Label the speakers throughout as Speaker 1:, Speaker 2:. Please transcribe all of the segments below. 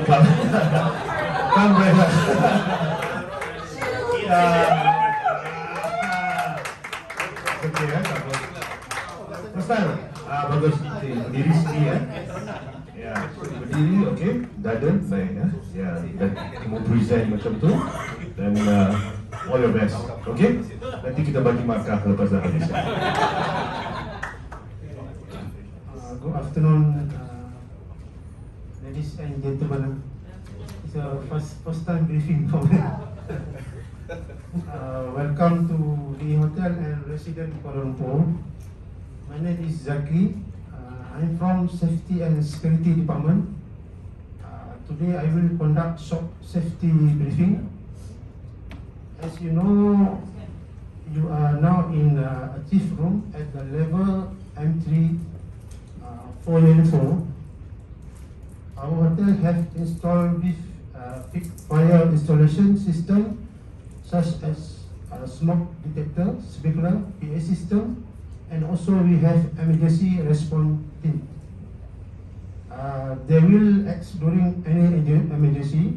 Speaker 1: Come, brother. Okay, first time. Bagus. Berdiri sini ya. Ya, berdiri, okay. Dada, baik ya. Ya, dan kamu present macam tu. Dan all your best, okay? Nanti kita bagi markah lepas dah habis.
Speaker 2: Good afternoon, ladies and gentlemen. It's a first time briefing for me. Welcome to the Hotel and Residence Kuala Lumpur. My name is Zaki. I'm from Safety and Security Department. Today I will conduct short safety briefing. As you know, you are now in a chief room at the level M3 4 Our hotel has installed with fixed fire installation system such as smoke detector, sprinkler, PA system, and also we have emergency response team. They will act during any emergency.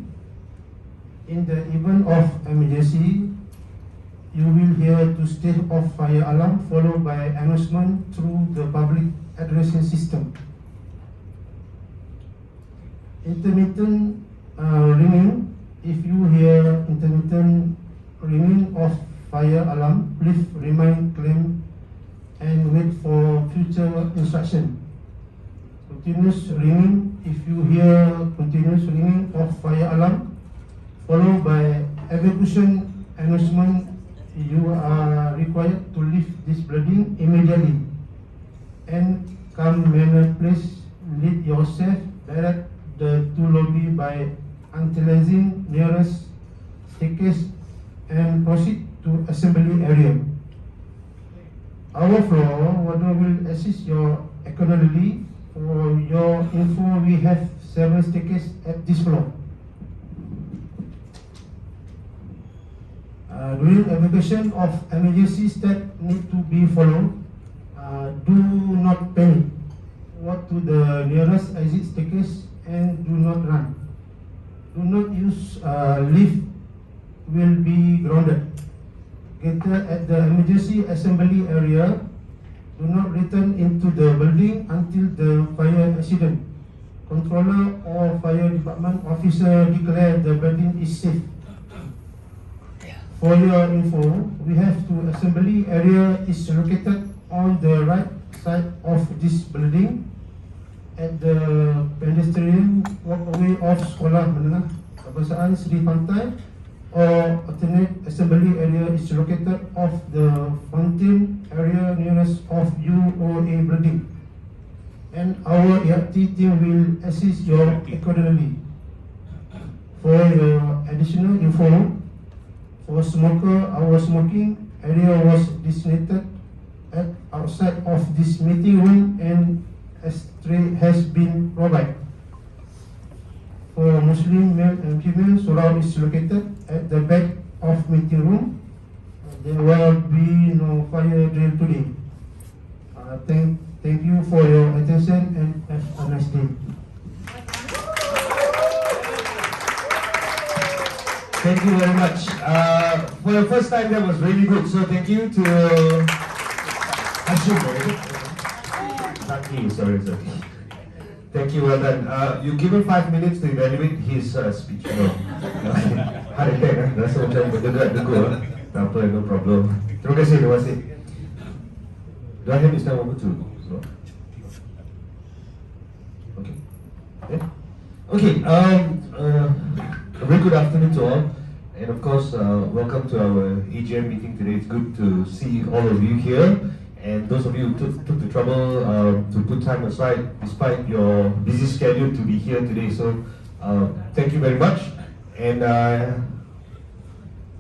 Speaker 2: In the event of emergency, you will hear to state of fire alarm followed by announcement through the public addressing system. Intermittent ringing. If you hear intermittent ringing of fire alarm, please remain calm and wait for future instruction. Continuous ringing. If you hear continuous ringing of fire alarm followed by evacuation announcement, you are required to leave this building immediately and come manner please lead yourself direct the to lobby by utilizing nearest staircase and proceed to assembly area. Our floor water will assist your accordingly. For your info, we have 7 staircases at this floor. During evacuation of emergency steps need to be followed. Do not panic. Walk to the nearest exit staircase and do not run. Do not use lift, will be grounded. Gather at the emergency assembly area. Do not return into the building until the fire accident. Controller or fire department officer declare the building is safe. For your info, we have to assembly area is located on the right side of this building at the pedestrian walkway of Sekolah Menengah Kebangsaan Seri Pantai, or alternate assembly area is located off the fountain area nearest of UOA building. And our ERT team will assist you accordingly. For your additional info, for smoker, our smoking area was designated at outside of this meeting room and ashtray has been provided. For Muslim male and female, surau is located at the back of meeting room. There will be no fire drill today. Thank you for your attention and have a nice day.
Speaker 1: Thank you very much. For the first time, that was really good. So thank you to Hashim. Zaki, sorry. Thank you, well done. You given 5 minutes to evaluate his speech. No. Heart attack, rasa macam berdegar-degur. Tak apa, no problem. Terima kasih. Do I have this time over to? Okay. Yeah. Okay. A very good afternoon to all, and of course, welcome to our AGM meeting today. It's good to see all of you here, and those of you who took the trouble to put time aside despite your busy schedule to be here today. So, thank you very much. And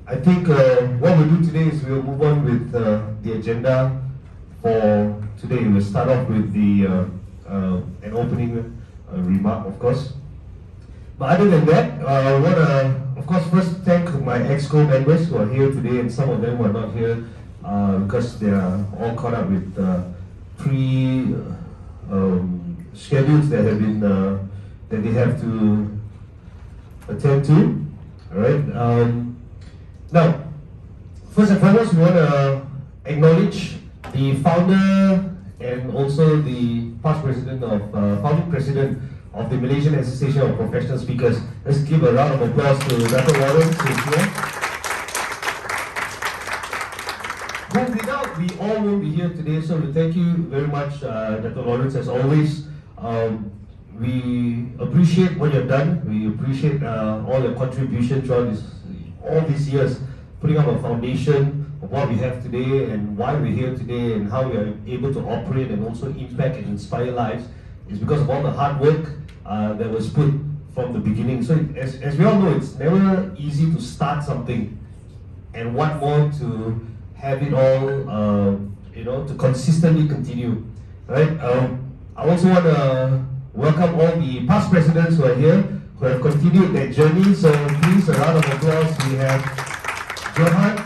Speaker 1: I think what we'll do today is we'll move on with the agenda for today. We'll start off with an opening remark, of course. But other than that, I want to, of course, first thank my EXCO members who are here today, and some of them who are not here because they are all caught up with schedules that have been that they have to attend to. Alright. Now, first and foremost, we want to acknowledge the founder and also the past president of, founding president of the Malaysian Association of Professional Speakers. Let's give a round of applause to Dr. Lawrence who's here. But without, we all won't be here today, so we thank you very much, Dr. Lawrence, as always. We appreciate what you've done. We appreciate all your contribution throughout all these years, putting up a foundation of what we have today and why we're here today and how we are able to operate and also impact and inspire lives is because of all the hard work that was put from the beginning. So as we all know, it's never easy to start something, and what more to have it all, to consistently continue, right? I also want to welcome all the past presidents who are here, who have continued their journey. So please, a round of applause. We have Johan,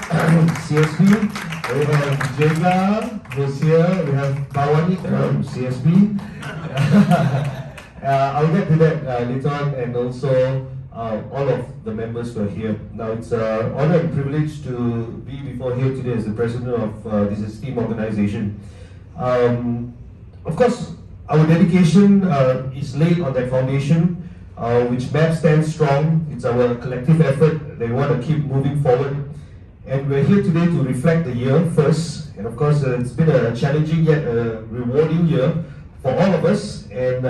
Speaker 1: CSP. We have Jega, who's here. We have Bawani, CSP. I'll get to that later on, and also all of the members who are here. Now, it's an honor and privilege to be before here today as the president of this esteemed organization. Of course, our dedication is laid on that foundation, which MAP stands strong. It's our collective effort that we want to keep moving forward. And we're here today to reflect the year first. And of course, it's been a challenging yet rewarding year for all of us. And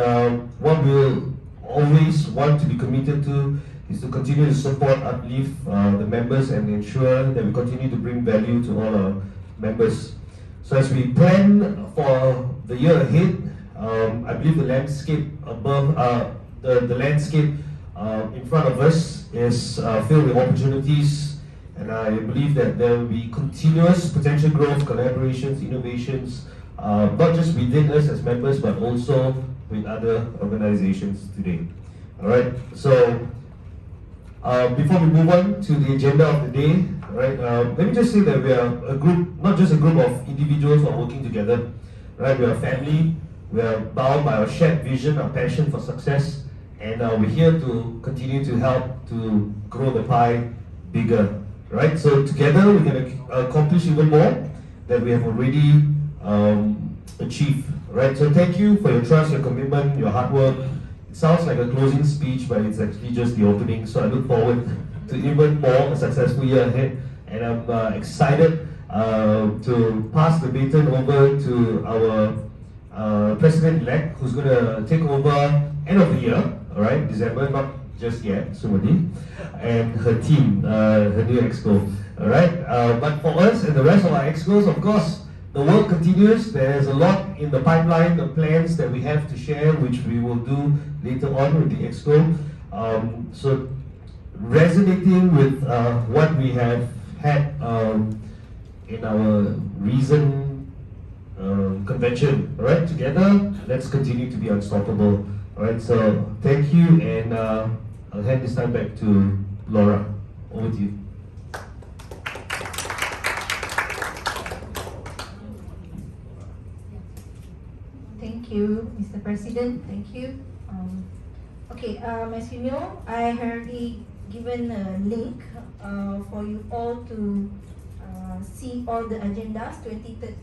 Speaker 1: what we'll always want to be committed to is to continue to support, uplift the members and ensure that we continue to bring value to all our members. So as we plan for the year ahead, I believe the landscape above, the landscape in front of us is filled with opportunities, and I believe that there will be continuous potential growth, collaborations, innovations, not just within us as members, but also with other organizations today. All right. So before we move on to the agenda of the day, all right, let me just say that we are a group, not just a group of individuals who are working together. Right, we are a family. We are bound by our shared vision, our passion for success, and we're here to continue to help to grow the pie bigger. Right, so together we can accomplish even more that we have already achieved. Right, so thank you for your trust, your commitment, your hard work. It sounds like a closing speech, but it's actually just the opening. So I look forward to even more a successful year ahead, and I'm excited to pass the baton over to our President-elect, who's going to take over end of the year, all right, December, not just yet, Sumati, and her team, her new exco, all right. But for us and the rest of our excos, of course, the work continues. There's a lot in the pipeline, the plans that we have to share, which we will do later on with the exco. So resonating with what we have had in our recent convention, all right, together, let's continue to be unstoppable. All right, so thank you, and I'll hand this time back to Laura. Over to you.
Speaker 3: Thank you, Mr. President. Thank you. As you know, I have already given a link for you all to see all the agendas, 23rd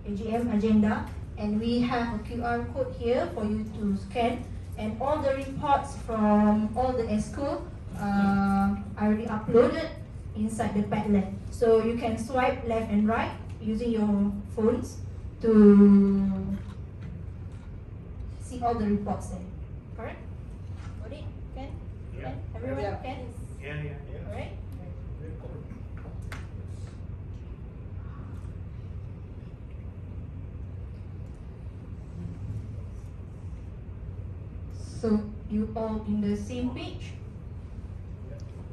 Speaker 3: AGM agenda, and we have a QR code here for you to scan, and all the reports from all the ESCO are already uploaded inside the Padlet. So you can swipe left and right using your phones to see all the reports there. Correct? Got it? Can?
Speaker 4: Yeah.
Speaker 3: Can? Everyone
Speaker 4: Yeah.
Speaker 3: can?
Speaker 4: Yeah.
Speaker 3: Alright? So you all in the same page?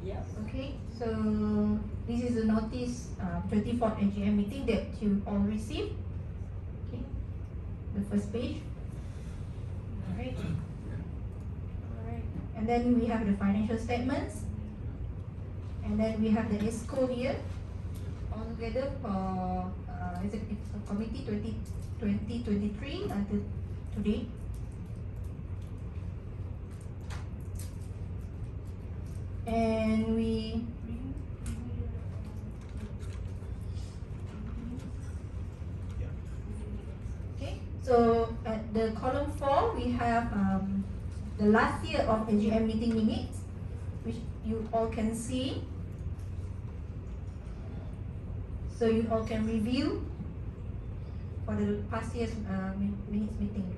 Speaker 4: Yes.
Speaker 3: Okay, so this is a notice, 24th AGM meeting that you all received. Okay, the first page. Alright. Alright. And then we have the financial statements. And then we have the ESCO here. All together for Executive Committee 2023 until today. And we okay. So at the column 4, we have the last year of AGM meeting minutes, which you all can see. So you all can review for the past year's minutes meetings.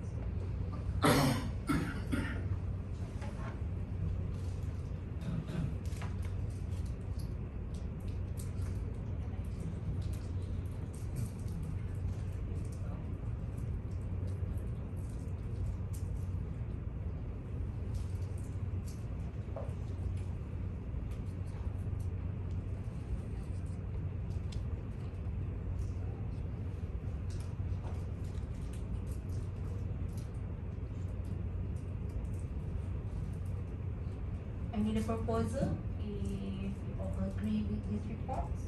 Speaker 3: I need a proposal if you all agree with these reports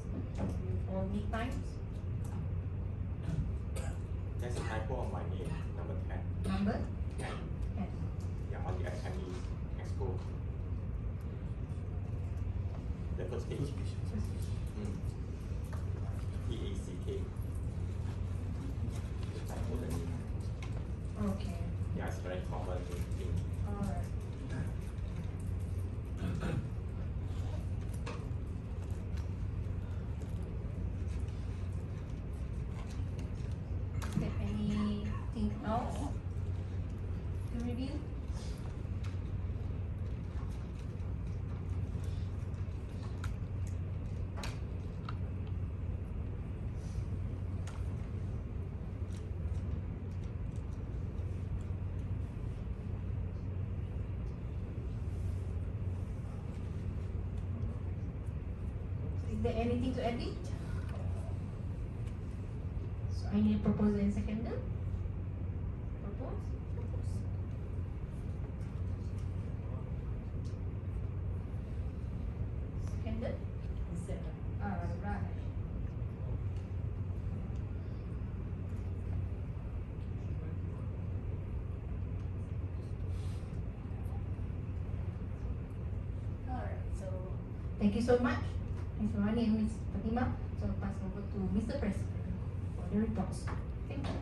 Speaker 3: or meet times.
Speaker 5: There's a typo on my name, number 10.
Speaker 3: Number
Speaker 5: 10.
Speaker 3: 10.
Speaker 5: Yeah, on the attendees expo. The first page. TACK. Typo the name.
Speaker 3: Okay.
Speaker 5: Yeah, it's very common thing.
Speaker 3: Alright. Okay, anything else to review? Is there anything to edit? So I need a proposal and seconder. Propose. Seconded. Alright. Alright, so thank you so much, Ms. Mawani and Ms. Fatima. So I'll pass over to Mr. President for the reports. Thank you.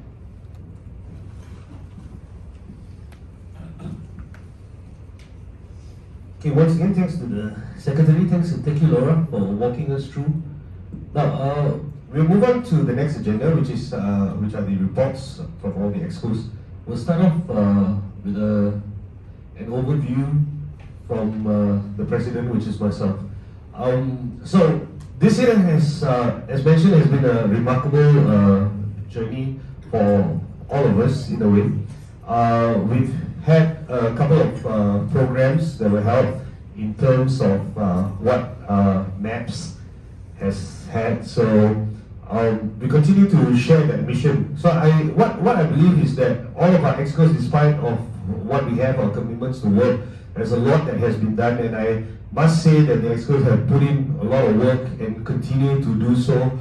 Speaker 1: Okay, once again, thanks to the Secretary. Thank you, Laura, for walking us through. Now, we'll move on to the next agenda, which are the reports from all the expos. We'll start off with an overview from the President, which is myself. So this year has, as mentioned, has been a remarkable journey for all of us in a way. We've had a couple of programs that were held in terms of what MAPS has had. So we continue to share that mission. So what I believe is that all of our excos, despite of what we have, our commitments to work, there's a lot that has been done, and I must say that the excos have put in a lot of work and continue to do so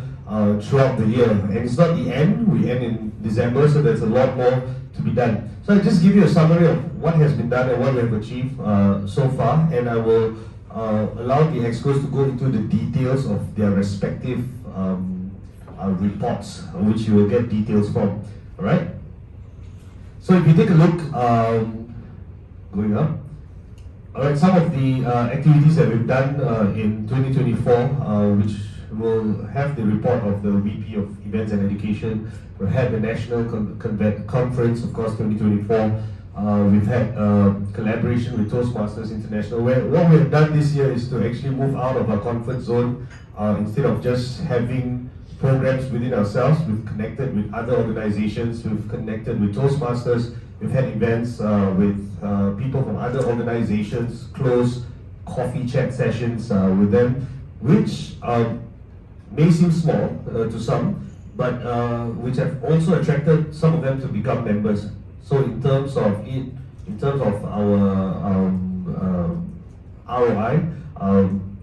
Speaker 1: throughout the year. And it's not the end, we end in December, so there's a lot more to be done. So I'll just give you a summary of what has been done and what we have achieved so far, and I will allow the excos to go into the details of their respective reports, which you will get details from. Alright? So if you take a look, going up, alright, some of the activities that we've done in 2024, which will have the report of the VP of Events and Education. We've had the National Conference, of course, 2024. We've had collaboration with Toastmasters International, where what we have done this year is to actually move out of our comfort zone. Instead of just having programs within ourselves, we've connected with other organizations, we've connected with Toastmasters, we've had events with people from other organizations, close coffee chat sessions with them, which may seem small to some, but which have also attracted some of them to become members. So in terms of our ROI,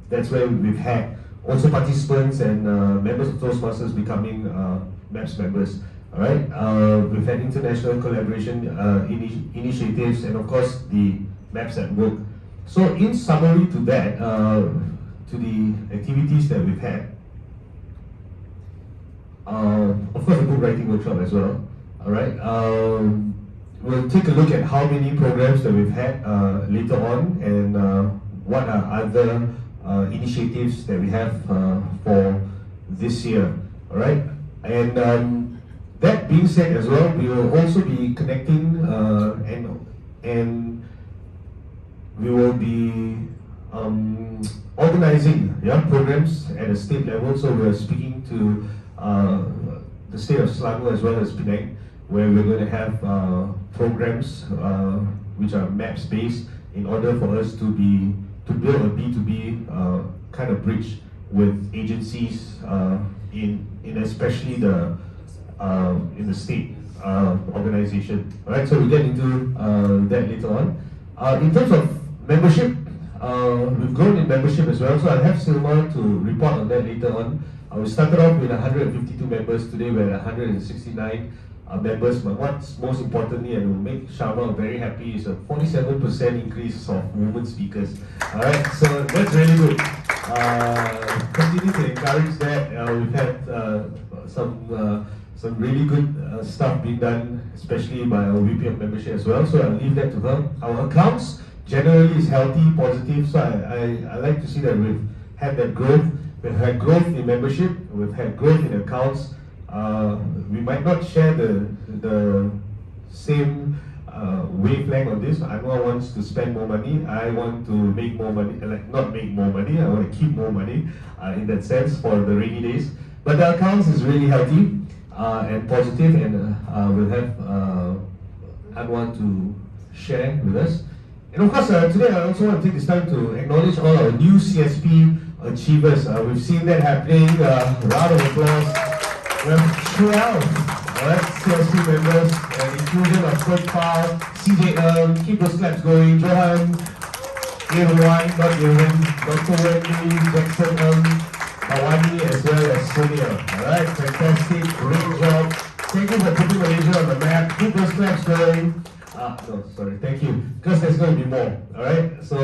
Speaker 1: that's where we've had also participants and members of Toastmasters becoming MAPS members. All right, we've had international collaboration initiatives, and of course the MAPS at Work. So in summary to that, to the activities that we've had, of course, a book writing workshop as well. All right. We'll take a look at how many programs that we've had later on, and what are other initiatives that we have for this year. All right. And that being said as well, we will also be connecting and we will be organizing programs at a state level. So we're speaking to the state of Selangor as well as Penang, where we're going to have programs which are maps based, in order for us to build a B2B kind of bridge with agencies in especially in the state organization. All right, so we'll get into that later on. In terms of membership, we've grown in membership as well, so I'll have Silma to report on that later on. We started off with 152 members. Today we're at 169 members, but what's most importantly, and will make Sharma very happy, is a 47% increase of women speakers. Alright, so that's really good. Continue to encourage that. We've had some really good stuff being done, especially by our VP of membership as well, so I'll leave that to her. Our accounts generally is healthy, positive, so I like to see that we've had that growth. We've had growth in membership, we've had growth in accounts. We might not share the same wavelength on this. Anwar wants to spend more money, I want to make more money, like not make more money, I want to keep more money in that sense for the rainy days. But the accounts is really healthy and positive, and we'll have Anwar to share with us. And of course, today I also want to take this time to acknowledge all our new CSP achievers. We've seen that happening. Round of applause. We have 12 CSP members, and inclusion of Coach Pao, CJ keep those claps going, Johan, Irwan, not Irwin, Dr. Wendy, Jackson Bawani, as well as Sonia. Alright, fantastic, great job. Thank you for putting Malaysia on the map. Keep those claps going. No, sorry, thank you. Because there's going to be more. Alright, so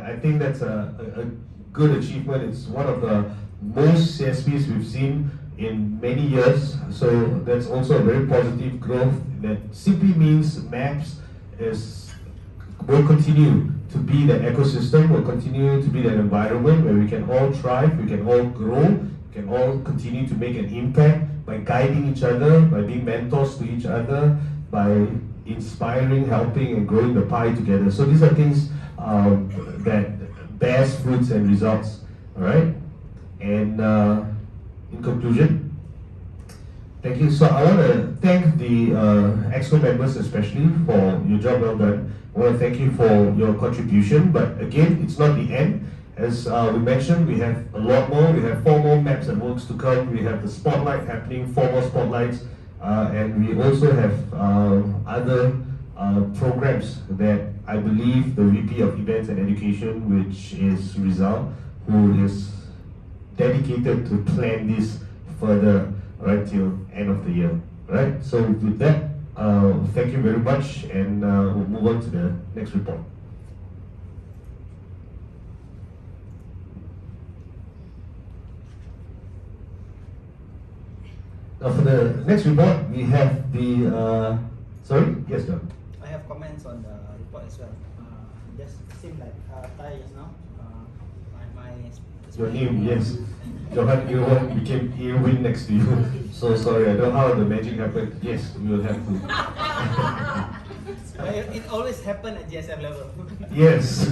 Speaker 1: I think that's a good achievement. It's one of the most CSPs we've seen in many years, so that's also a very positive growth. That simply means MAPS will continue to be that ecosystem, will continue to be that environment where we can all thrive, we can all grow, we can all continue to make an impact by guiding each other, by being mentors to each other, by inspiring, helping, and growing the pie together. So these are things that bears fruits and results. All right, and in conclusion, thank you. So I want to thank the EXCO members especially for your job well done. I want to thank you for your contribution, but again, it's not the end. As we mentioned, we have a lot more. We have 4 more maps and works to come. We have the spotlight happening, 4 more spotlights, and we also have other programs that I believe the VP of Events and Education, which is Rizal, who is dedicated to plan this further right till end of the year. Right. So with that, thank you very much, and we'll move on to the next report. Now for the next report, we have the sorry, yes, John.
Speaker 6: I have comments on the report as well. Just seem like Thai just now.
Speaker 1: Your name, yes. Johan Irwan became Irwin next to you. So sorry, I don't know how the magic happened. Yes, we will have to.
Speaker 6: It always happened at GSF level.
Speaker 1: Yes,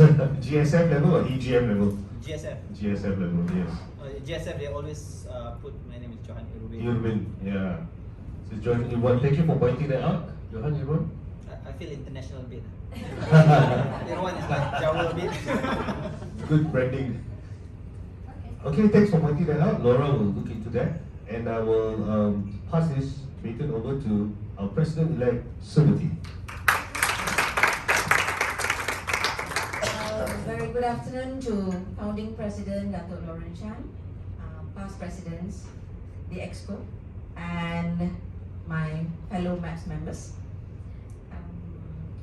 Speaker 1: GSF level or AGM level?
Speaker 6: GSF.
Speaker 1: GSF level, yes.
Speaker 6: GSF, they always put my name is Johan Irwin.
Speaker 1: Irwin, yeah. So Johan Irwan, thank you for pointing that out. Johan Irwan?
Speaker 6: I feel international a bit. Irwan is like Jawa a bit.
Speaker 1: Good branding. Okay, thanks for pointing that out. Laura will look into that, and I will pass this baton over to our President-elect, Sumati.
Speaker 3: Very good afternoon to founding president Dato' Lauren Chan, past presidents, the EXCO, and my fellow MAPS members.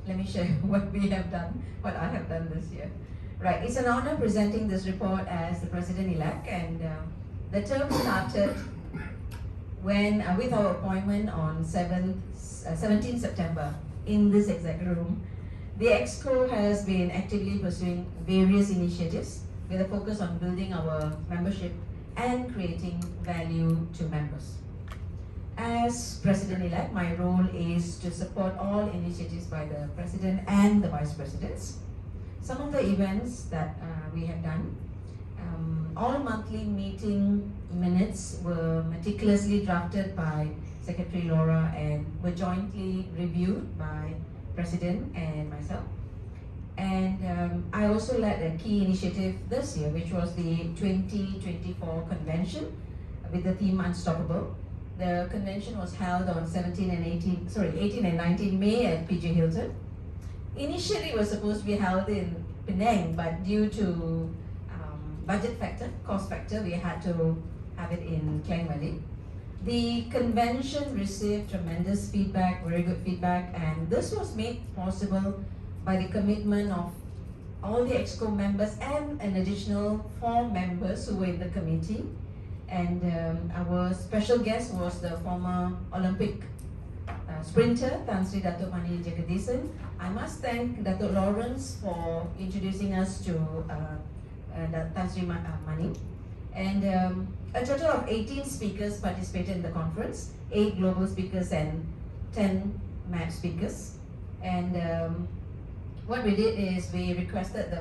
Speaker 7: let me share what we have done, what I have done this year. Right, it's an honor presenting this report as the President-elect, and the term started when, with our appointment on 17 September in this exact room. The EXCO has been actively pursuing various initiatives with a focus on building our membership and creating value to members. As President-elect, my role is to support all initiatives by the President and the Vice Presidents. Some of the events that we have done, all monthly meeting minutes were meticulously drafted by Secretary Laura and were jointly reviewed by President and myself. And I also led a key initiative this year, which was the 2024 convention with the theme Unstoppable. The convention was held on 18 and 19 May at PJ Hilton. Initially, it was supposed to be held in Penang, but due to budget factor, cost factor, we had to have it in Klang Valley. The convention received tremendous feedback, very good feedback, and this was made possible by the commitment of all the EXCO members and an additional 4 members who were in the committee. And our special guest was the former Olympic sprinter, Tan Sri Datuk Mani Jagadisan. I must thank Datuk Lawrence for introducing us to Tan Sri Mani. And a total of 18 speakers participated in the conference, 8 global speakers and 10 MAP speakers. And what we did is we requested the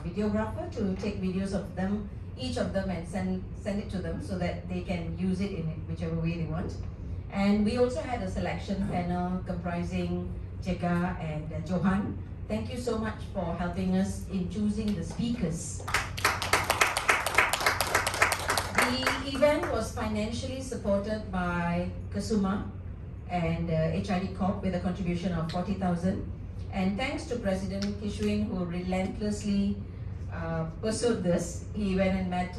Speaker 7: videographer to take videos of them, each of them, and send it to them so that they can use it in whichever way they want. And we also had a selection panel comprising Jega and Johan. Thank you so much for helping us in choosing the speakers. The event was financially supported by Kasuma and HID Corp with a contribution of 40,000. And thanks to President Kishwin, who relentlessly pursued this, he went and met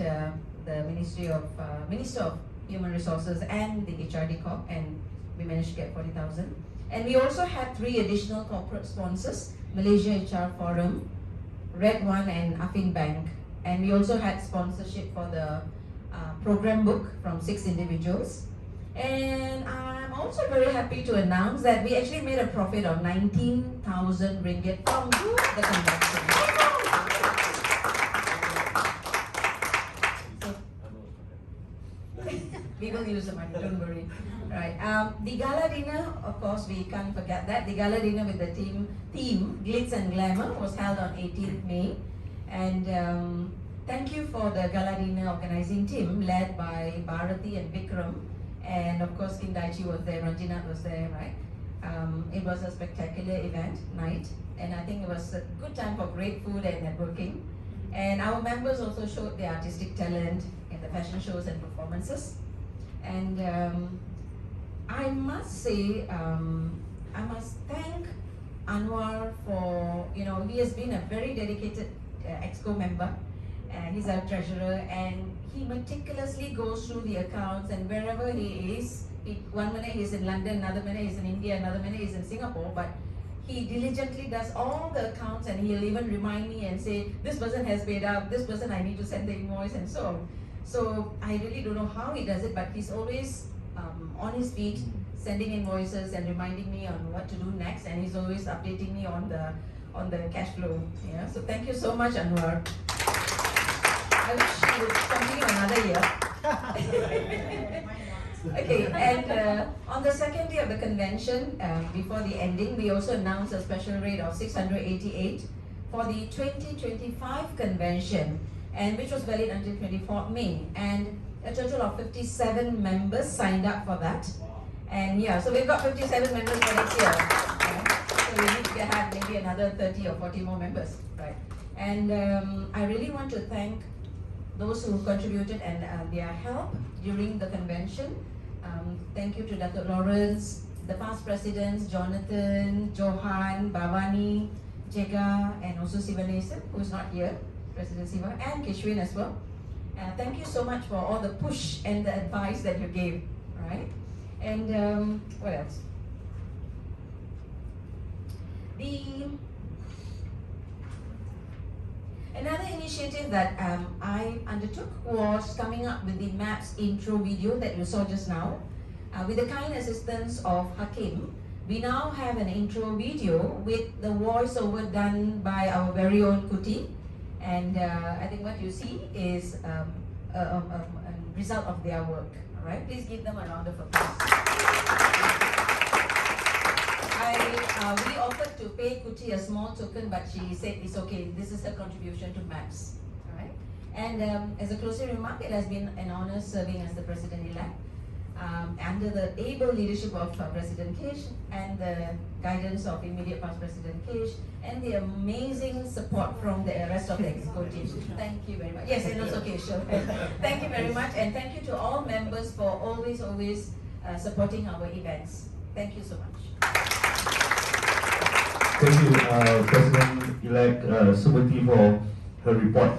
Speaker 7: the Minister of Human Resources and the HRD Corp, and we managed to get 40,000. And we also had 3 additional corporate sponsors, Malaysia HR Forum, Red One, and Affin Bank. And we also had sponsorship for the program book from 6 individuals. And I'm also very happy to announce that we actually made a profit of 19,000 ringgit from the convention. We will use the money, don't worry. Right. The gala dinner, of course, we can't forget that. The gala dinner with the theme Glitz and Glamour was held on 18th May. And thank you for the gala dinner organizing team led by Bharati and Vikram. And of course, King Daichi was there, Ranjinath was there, right? It was a spectacular event, night. And I think it was a good time for great food and networking. And our members also showed their artistic talent in the fashion shows and performances. And I must say, I must thank Anwar for, he has been a very dedicated EXCO member. He's our treasurer, and he meticulously goes through the accounts, and wherever he is, one minute he's in London, another minute he's in India, another minute he's in Singapore, but he diligently does all the accounts, and he'll even remind me and say, this person has paid up, this person I need to send the invoice, and so on. So I really don't know how he does it, but he's always on his feet, sending invoices and reminding me on what to do next, and he's always updating me on the cash flow. Yeah. So thank you so much, Anwar. I wish he would continue another year. Okay, and on the second day of the convention, before the ending, we also announced a special rate of 688 for the 2025 convention, and which was valid until 24th May. And a total of 57 members signed up for that. And yeah, so we've got 57 members for next year. So we need to have maybe another 30 or 40 more members, right? And I really want to thank those who contributed and their help during the convention. Thank you to Dr. Lawrence, the past presidents, Jonathan, Johan, Bhavani, Jega, and also Sivanesan, who is not here, President Siva, and Kishwin as well. Thank you so much for all the push and the advice that you gave, right? And what else? Another initiative that I undertook was coming up with the MAPS intro video that you saw just now. With the kind assistance of Hakim, we now have an intro video with the voiceover done by our very own Kuti. And I think what you see is a result of their work. All right, please give them a round of applause. We offered to pay Kuti a small token, but she said it's okay. This is her contribution to MAPS. All right. And as a closing remark, it has been an honor serving as the president-elect under the able leadership of President Kish and the guidance of immediate past President Kish and the amazing support from the rest of the executive. Thank you very much. Yes, and also Kish. Thank you very much, and thank you to all members for always supporting our events. Thank you so much.
Speaker 1: Thank you, President-elect Sumati, for her report.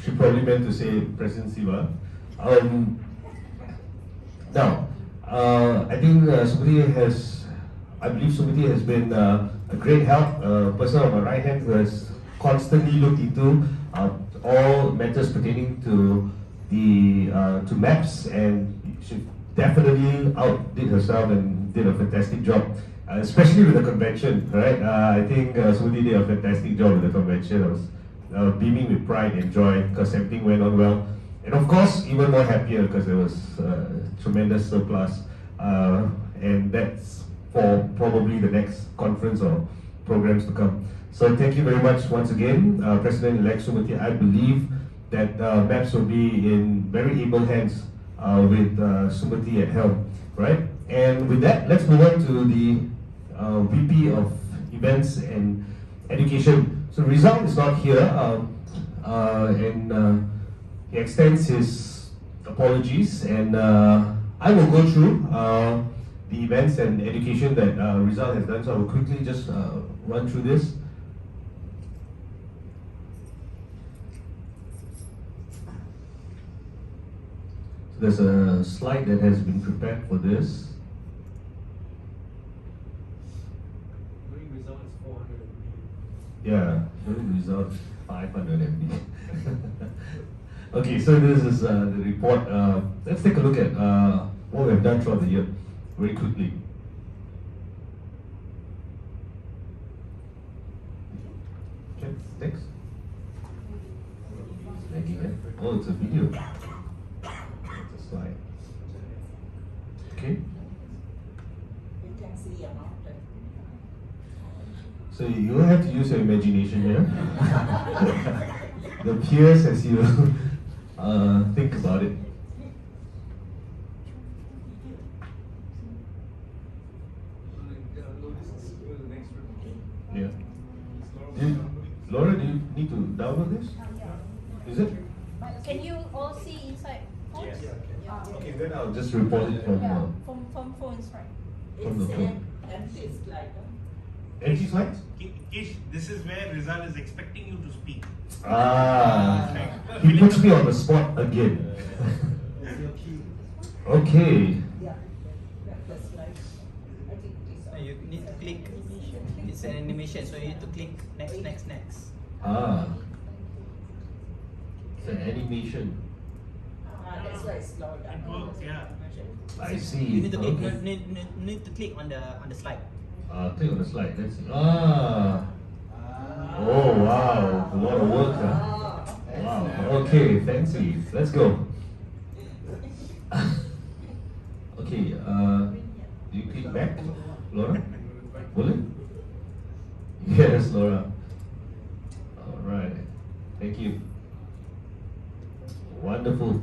Speaker 1: She probably meant to say President Siva. Now, I think I believe Sumati has been a great help, a person on my right hand who has constantly looked into all matters pertaining to to MAPS, and she definitely outdid herself and did a fantastic job. Especially with the convention, right? I think Sumati did a fantastic job with the convention. I was beaming with pride and joy because everything went on well. And of course, even more happier because there was tremendous surplus. And that's for probably the next conference or programs to come. So thank you very much once again, President-elect Sumati. I believe that MAPS will be in very able hands with Sumati at helm, right? And with that, let's move on to the VP of Events and Education. So Rizal is not here, and he extends his apologies, and I will go through the events and education that Rizal has done. So I will quickly just run through this. So there's a slide that has been prepared for this. Yeah, result 500 MB. Okay, so this is the report. Let's take a look at what we have done throughout the year very quickly. Okay, next. Oh, it's a video. It's a slide. Okay.
Speaker 4: You can see a mountain.
Speaker 1: So you will have to use your imagination here. The peers as you think about it. Yeah. Laura, do you need to download this? Is it?
Speaker 3: Can you all see inside?
Speaker 5: Yes.
Speaker 1: Okay, then I'll just report it from
Speaker 3: From phones, right?
Speaker 1: From the
Speaker 4: It's
Speaker 1: phone.
Speaker 4: empty slide.
Speaker 1: Empty slides?
Speaker 8: Kish, this is where Rizal is expecting you to speak.
Speaker 1: He puts me on the spot again. Okay.
Speaker 4: Yeah. The slide. I think this
Speaker 6: So you need to click. It's an animation, so you need to click next.
Speaker 1: It's an animation.
Speaker 4: that's why it's slow down.
Speaker 8: It works, yeah.
Speaker 1: I see.
Speaker 6: You need to click.
Speaker 1: Okay.
Speaker 6: Need to click on the slide.
Speaker 1: Click on the slide. Let's see. Oh wow, a lot of work. Wow. Okay, fancy. Let's go. Okay. Do you click back, Laura? Will it? Yes, Laura. All right. Thank you. Wonderful.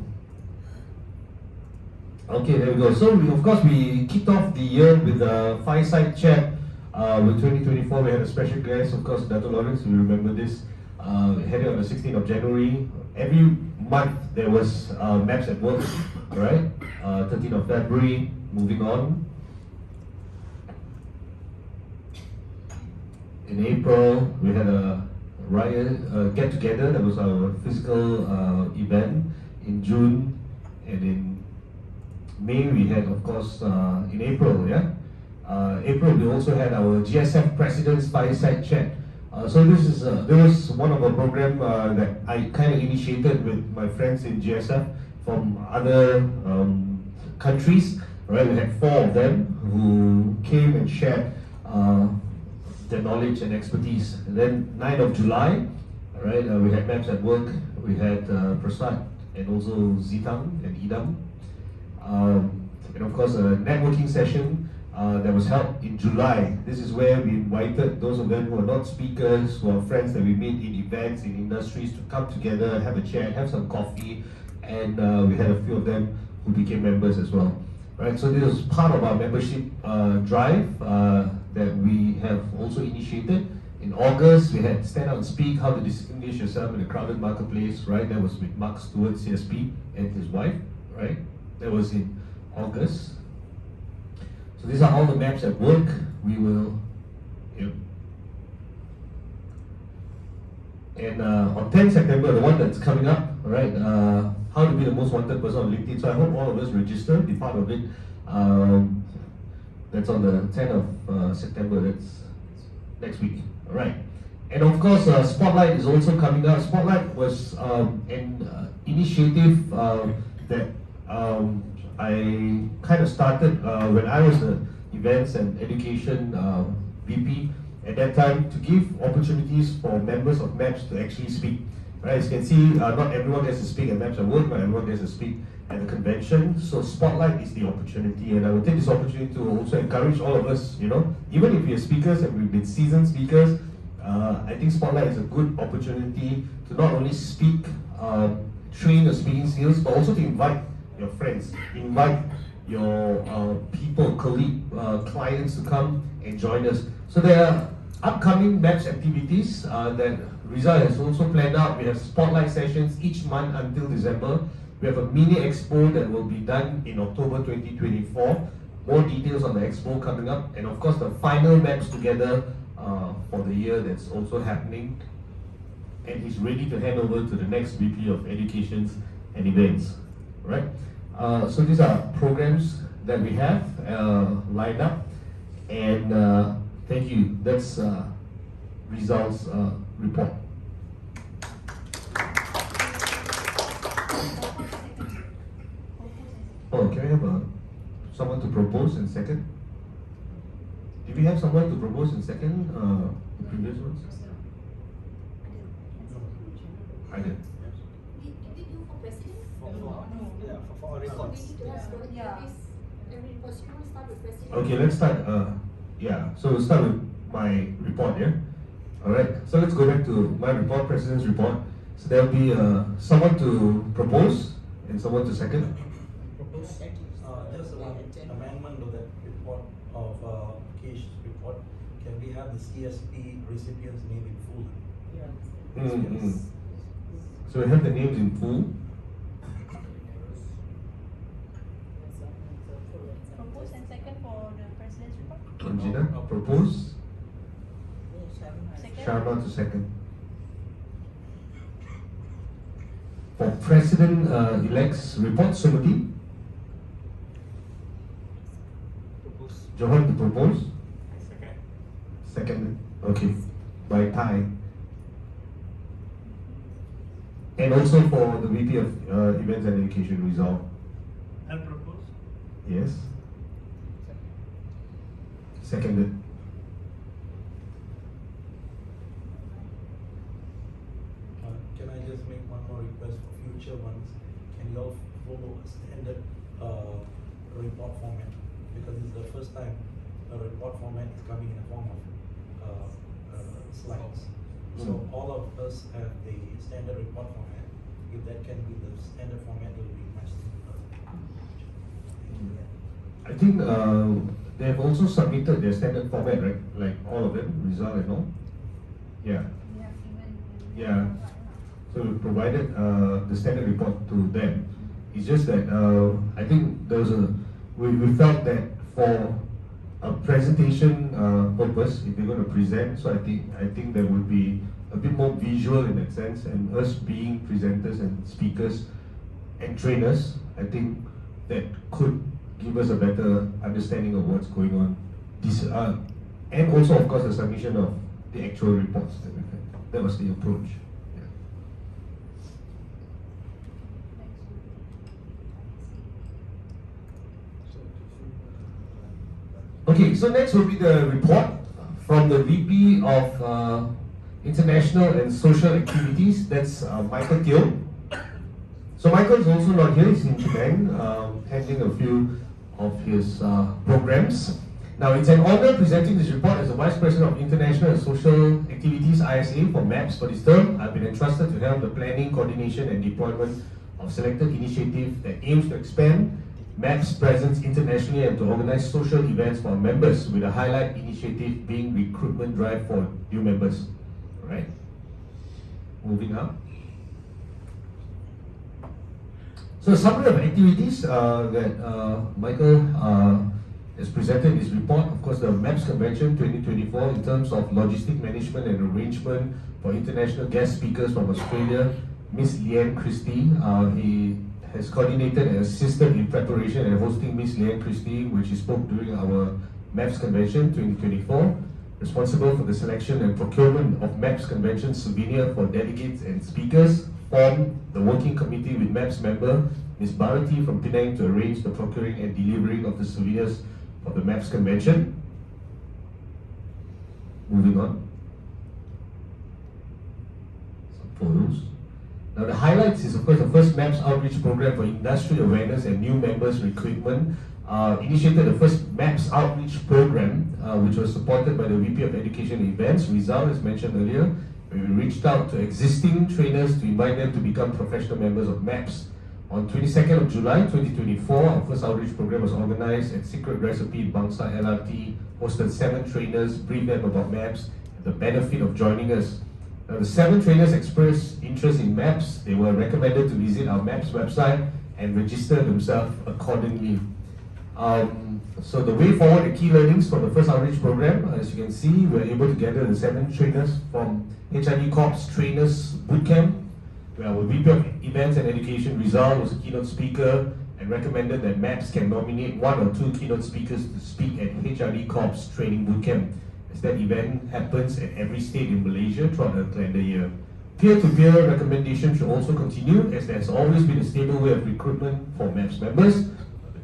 Speaker 1: Okay, there we go. So we kicked off the year with a fireside chat. With 2024, we had a special guest, of course, Dato' Lawrence. We remember this. Had it on the 16th of January. Every month there was MAPS at work, right? 13th of February. Moving on. In April, we had a riot get together. That was our physical event. In June, and in May we had, of course, in April, yeah, April, we also had our GSF President's Fireside Chat. So this was one of a program that I kind of initiated with my friends in GSF from other countries. Right, we had 4 of them who came and shared their knowledge and expertise. And then 9th of July, right, we had Maps at Work. We had Prasad and also Zitang and Idam. And of course, a networking session that was held in July. This is where we invited those of them who are not speakers, who are friends that we meet in events, in industries, to come together, have a chat, have some coffee, and we had a few of them who became members as well. Right, so this was part of our membership drive that we have also initiated. In August, we had Stand Out and Speak, How to Distinguish Yourself in a Crowded Marketplace, right? That was with Mark Stewart, CSP, and his wife, right? That was in August. So these are all the maps at work. We will, and on 10th September, the one that's coming up, right? How to be the most wanted person on LinkedIn. So I hope all of us register, be part of it. That's on the 10th of September. That's next week. All right. And of course, Spotlight is also coming up. Spotlight was an initiative that I kind of started when I was the events and education VP at that time, to give opportunities for members of MAPS to actually speak. Right, as you can see, not everyone gets to speak at MAPS at Work, not everyone gets to speak at the convention. So Spotlight is the opportunity, and I will take this opportunity to also encourage all of us, even if we are speakers and we've been seasoned speakers, I think Spotlight is a good opportunity to not only speak, train your speaking skills, but also to invite your friends, invite your people, clients to come and join us. So there are upcoming MAPS activities that Riza has also planned out. We have spotlight sessions each month until December. We have a mini expo that will be done in October 2024. More details on the expo coming up. And of course, the final MAPS together for the year that's also happening. And he's ready to hand over to the next VP of Educations and Events. Right? So these are programs that we have lined up. And thank you. That's results report. Oh, can we have someone to propose in second? Did we have someone to propose in second? The previous ones? I did.
Speaker 9: Did we do for president?
Speaker 6: For reports.
Speaker 9: We need to have every question will start with president.
Speaker 1: Okay, let's start. So we'll start with my report, yeah? Alright, so let's go back to my report, President's report. So there'll be someone to propose and someone to second.
Speaker 6: Just one amendment to that report of Kesh's report. Can we have the CSP recipients name in full?
Speaker 1: So we have the names in full.
Speaker 9: Propose and second for the president's report.
Speaker 1: Anjina, propose.
Speaker 9: Second.
Speaker 1: Sharma to second. For President-elect's report, Sumati. Johan to propose.
Speaker 5: Second.
Speaker 1: Second. Okay. By tie. And also for the VP of Events and Education, Rizal.
Speaker 8: I'll propose.
Speaker 1: Yes. Seconded.
Speaker 6: Can I just make one more request for future ones? Can you all follow a standard report format? Because this is the first time a report format is coming in the form of slides. So all of us have the standard report format. If that can be the standard format, it will be much simpler.
Speaker 1: I think they have also submitted their standard format, right? Like all of them, Rizal and all. Yeah. Yeah. So we provided the standard report to them. It's just that I think there was we felt that for a presentation purpose, if they're going to present, so I think there would be a bit more visual in that sense, and us being presenters and speakers and trainers, I think that could give us a better understanding of what's going on this, and also of course the submission of the actual reports that we've had. That was the approach. Yeah. Okay, so next will be the report from the VP of International and Social Activities. That's Michael Teo. So Michael is also not here. He's in Penang, handling a few of his programs. Now it's an honor presenting this report as the Vice President of International and Social Activities (ISA) for MAPS for this term. I've been entrusted to help the planning, coordination, and deployment of selected initiatives that aims to expand MAP's presence internationally and to organize social events for our members, with a highlight initiative being recruitment drive for new members. All right. Moving up. So a summary of activities that Michael has presented in his report. Of course, the MAPS Convention 2024 in terms of logistic management and arrangement for international guest speakers from Australia, Miss Leanne Christie. He has coordinated and assisted in preparation and hosting Miss Leanne Christie, which she spoke during our MAPS Convention 2024. Responsible for the selection and procurement of MAPS Convention souvenir for delegates and speakers. Formed the working committee with MAPS member Ms. Bharati from Penang to arrange the procuring and delivering of the souvenirs for the MAPS Convention. Moving on. Some photos. Now the highlights is of course the first MAPS outreach program for industry awareness and new members recruitment. Initiated the first MAPS outreach program, which was supported by the VP of Education and Events, Rizal, as mentioned earlier. We reached out to existing trainers to invite them to become professional members of MAPS. On 22nd of July 2024, our first outreach program was organized at Secret Recipe in Bangsa LRT, hosted 7 trainers, briefed them about MAPS and the benefit of joining us. Now, the 7 trainers expressed interest in MAPS. They were recommended to visit our MAPS website and register themselves accordingly. So the way forward, the key learnings from the first outreach program, as you can see, we were able to gather the 7 trainers from HID Corp's Trainers Bootcamp, where our VP of Events and Education, Rizal, was a keynote speaker and recommended that MAPS can nominate 1 or 2 keynote speakers to speak at HID Corp's Training Bootcamp, as that event happens at every state in Malaysia throughout the calendar year. Peer-to-peer recommendation should also continue, as there has always been a stable way of recruitment for MAPS members.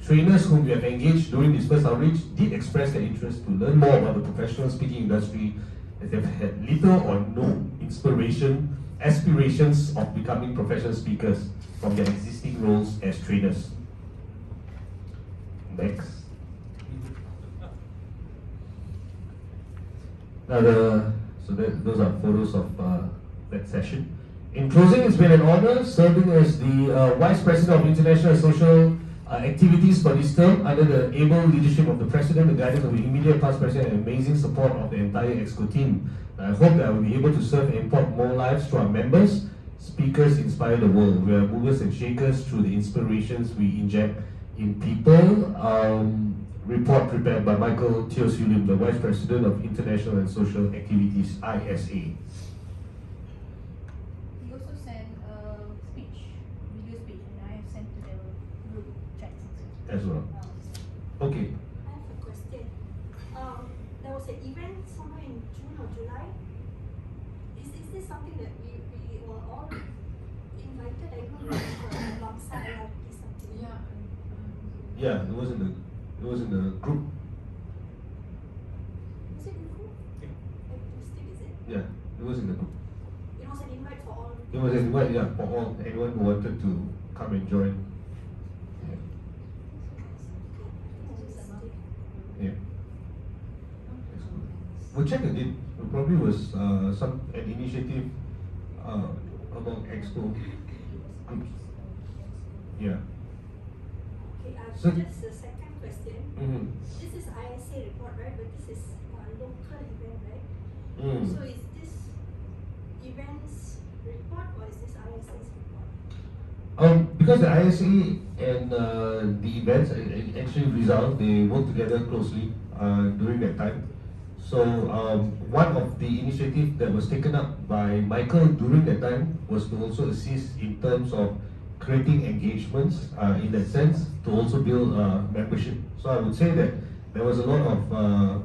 Speaker 1: Trainers whom we have engaged during this first outreach did express their interest to learn more about the professional speaking industry, as they've had little or no aspirations of becoming professional speakers from their existing roles as trainers. Next. Now those are photos of that session. In closing, it's been an honor serving as the Vice President of International and Social Activities for this term under the able leadership of the President, the guidance of the immediate past President, and amazing support of the entire EXCO team. I hope that I will be able to serve and impart more lives to our members. Speakers inspire the world. We are movers and shakers through the inspirations we inject in people. Report prepared by Michael Teo, the Vice President of International and Social Activities, ISA.
Speaker 9: We also sent a video speech, and I have sent to the group chat.
Speaker 1: As well. Okay.
Speaker 9: I have a question. There was an event somewhere in June or July. Is this something that we were all invited? I don't know, alongside LRT something.
Speaker 1: Yeah, it was in the group.
Speaker 9: Was it in the group?
Speaker 6: Yeah.
Speaker 9: Like, mistake, is it?
Speaker 1: Yeah, it was in the group.
Speaker 9: It was an invite for all.
Speaker 1: It was an invite, yeah, for all anyone who wanted to come and join. Yeah. We'll check again. It probably was an initiative among EXCO groups. Yeah.
Speaker 9: Okay,
Speaker 1: So-
Speaker 9: just the second question.
Speaker 1: Mm-hmm.
Speaker 9: This is ISA report, right? But this is a local event, right?
Speaker 1: Mm.
Speaker 9: So is this events report or is this ISA's report?
Speaker 1: Because the ISA and the events actually result, they work together closely during that time. So one of the initiatives that was taken up by Michael during that time was to also assist in terms of creating engagements in that sense, to also build membership. So I would say that there was a lot of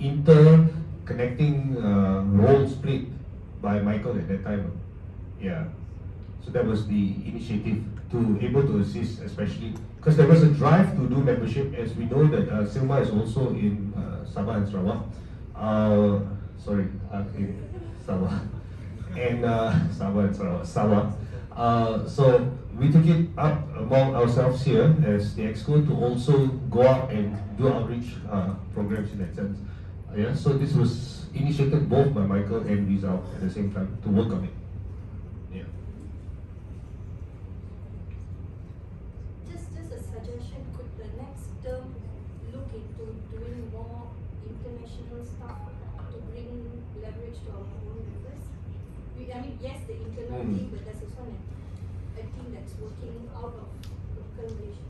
Speaker 1: interconnecting roles played by Michael at that time. Yeah. So that was the initiative to able to assist, especially because there was a drive to do membership. As we know that Silma is also in Sabah and Sarawak. In Sabah and Sabah and Sarawak. So we took it up among ourselves here as the Exco to also go out and do outreach programs in that sense. Yeah, so this was initiated both by Michael and Rizal at the same time to work on it. Yeah.
Speaker 9: Just a suggestion, could the next term look into doing more international stuff to bring leverage to our own members? I mean, yes, the internal team, but there's also a team that's working out of local Malaysia.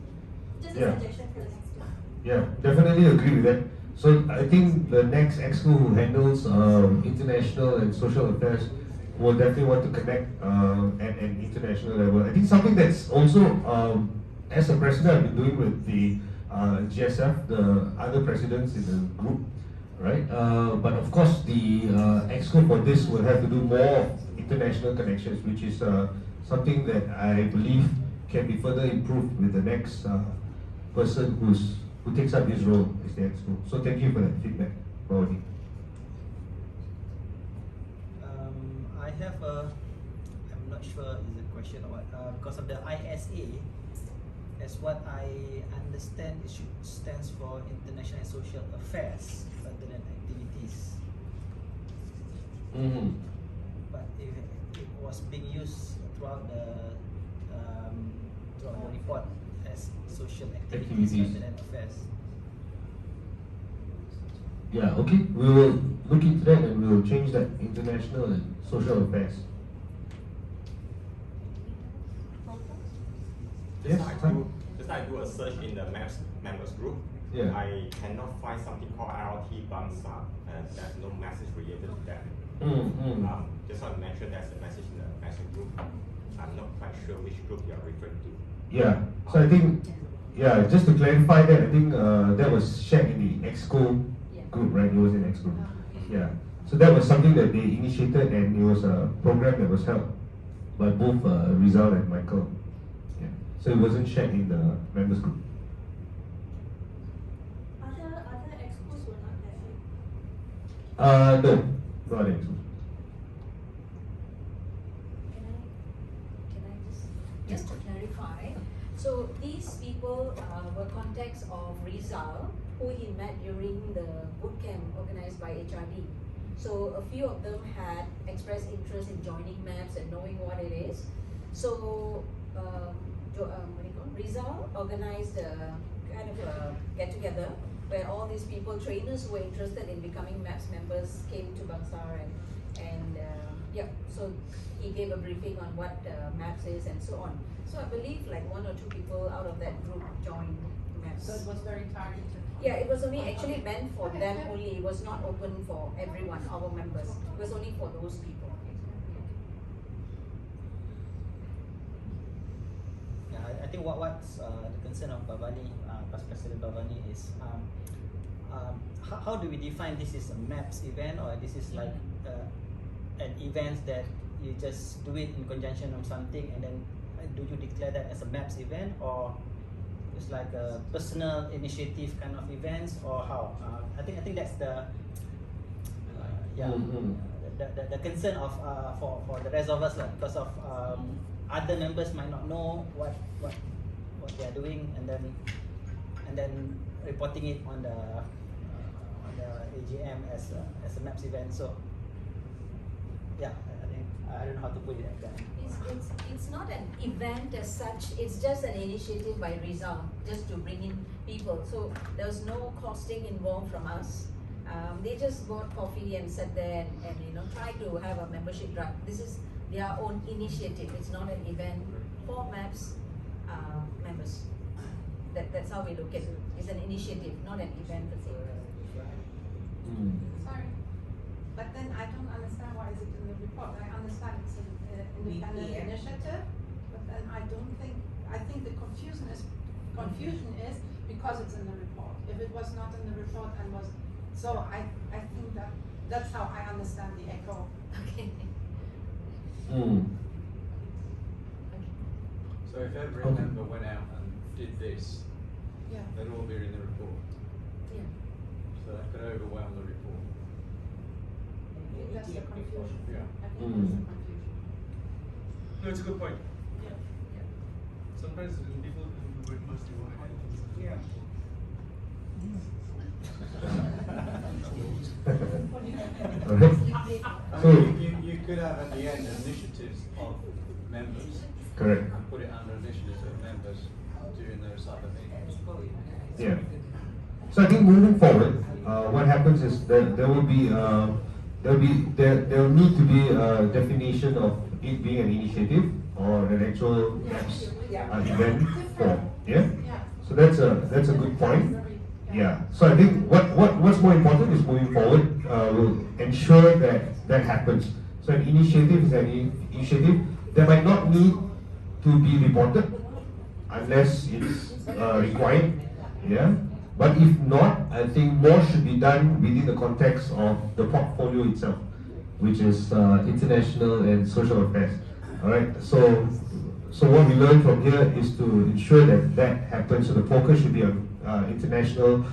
Speaker 9: Just a suggestion for the next term.
Speaker 1: Yeah, definitely agree with that. So I think the next Exco who handles international and social affairs will definitely want to connect at an international level. I think something that's also, as a president, I've been doing with the GSF, the other presidents in the group, right? But of course, the Exco for this will have to do more international connections, which is something that I believe can be further improved with the next person who takes up this role as the Exco. So thank you for that feedback, Bawani.
Speaker 10: I have I'm not sure is a question or what, because of the ISA, as what I understand, it stands for International and Social Affairs rather than activities. But it was being used throughout the report as social activities rather than affairs.
Speaker 1: Yeah, okay. We will look into that and we will change that international and social affairs. Yes,
Speaker 5: Just I do a search in the MAPS members group.
Speaker 1: Yeah.
Speaker 5: I cannot find something called IRT Bangsa, and there's no message related to that. Just want to mention there's a message in the message group. I'm not quite sure which group you are referring to.
Speaker 1: Yeah, so I think, just to clarify that, I think that was shared in the Exco group, right? It was in Exco. Yeah, so that was something that they initiated and it was a program that was held by both Rizal and Michael. Yeah, so it wasn't shared in the members group.
Speaker 9: Other expos were not there.
Speaker 1: No, not other Expos.
Speaker 7: Can I just to clarify? So these people were contacts of Rizal, who he met during the boot camp organized by HRD. So a few of them had expressed interest in joining MAPS and knowing what it is. So Rizal organized a kind of a get-together where all these people, trainers who were interested in becoming MAPS members, came to Bangsar and so he gave a briefing on what MAPS is and so on. So I believe like 1 or 2 people out of that group joined MAPS.
Speaker 4: So it was very targeted.
Speaker 7: Yeah, it was only actually meant for them only. It was not open for everyone, our members. It was only for those people.
Speaker 10: Yeah, I think what's the concern of Bhavani, Past President Bhavani is how do we define this is a MAPS event, or this is like an event that you just do it in conjunction of something, and then do you declare that as a MAPS event, or it's like a personal initiative kind of events, or how? I think that's the the concern of for the rest of us, because of other members might not know what they are doing, and then reporting it on the AGM as a MAPS event. So yeah, I don't know how to put it like that.
Speaker 7: It's not an event as such. It's just an initiative by Rizal, just to bring in people. So there was no costing involved from us. They just bought coffee and sat there and try to have a membership drive. This is their own initiative. It's not an event for MAPS members. That's how we look at it. It's an initiative, not an event per se.
Speaker 4: Sorry. But then I don't understand why is it in the report. I understand it's an independent initiative, but then I think the confusion is because it's in the report. If it was not in the report and was So I think that's how I understand the echo.
Speaker 3: Okay.
Speaker 11: So if every member went out and did this,
Speaker 4: Yeah.
Speaker 11: they'd all be in the report.
Speaker 4: Yeah.
Speaker 11: So that could overwhelm the report.
Speaker 4: I think that's the confusion.
Speaker 11: Yeah.
Speaker 4: I think that's the confusion.
Speaker 8: No, it's a good point.
Speaker 4: Yeah.
Speaker 8: Sometimes people do it must do it.
Speaker 4: Yeah.
Speaker 1: Alright.
Speaker 11: I
Speaker 1: So,
Speaker 11: mean, you could have at the end initiatives of members.
Speaker 1: correct.
Speaker 11: And put it under initiatives of members during those other meetings.
Speaker 1: Yeah. So I think moving forward, what happens is that there will need to be a definition of it being an initiative or an actual MAPS event form. Yeah. So that's a good point. Yeah. So I think what's more important is moving forward, we'll ensure that happens. So an initiative is an initiative that might not need to be reported unless it's required. Yeah. But if not, I think more should be done within the context of the portfolio itself, which is international and social affairs. All right. So what we learn from here is to ensure that happens. So the focus should be on international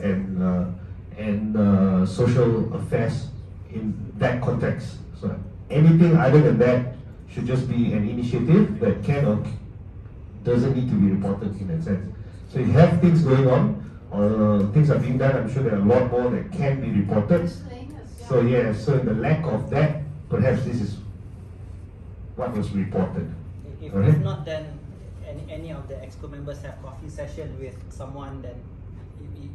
Speaker 1: and social affairs in that context. So anything other than that should just be an initiative that can or doesn't need to be reported in that sense. So if you have things going on or things are being done, I'm sure there are a lot more that can be reported. So yeah, so in the lack of that, perhaps this is what was reported.
Speaker 10: If
Speaker 1: Alright.
Speaker 10: not, then any of the EXCO members have coffee session with someone, then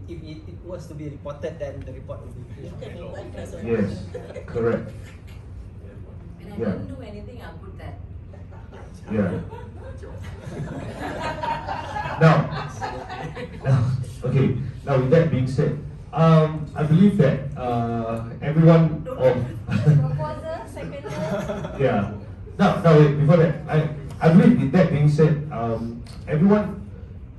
Speaker 10: if it was to be reported, then the report will be clear.
Speaker 1: Yes, correct.
Speaker 7: And I
Speaker 1: Yeah.
Speaker 7: didn't do anything, I'll put that.
Speaker 1: Yeah. Okay. Now with that being said, I believe that everyone.
Speaker 3: Proposer, seconder.
Speaker 1: Yeah. Now wait, before that, I believe with that being said, everyone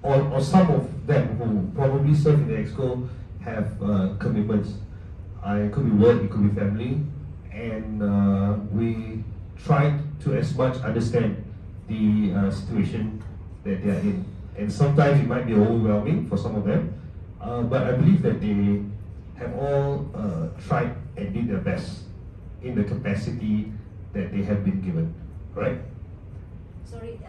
Speaker 1: or some of them who probably serve in the EXCO have commitments. It could be work, it could be family, and we try to as much understand the situation that they are in. And sometimes it might be overwhelming for some of them, but I believe that they have all tried and did their best in the capacity that they have been given, right?
Speaker 7: Sorry,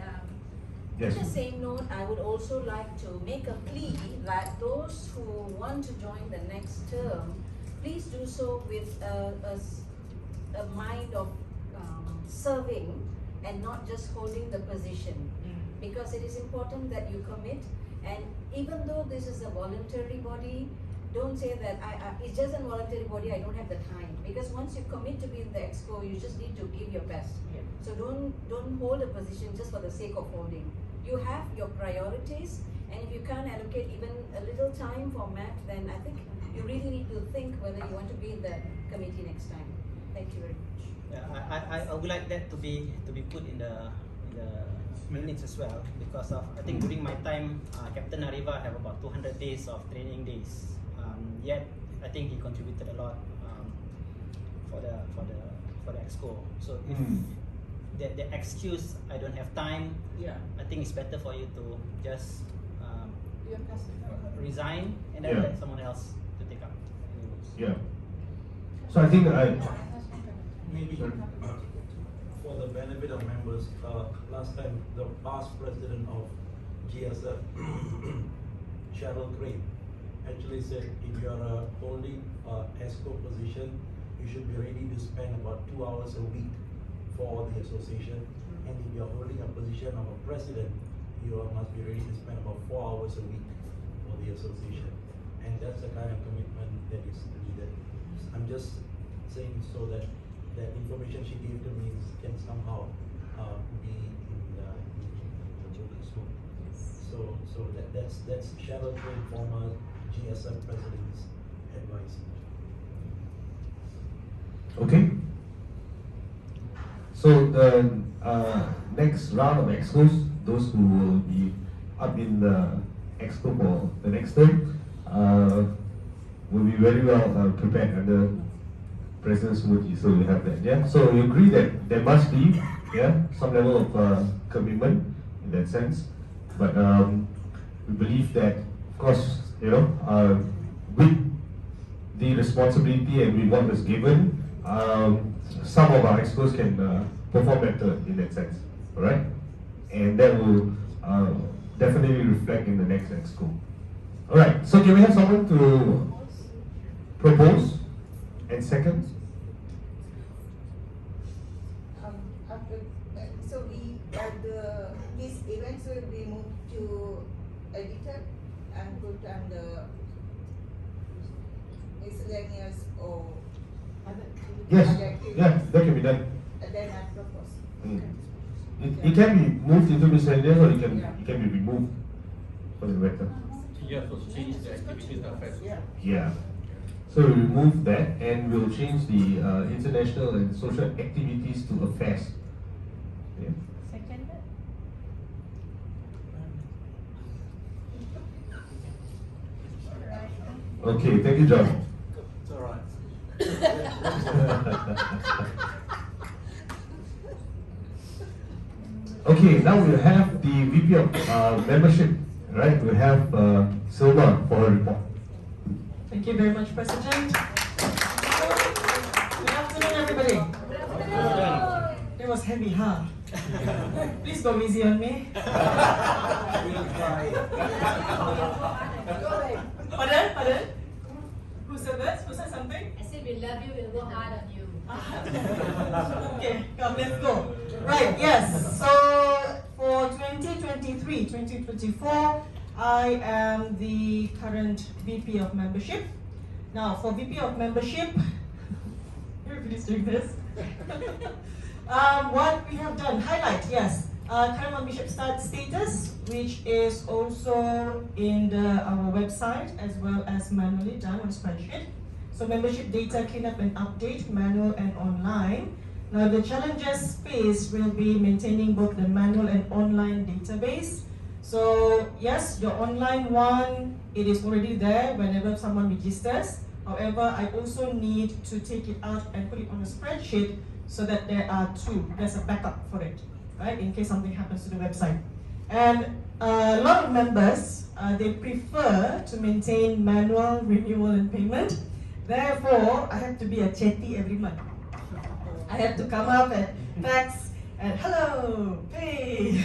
Speaker 1: Yes.
Speaker 7: on the same note, I would also like to make a plea that those who want to join the next term, please do so with a mind of serving and not just holding the position. Because it is important that you commit, and even though this is a voluntary body, don't say that it's just a voluntary body, I don't have the time. Because once you commit to be in the EXCO, you just need to give your best. So don't hold a position just for the sake of holding. You have your priorities, and if you can't allocate even a little time for MAP, then I think you really need to think whether you want to be in the committee next time. Thank you very much.
Speaker 10: Yeah, I would like that to be put in the minutes as well, because of I think during my time, Captain Arriva have about 200 days of training days. Yet I think he contributed a lot for the EXCO. So if the excuse I don't have time, I think it's better for you to just resign and then let someone else to take up.
Speaker 1: Yeah. So I think
Speaker 6: Maybe for the benefit of members, last time the past president of GSF, Cheryl Crane, actually said if you are holding EXCO position, you should be ready to spend about 2 hours a week for the association. And if you are holding a position of a president, you must be ready to spend about 4 hours a week for the association. And that's the kind of commitment that is needed. I'm just saying so that the information she gave to me can somehow be in the scope. So that's Cheryl Crane, former GSM president's advice.
Speaker 1: okay. So the next round of EXCOs, those who will be up in the EXCO for the next term, will be very well prepared under President Smoothie, so we have that. Yeah. So we agree that there must be some level of commitment in that sense, but we believe that, of course, with the responsibility and with what was given, some of our experts can perform better in that sense. All right, and that will definitely reflect in the next exco. All right. So can we have someone to propose and second?
Speaker 12: So these events will be moved to edited and put under miscellaneous or
Speaker 1: Yes.
Speaker 12: other activities.
Speaker 1: Yeah, that can be done.
Speaker 12: And then I propose.
Speaker 1: It can be moved into miscellaneous, or it can be removed for the better.
Speaker 11: You have to change the activities affairs.
Speaker 1: Yeah. So we remove that and we'll change the international and social activities to affairs. Yeah.
Speaker 7: Seconded.
Speaker 1: Okay, thank you, John.
Speaker 6: It's alright.
Speaker 1: Okay, now we'll have the VP of membership, right? We'll have Silva for her report.
Speaker 13: Thank you very much, President. Good afternoon, everybody. It was heavy, huh? Please go easy on me. Pardon? Who said this? Who said something?
Speaker 14: I said we love you, we'll work hard on you.
Speaker 13: Okay, come, let's go. Right, yes. So for 2023-2024, I am the current VP of membership. Now, for VP of membership, everybody's doing this. What we have done, highlight, yes. Current membership status, which is also in our website as well as manually done on spreadsheet. So membership data cleanup and update, manual and online. Now the challenges faced will be maintaining both the manual and online database. So yes, your online one, it is already there whenever someone registers. However, I also need to take it out and put it on a spreadsheet so that there's a backup for it, right? In case something happens to the website. And a lot of members, they prefer to maintain manual renewal and payment. Therefore, I have to be a chatty every month. I have to come up and fax and hello, pay.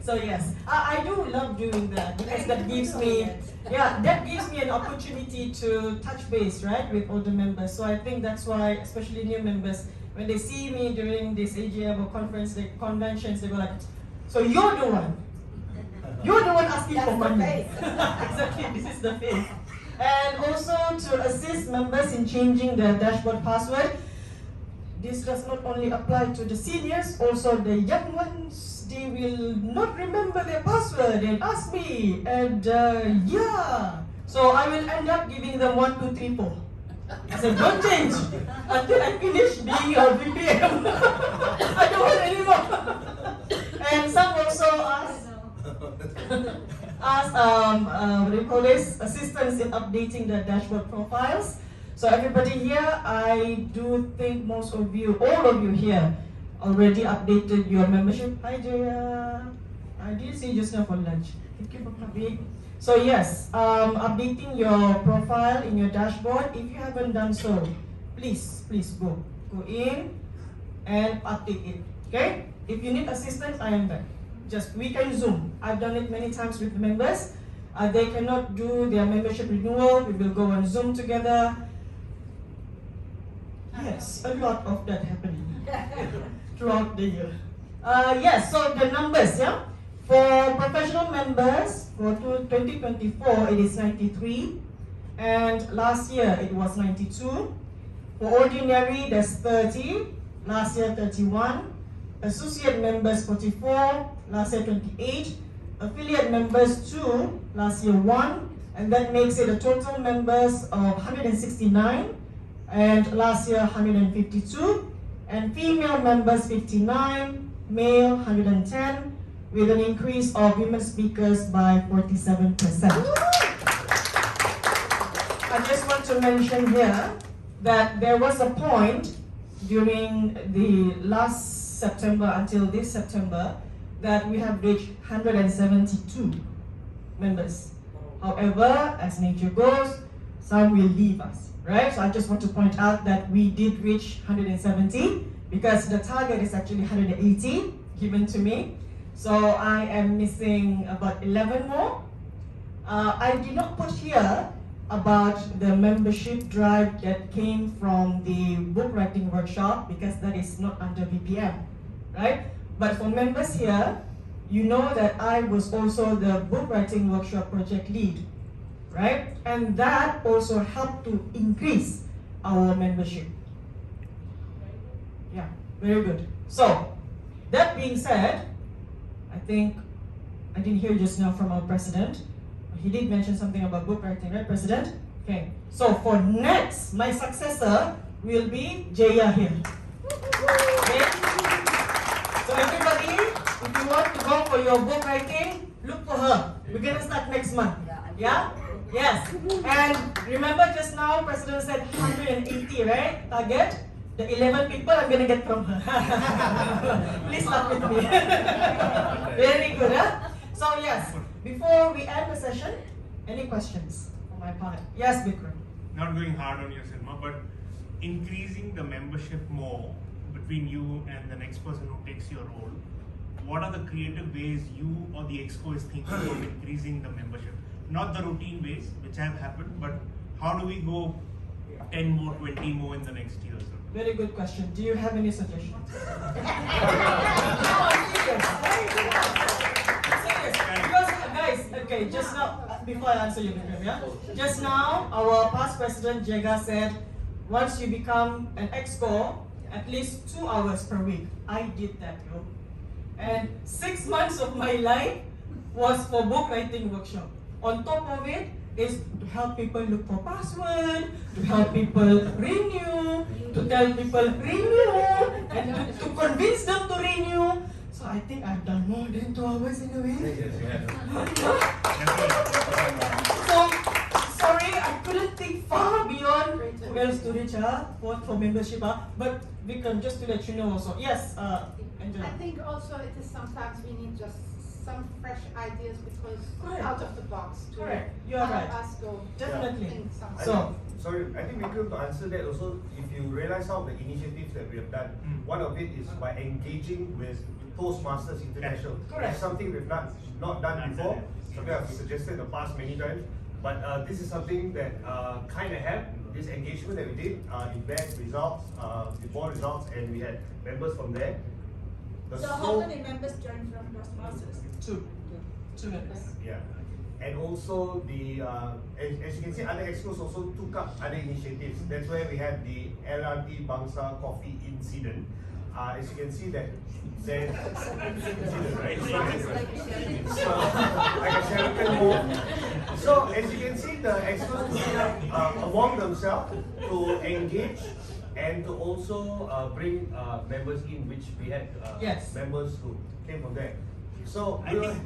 Speaker 13: So yes, I do love doing that because that gives me, an opportunity to touch base, right, with all the members. So I think that's why, especially new members, when they see me during this AGM or conventions, they were like, so you're the one asking for money. Exactly, this is the face. And also to assist members in changing their dashboard password. This does not only apply to the seniors, also the young ones. They will not remember their password and ask me. And so I will end up giving them 1, 2, 3, 4. I said, don't change until I finish being a VPM. I don't want anymore. And some also ask assistance in updating the dashboard profiles. So everybody here, I do think most of you, all of you here, already updated your membership. Hi Jaya, I did see you just now for lunch. Thank you for coming. So yes, updating your profile in your dashboard. If you haven't done so, please go in and update it. Okay? If you need assistance, I am there. We can Zoom. I've done it many times with the members. They cannot do their membership renewal. We will go on Zoom together. Yes, a lot of that happening throughout the year. Yes, so the numbers, yeah? For professional members, for 2024, it is 93. And last year, it was 92. For ordinary, there's 30. Last year, 31. Associate members, 44. Last year, 28. Affiliate members, 2. Last year, 1. And that makes it a total members of 169. And last year, 152. And female members, 59. Male, 110. With an increase of women speakers by 47%. I just want to mention here that there was a point during the last September until this September that we have reached 172 members. However, as nature goes, some will leave us, right? So I just want to point out that we did reach 170 because the target is actually 180 given to me. So I am missing about 11 more. I did not put here about the membership drive that came from the book writing workshop because that is not under BPM, right? But for members here, you know that I was also the book writing workshop project lead, right? And that also helped to increase our membership. Yeah, very good. So, that being said, I think I didn't hear just now from our president. He did mention something about book writing, right, President? Okay. So for next, my successor will be Jaya here. Okay. So everybody, if you want to go for your book writing, look for her. We're gonna start next month. Yeah? Yes. And remember just now, President said 180, right? Target. The 11 people I'm gonna get from her. Please laugh with me. Very good, huh? So yes, before we end the session, any questions on my part? Yes, Vikram.
Speaker 8: Not going hard on your cinema, but increasing the membership more between you and the next person who takes your role. What are the creative ways you or the exco is thinking of increasing the membership? Not the routine ways, which have happened, but how do we go 10 more, 20 more in the next year?
Speaker 13: Very good question. Do you have any suggestions? Because guys, okay, just now, before I answer you, Vikram, yeah? Just now, our past president, Jega, said, once you become an exco, at least 2 hours per week. I did that, yo. And 6 months of my life was for book writing workshop. On top of it, is to help people look for password, to help people renew, to tell people renew, and to convince them to renew. So I think I've done more than 2 hours in a week. So, sorry, I couldn't think far beyond who else to reach for membership. But Vikram, just to let you know also. Yes, Angela.
Speaker 4: I think also it is sometimes we need just some fresh ideas because out of the box to help us go.
Speaker 13: Definitely.
Speaker 11: So, sorry, I think Vikram, to answer that also, if you realize some of the initiatives that we have done, one of it is by engaging with Toastmasters International. That's something we've not done before, something I've suggested in the past many times, but this is something that kind of had this engagement that we did, it backed results, before results, and we had members from there.
Speaker 12: So how many members joined from Toastmasters?
Speaker 13: Two members.
Speaker 11: Yeah. And also the as you can see, other expos also took up other initiatives. That's where we have the LRT Bangsa coffee incident. As you can see that there's incident, right? So like a Sheraton move. So as you can see, the expos took up among themselves to engage and to also bring members in, which we had members who came from there. So
Speaker 8: I think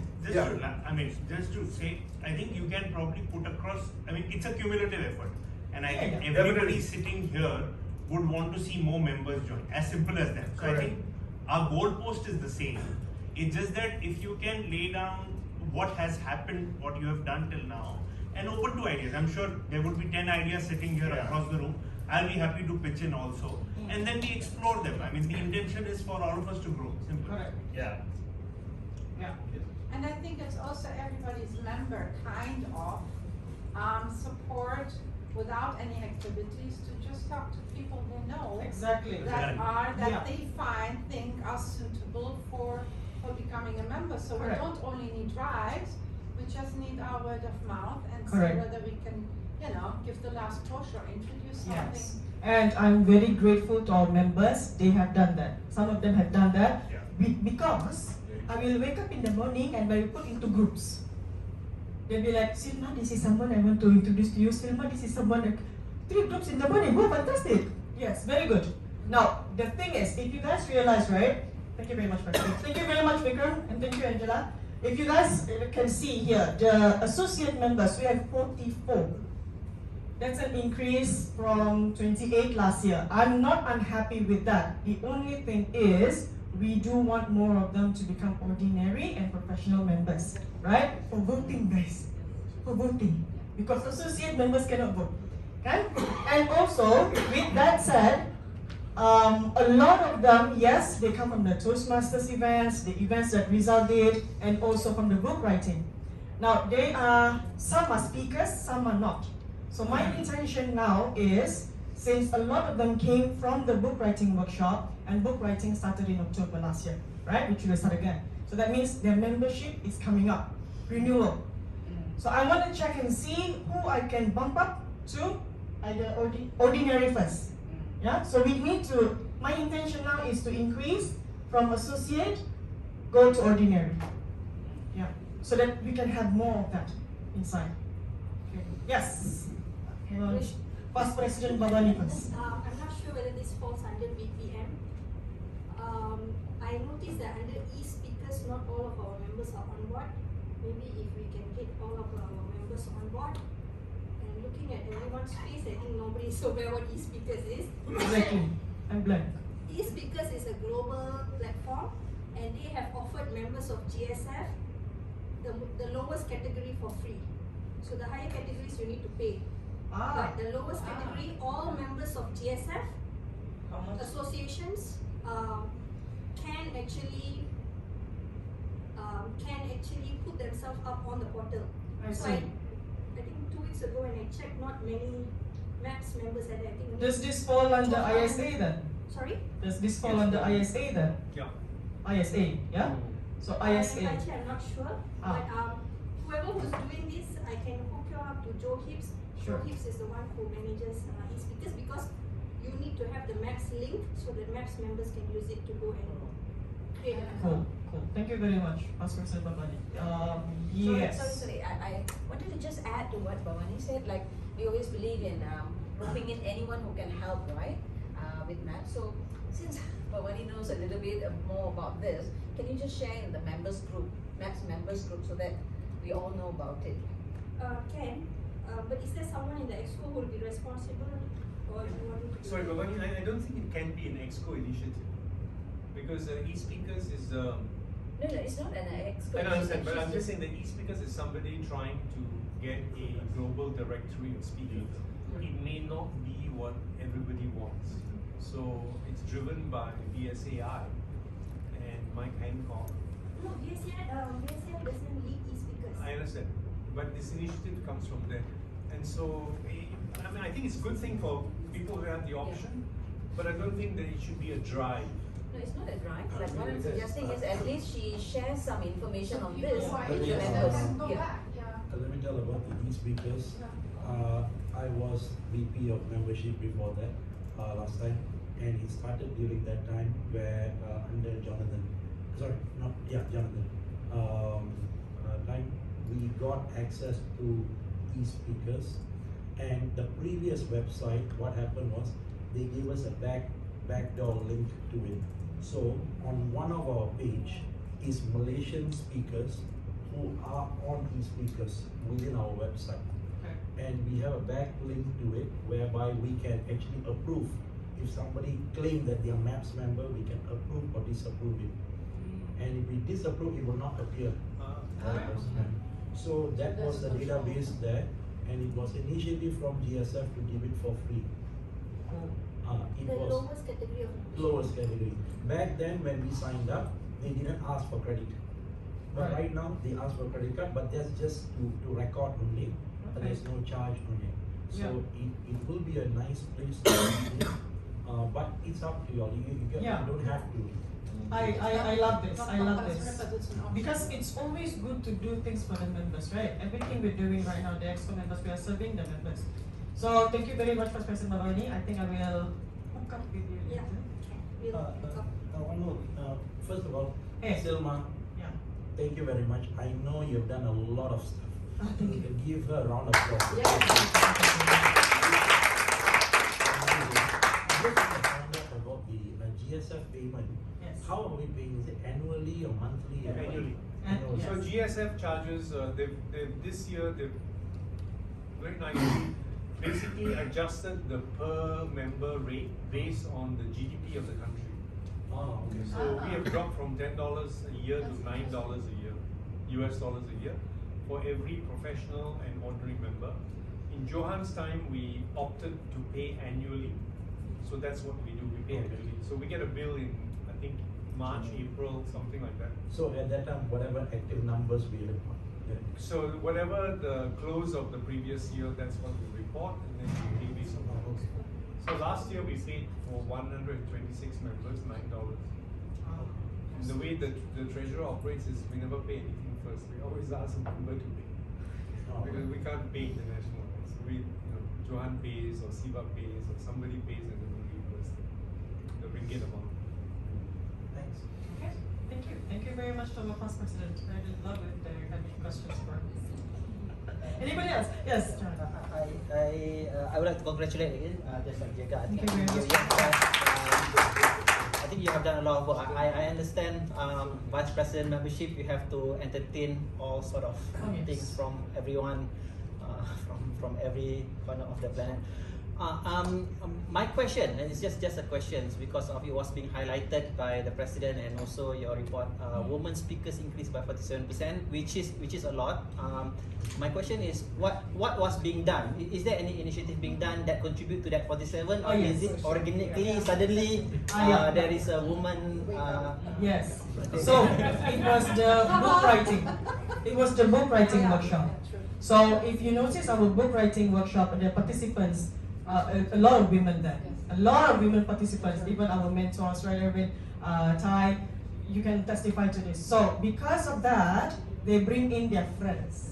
Speaker 8: just to say, I think you can probably put across. I mean, it's a cumulative effort, and I think everybody sitting here would want to see more members join. As simple as that. So I think our goalpost is the same. It's just that if you can lay down what has happened, what you have done till now, and open to ideas. I'm sure there would be 10 ideas sitting here across the room. I'll be happy to pitch in also, and then we explore them. I mean, the intention is for all of us to grow. Simple.
Speaker 11: Yeah.
Speaker 4: And I think it's also everybody's member kind of support without any activities to just talk to people they know that they think are suitable for becoming a member. So we don't only need drives, we just need our word of mouth and see whether we can, give the last push or introduce something.
Speaker 13: Yes. And I'm very grateful to our members. They have done that. Some of them have done that because I will wake up in the morning and I will put into groups. They'll be like, Silma, this is someone I want to introduce to you. Silma, this is someone like 3 groups in the morning. Oh, fantastic. Yes, very good. Now, the thing is, if you guys realize, right? Thank you very much, President. Thank you very much, Vikram, and thank you, Angela. If you guys can see here, the associate members, we have 44. That's an increase from 28 last year. I'm not unhappy with that. The only thing is, we do want more of them to become ordinary and professional members, right? For voting, guys. For voting. Because associate members cannot vote. Okay? And also, with that said, a lot of them, yes, they come from the Toastmasters events, the events that Rizal did, and also from the book writing. Now, some are speakers, some are not. So my intention now is, since a lot of them came from the book writing workshop, and book writing started in October last year, right? Which will start again. So that means their membership is coming up, renewal. So I want to check and see who I can bump up to either ordinary first. Yeah, so we need to, my intention now is to increase from associate, go to ordinary. Yeah, so that we can have more of that inside. Okay. Yes. Past President Babani first.
Speaker 9: I'm not sure whether this falls under BPM. I noticed that under e-speakers, not all of our members are on board. Maybe if we can get all of our members on board. And looking at everyone's face, I think nobody is aware what e-speakers is.
Speaker 13: Exactly. I'm blank.
Speaker 9: E-speakers is a global platform, and they have offered members of GSF the lowest category for free. So the higher categories you need to pay. But the lowest category, all members of GSF associations can actually put themselves up on the portal.
Speaker 13: I
Speaker 9: So
Speaker 13: see.
Speaker 9: I think 2 weeks ago when I checked, not many MAPS members had it. I think
Speaker 13: Does this fall under ISA then?
Speaker 9: Sorry?
Speaker 13: Does this fall under ISA then?
Speaker 8: Yeah.
Speaker 13: ISA, yeah? So ISA.
Speaker 9: Actually, I'm not sure. But whoever who's doing this, I can hook you up to Joe Hibbs.
Speaker 13: Sure.
Speaker 9: Joe Hibbs is the one who manages e-speakers, because you need to have the MAPS link so that MAPS members can use it to go and create an account.
Speaker 13: Cool. Thank you very much, Past President Babani. Yes.
Speaker 7: Sorry. I wanted to just add to what Bhavani said. Like, we always believe in roping in anyone who can help, right? With MAPS. So, since Bhavani knows a little bit more about this, can you just share in the members group, MAPS members group, so that we all know about it?
Speaker 9: But is there someone in the exco who will be responsible, or you want to?
Speaker 15: Sorry, Bhavani, I don't think it can be an exco initiative, because e-speakers is.
Speaker 7: No, it's not an exco.
Speaker 15: I don't understand, but I'm just saying that e-speakers is somebody trying to get a global directory of speakers. It may not be what everybody wants, so it's driven by BSAI and Mike Hancock.
Speaker 9: No, BSAI doesn't lead e-speakers.
Speaker 15: I understand, but this initiative comes from them. And so, I mean, I think it's a good thing for people who have the option, but I don't think that it should be a drive.
Speaker 7: No, it's not a drive, but what I'm suggesting is at least she shares some information on this with the
Speaker 6: Yeah.
Speaker 7: members.
Speaker 6: Let me tell about the e-speakers. I was VP of membership before that, last time, and it started during that time where under Jonathan, time we got access to e-speakers, and the previous website, what happened was they gave us a backdoor link to it. So on one of our page is Malaysian speakers who are on e-speakers within our website. And we have a back link to it whereby we can actually approve. If somebody claims that they are MAPS member, we can approve or disapprove it. And if we disapprove, it will not appear. So that was the database there, and it was initiative from GSF to give it for free. It
Speaker 9: The
Speaker 6: was
Speaker 9: lowest category of
Speaker 6: lowest category. Back then when we signed up, they didn't ask for credit. But right now they ask for credit card, but that's just to record only. There's no charge on it. So it will be a nice place to be, but it's up to you all. You don't have to.
Speaker 13: I love this. I love this. Because it's always good to do things for the members, right? Everything we're doing right now, the EXCO members, we are serving the members. So thank you very much, First President Babani. I think I will hook up with you later.
Speaker 6: One more. First of all,
Speaker 13: Hey.
Speaker 6: Silma, thank you very much. I know you've done a lot of stuff.
Speaker 13: Thank you.
Speaker 6: Give her a round of applause.
Speaker 13: Yeah.
Speaker 6: About the GSF payment.
Speaker 13: Yes.
Speaker 6: How are we paying? Is it annually or monthly?
Speaker 15: Annually. So GSF charges, this year, they've very nicely basically adjusted the per member rate based on the GDP of the country.
Speaker 6: Oh, okay.
Speaker 15: So we have dropped from $10 a year to $9 a year, US dollars a year, for every professional and ordinary member. In Johan's time, we opted to pay annually. So that's what we do, we pay annually. So we get a bill in, I think, March, April, something like that.
Speaker 6: So at that time, whatever active numbers we report.
Speaker 15: So whatever the close of the previous year, that's what we report, and then we pay based on numbers. So last year we paid for 126 members $9. And the way that the treasurer operates is we never pay anything first. We always ask a member to pay because we can't pay international. So we, Johan pays or Siva pays or somebody pays and then we reimburse the ringgit amount.
Speaker 6: Thanks.
Speaker 13: Okay, thank you. Thank you very much to our past president. I did love it. There have questions for anybody else? Yes, John.
Speaker 10: I would like to congratulate again, just like Jaga.
Speaker 13: Thank you very much.
Speaker 10: I think you have done a lot of work. I understand vice president membership. You have to entertain all sort of things from everyone, from every corner of the planet. My question, and it's just a question because of it was being highlighted by the president and also your report. Women speakers increased by 47%, which is a lot. My question is, what was being done? Is there any initiative being done that contribute to that 47, or is it organically suddenly there is a woman?
Speaker 13: Yes. So it was the book writing. It was the book writing workshop. So if you notice our book writing workshop, the participants. A lot of women there. A lot of women participants, even our mentors, right, Erwin, Thai, you can testify to this. So because of that, they bring in their friends.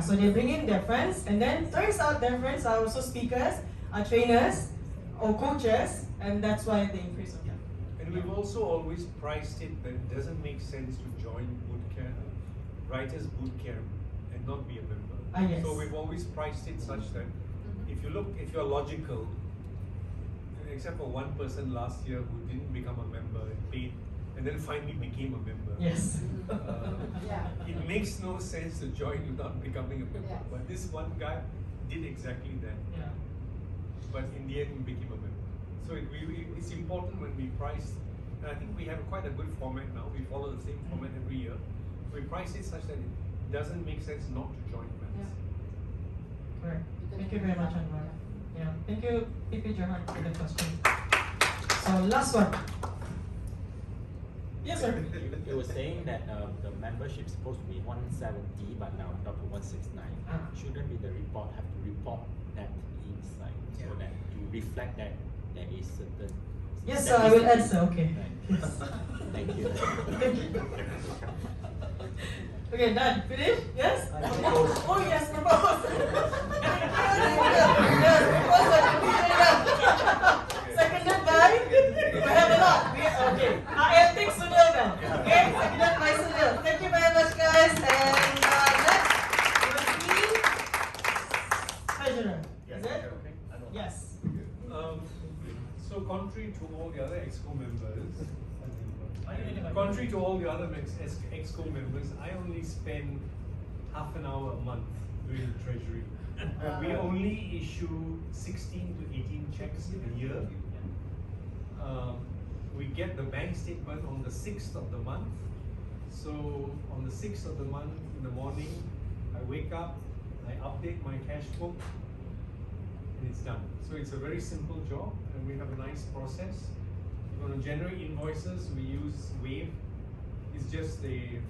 Speaker 13: So they bring in their friends, and then turns out their friends are also speakers, trainers, or coaches, and that's why the increase of them.
Speaker 15: And we've also always priced it that it doesn't make sense to join bootcamp, writers bootcamp, and not be a member.
Speaker 13: Yes.
Speaker 15: So we've always priced it such that if you're logical, except for one person last year who didn't become a member and paid, and then finally became a member.
Speaker 13: Yes.
Speaker 15: It makes no sense to join without becoming a member. But this one guy did exactly that.
Speaker 13: Yeah.
Speaker 15: But in the end, we became a member. So it's important when we price, and I think we have quite a good format now. We follow the same format every year. We price it such that it doesn't make sense not to join members.
Speaker 13: Correct. Thank you very much, Anwar. Yeah. Thank you, PP Johan, for the question. So last one. Yes, sir.
Speaker 16: You were saying that the membership is supposed to be 170, but now dropped to 169. Shouldn't be the report have to report that inside so that you reflect that there is certain.
Speaker 13: Yes, sir. I will answer. Okay.
Speaker 16: Right.
Speaker 13: Yes.
Speaker 16: Thank you.
Speaker 13: Okay, done. Finish? Yes? Oh, yes, propose. Yes, propose. Seconded by? We have a lot. Okay. I think Sunil now. Okay, seconded by Sunil. Thank you very much, guys. And next, will be treasurer. Is it? Yes.
Speaker 15: So contrary to all the other EXCO members, I only spend half an hour a month doing treasury. We only issue 16 to 18 checks in a year. We get the bank statement on the 6th of the month. So on the 6th of the month in the morning, I wake up, I update my cash book, and it's done. So it's a very simple job, and we have a nice process. We're going to generate invoices. We use Wave. It's just a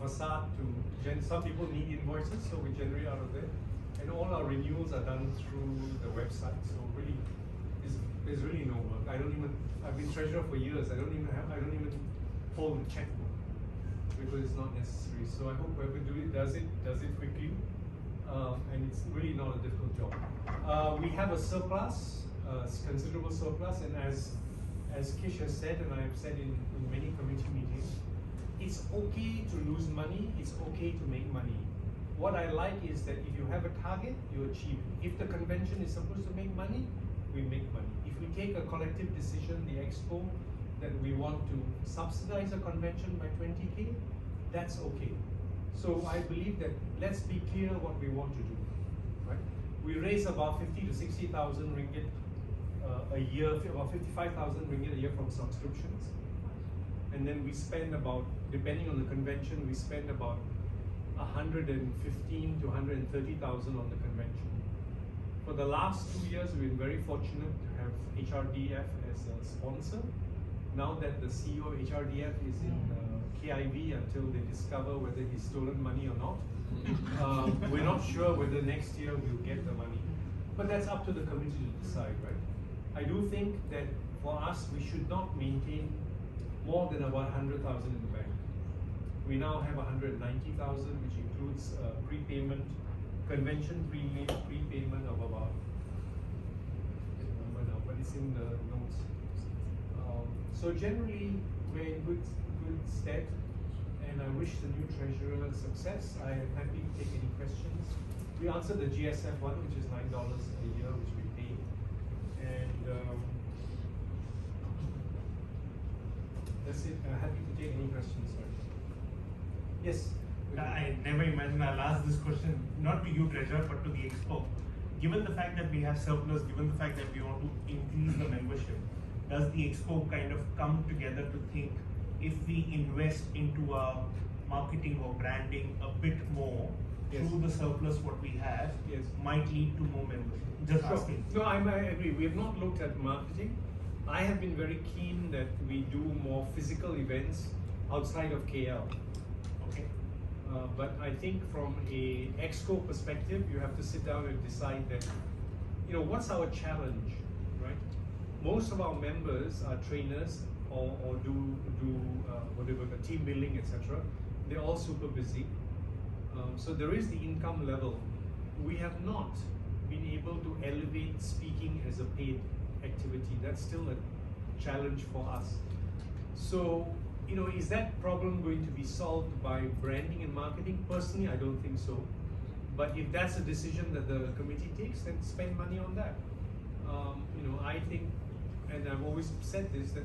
Speaker 15: facade to some people need invoices, so we generate out of there. And all our renewals are done through the website. So really, there's really no work. I've been treasurer for years. I don't even hold a checkbook because it's not necessary. So I hope whoever does it quickly, and it's really not a difficult job. We have a surplus, considerable surplus, and as Kish has said, and I have said in many committee meetings, it's okay to lose money, it's okay to make money. What I like is that if you have a target, you achieve it. If the convention is supposed to make money, we make money. If we take a collective decision, the Expo, that we want to subsidize a convention by 20K, that's okay. So I believe that let's be clear what we want to do, right? we raise about 50 to 60,000 ringgit a year, about 55,000 ringgit a year from subscriptions. And then we spend about, depending on the convention, we spend about 115 to 130,000 on the convention. For the last 2 years, we've been very fortunate to have HRDF as a sponsor. Now that the CEO of HRDF is in KIV until they discover whether he's stolen money or not, we're not sure whether next year we'll get the money. But that's up to the committee to decide, right? I do think that for us, we should not maintain more than about 100,000 in the bank. We now have 190,000, which includes prepayment, convention prepayment of about, I don't remember now, but it's in the notes. So generally, we're in good stead, and I wish the new treasurer success. I am happy to take any questions. We answered the GSF one, which is $9 a year, which we pay, and that's it. Happy to take any questions. Sorry. Yes.
Speaker 8: I never imagined I'll ask this question, not to you, Treasurer, but to the Expo. Given the fact that we have surplus, given the fact that we want to increase the membership, does the Expo kind of come together to think if we invest into our marketing or branding a bit more through the surplus what we have, might lead to more membership? Just asking.
Speaker 15: No, I agree. We have not looked at marketing. I have been very keen that we do more physical events outside of KL. Okay. But I think from a Exco perspective, you have to sit down and decide that, you know, what's our challenge, right? Most of our members are trainers or do whatever, the team building, etc. They're all super busy. So there is the income level. We have not been able to elevate speaking as a paid activity. That's still a challenge for us. So, you know, is that problem going to be solved by branding and marketing? Personally, I don't think so. But if that's a decision that the committee takes, then spend money on that. You know, I think, and I've always said this, that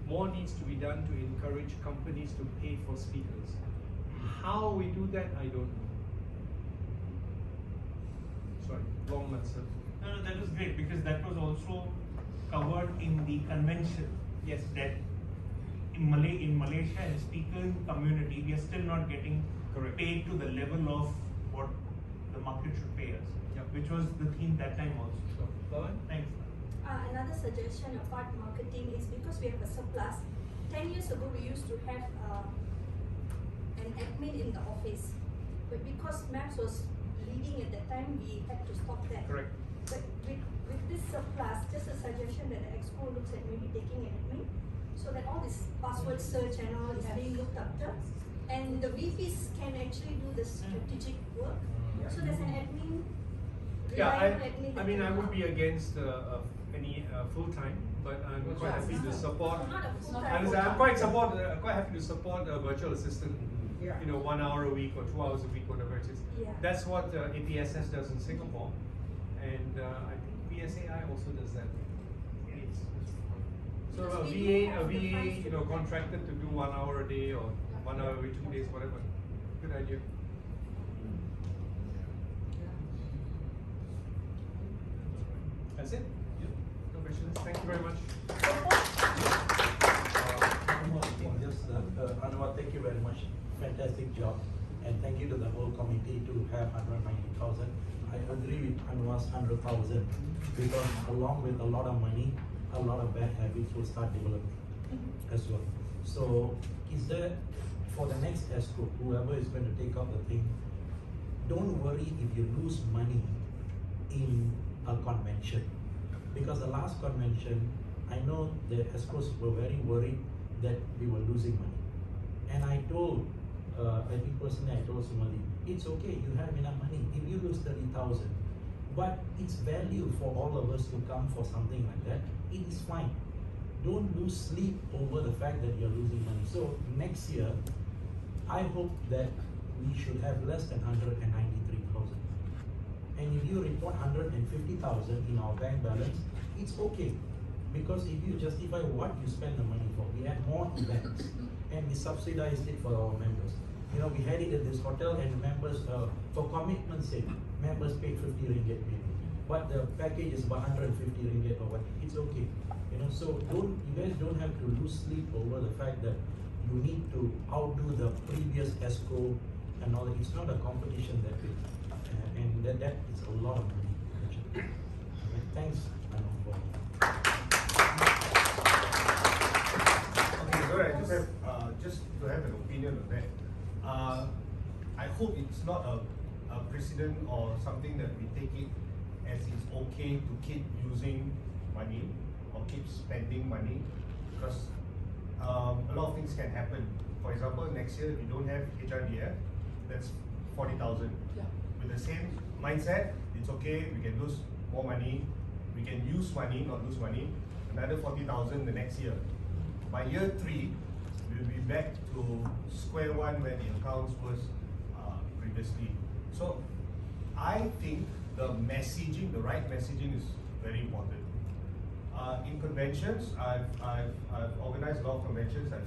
Speaker 15: more needs to be done to encourage companies to pay for speakers. How we do that, I don't know. Sorry, long answer.
Speaker 8: No, that was great, because that was also covered in the convention. Yes, that in Malaysia and speaking community, we are still not getting paid to the level of what the market should pay us, which was the theme that time also. So, thanks.
Speaker 9: Another suggestion about marketing is because we have a surplus. 10 years ago, we used to have an admin in the office, but because MAPS was leading at that time, we had to stop that.
Speaker 15: Correct.
Speaker 9: But with this surplus, just a suggestion that the Exco looks at maybe taking an admin, so that all this password search and all is being looked after, and the VPs can actually do the strategic work. So there's an admin.
Speaker 15: Yeah, I mean, I would be against any full-time, but I'm quite happy to support. I'm quite happy to support a virtual assistant. You know, 1 hour a week or 2 hours a week, whatever it is. That's what APSS does in Singapore, and I think BSAI also does that. So a VA, you know, contracted to do 1 hour a day or 1 hour every 2 days, whatever. Good idea. That's it? Yeah. No questions. Thank you very much.
Speaker 6: Anwar, thank you very much. Fantastic job. And thank you to the whole committee to have 190,000. I agree with Anwar's 100,000 because along with a lot of money, a lot of bad habits will start developing as well. So is there, for the next ESCO, whoever is going to take up the thing, don't worry if you lose money in a convention. Because the last convention, I know the ESCOs were very worried that we were losing money. And I told, I think personally I told somebody, it's okay, you have enough money. If you lose 30,000, but it's value for all of us to come for something like that, it is fine. Don't lose sleep over the fact that you're losing money. So next year, I hope that we should have less than 193,000. And if you report 150,000 in our bank balance, it's okay. Because if you justify what you spend the money for, we had more events and we subsidized it for our members. You know, we had it at this hotel and members, for commitment's sake, members paid 50 ringgit maybe. but the package is 150 ringgit or what, it's okay. So you guys don't have to lose sleep over the fact that you need to outdo the previous ESCO and all that. It's not a competition that way, and that is a lot of money. Thanks, Mano, for.
Speaker 11: Okay, so I just have just to have an opinion on that. I hope it's not a precedent or something that we take it as it's okay to keep using money or keep spending money, because a lot of things can happen. For example, next year if you don't have HRDF, that's 40,000.
Speaker 9: Yeah.
Speaker 11: With the same mindset, it's okay, we can lose more money, we can use money, not lose money, another 40,000 the next year. By year 3, we'll be back to square one where the accounts was previously. So I think the messaging, the right messaging is very important. In conventions, I've organized a lot of conventions. I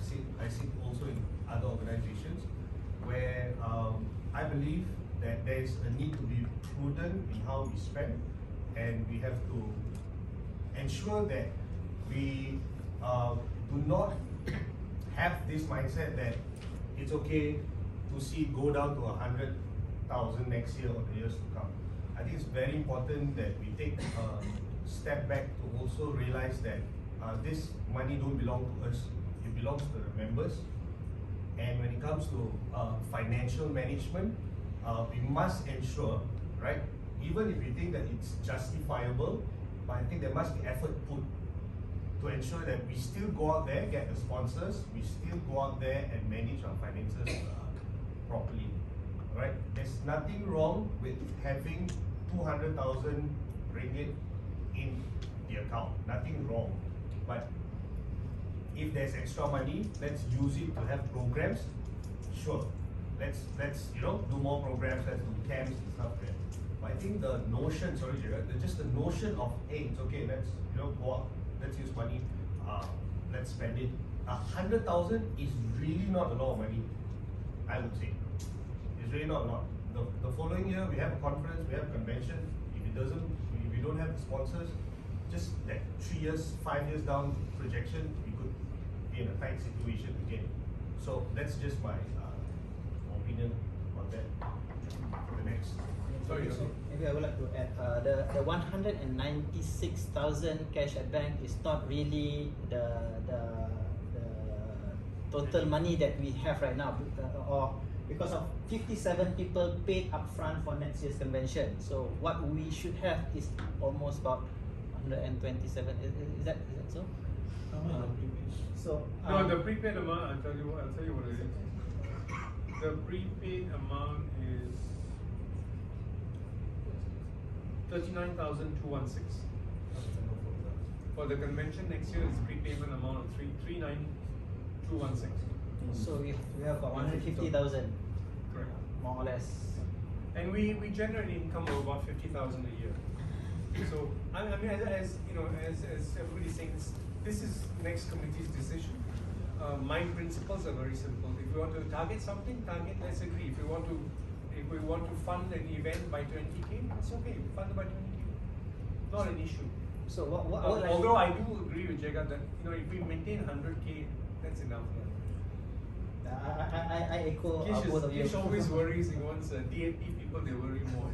Speaker 11: sit also in other organizations where I believe that there is a need to be prudent in how we spend, and we have to ensure that we do not have this mindset that it's okay to see it go down to 100,000 next year or the years to come. I think it's very important that we take a step back to also realize that this money don't belong to us, it belongs to the members. And when it comes to financial management, we must ensure, right, even if we think that it's justifiable, but I think there must be effort put to ensure that we still go out there, get the sponsors, we still go out there and manage our finances properly, right? There's nothing wrong with having 200,000 ringgit in the account, nothing wrong. But if there's extra money, let's use it to have programs. Sure, let's do more programs, let's do camps and stuff there. But I think the notion, sorry Jared, just the notion of, hey, it's okay, let's go out, let's use money, let's spend it. 100,000 is really not a lot of money, I would say. It's really not a lot. The following year we have a conference, we have a convention. If we don't have the sponsors, just that 3 years, 5 years down projection, we could be in a tight situation again. So that's just my opinion on that. The next. Sorry.
Speaker 10: Maybe I would like to add the 196,000 cash at bank is not really the total money that we have right now, or because of 57 people paid upfront for next year's convention. So what we should have is almost about 127. Is that so?
Speaker 15: No, the prepaid amount. I'll tell you what it is. The prepaid amount is 39,216. For the convention next year, is prepayment amount of 39,216.
Speaker 10: So we have about 150,000,
Speaker 15: correct,
Speaker 10: more or less.
Speaker 15: And we generate income of about 50,000 a year. So I mean, as you know, as everybody's saying, this is next committee's decision. My principles are very simple. If we want to target something, let's agree. If we want to fund an event by 20K, that's okay. Fund it by 20K, not an issue.
Speaker 10: So what
Speaker 15: although I do agree with Jagat that if we maintain 100K, that's enough.
Speaker 10: I echo both of you.
Speaker 15: Kish always worries. He wants DAP people. They worry more.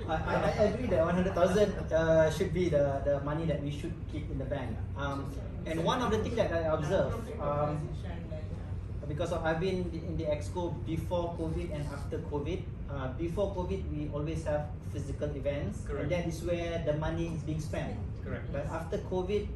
Speaker 10: I agree that 100,000 should be the money that we should keep in the bank. And one of the things that I observe, because I've been in the Exco before COVID and after COVID. Before COVID, we always have physical events,
Speaker 15: correct,
Speaker 10: and that is where the money is being spent.
Speaker 15: Correct.
Speaker 10: But after COVID,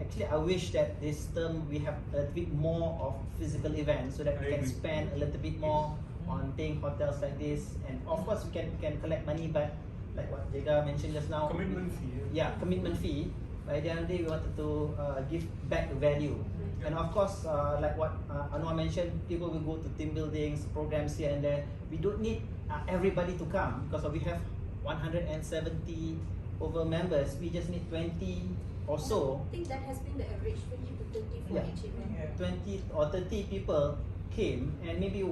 Speaker 10: actually, I wish that this term we have a bit more of physical events so that we can spend a little bit more on paying hotels like this. And of course, we can collect money, but like what Jega mentioned just now,
Speaker 15: commitment fee.
Speaker 10: Yeah, commitment fee. By the end of the day, we wanted to give back value. And of course, like what Anwar mentioned, people will go to team buildings, programs here and there. We don't need everybody to come because we have 170 over members. We just need 20 or so.
Speaker 9: I think that has been the average, 20 to 30 for each event.
Speaker 10: 20 or 30 people came, and maybe at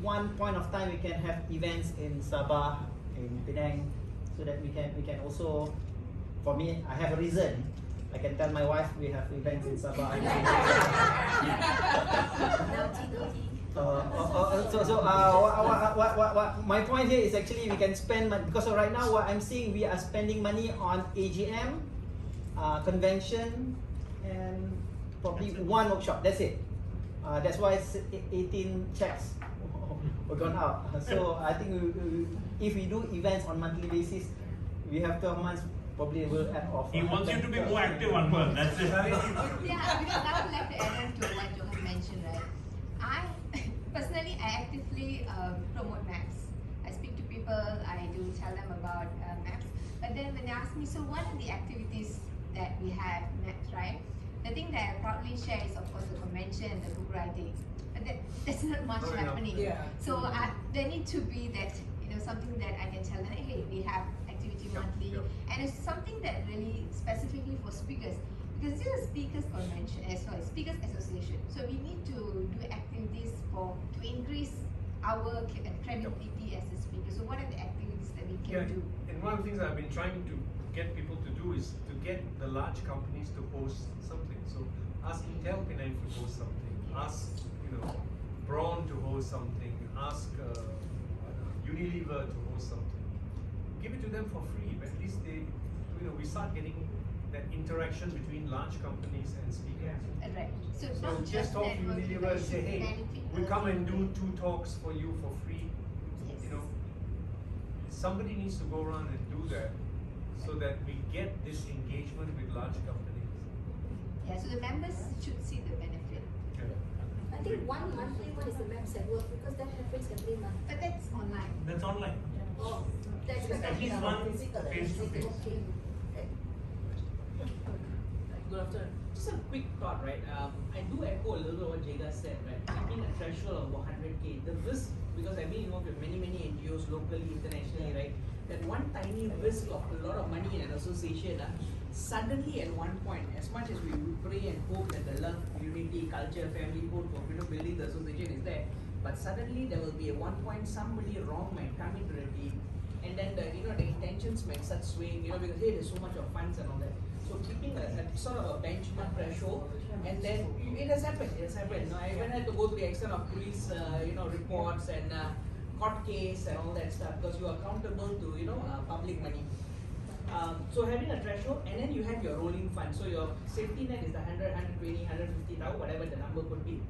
Speaker 10: one point of time we can have events in Sabah, in Penang, so that we can also, for me, I have a reason. I can tell my wife we have events in Sabah. My point here is actually we can spend money, because right now what I'm seeing, we are spending money on AGM, convention, and probably one workshop. That's it. That's why 18 checks were gone out. So I think if we do events on monthly basis, we have 12 months. Probably will add off.
Speaker 8: He wants you to be more active on month. That's it.
Speaker 14: Yeah, because I would like to add on to what Johan mentioned, right? Personally, I actively promote maps. I speak to people, I do tell them about maps. But then when they ask me, so what are the activities that we have maps, right? The thing that I proudly share is, of course, the convention and the book writing. But there's not much happening. Yeah. So there need to be that, something that I can tell them, hey, we have activity monthly. And it's something that really specifically for speakers. Because this is a speakers convention, speakers association. So we need to do activities to increase our credibility as a speaker. So what are the activities that we can do?
Speaker 15: And one of the things I've been trying to get people to do is to get the large companies to host something. So ask Intel Penang to host something. Ask Braun to host something. Ask Unilever to host something. Give it to them for free. But at least we start getting that interaction between large companies and speakers.
Speaker 14: Right. So
Speaker 15: just talk to Unilever and say, hey, we come and do 2 talks for you for free.
Speaker 14: Yes.
Speaker 15: Somebody needs to go around and do that so that we get this engagement with large companies.
Speaker 14: Yeah, so the members should see the benefit.
Speaker 9: I think one monthly one is the maps at work, because that happens every month.
Speaker 14: But that's online.
Speaker 8: That's online.
Speaker 9: Oh, that's
Speaker 8: At least one face to face.
Speaker 9: Okay.
Speaker 17: Good afternoon. Just a quick thought, right? I do echo a little bit what Jega said, right? Keeping a threshold of 100K. The risk, because I've been involved with many NGOs locally, internationally, right? That one tiny risk of a lot of money in an association, suddenly at one point, as much as we pray and hope that the love, unity, culture, family code for building the association is there, but suddenly there will be at one point somebody wrong might come into the team, and then the intentions might start swaying, because hey, there's so much of funds and all that. So keeping a sort of a benchmark threshold, and then it has happened. I when I had to go to the extent of police, reports and court case and all that stuff, because you are accountable to public money. So having a threshold, and then you have your rolling fund. So your safety net is the 100, 120, 150,000, whatever the number could be,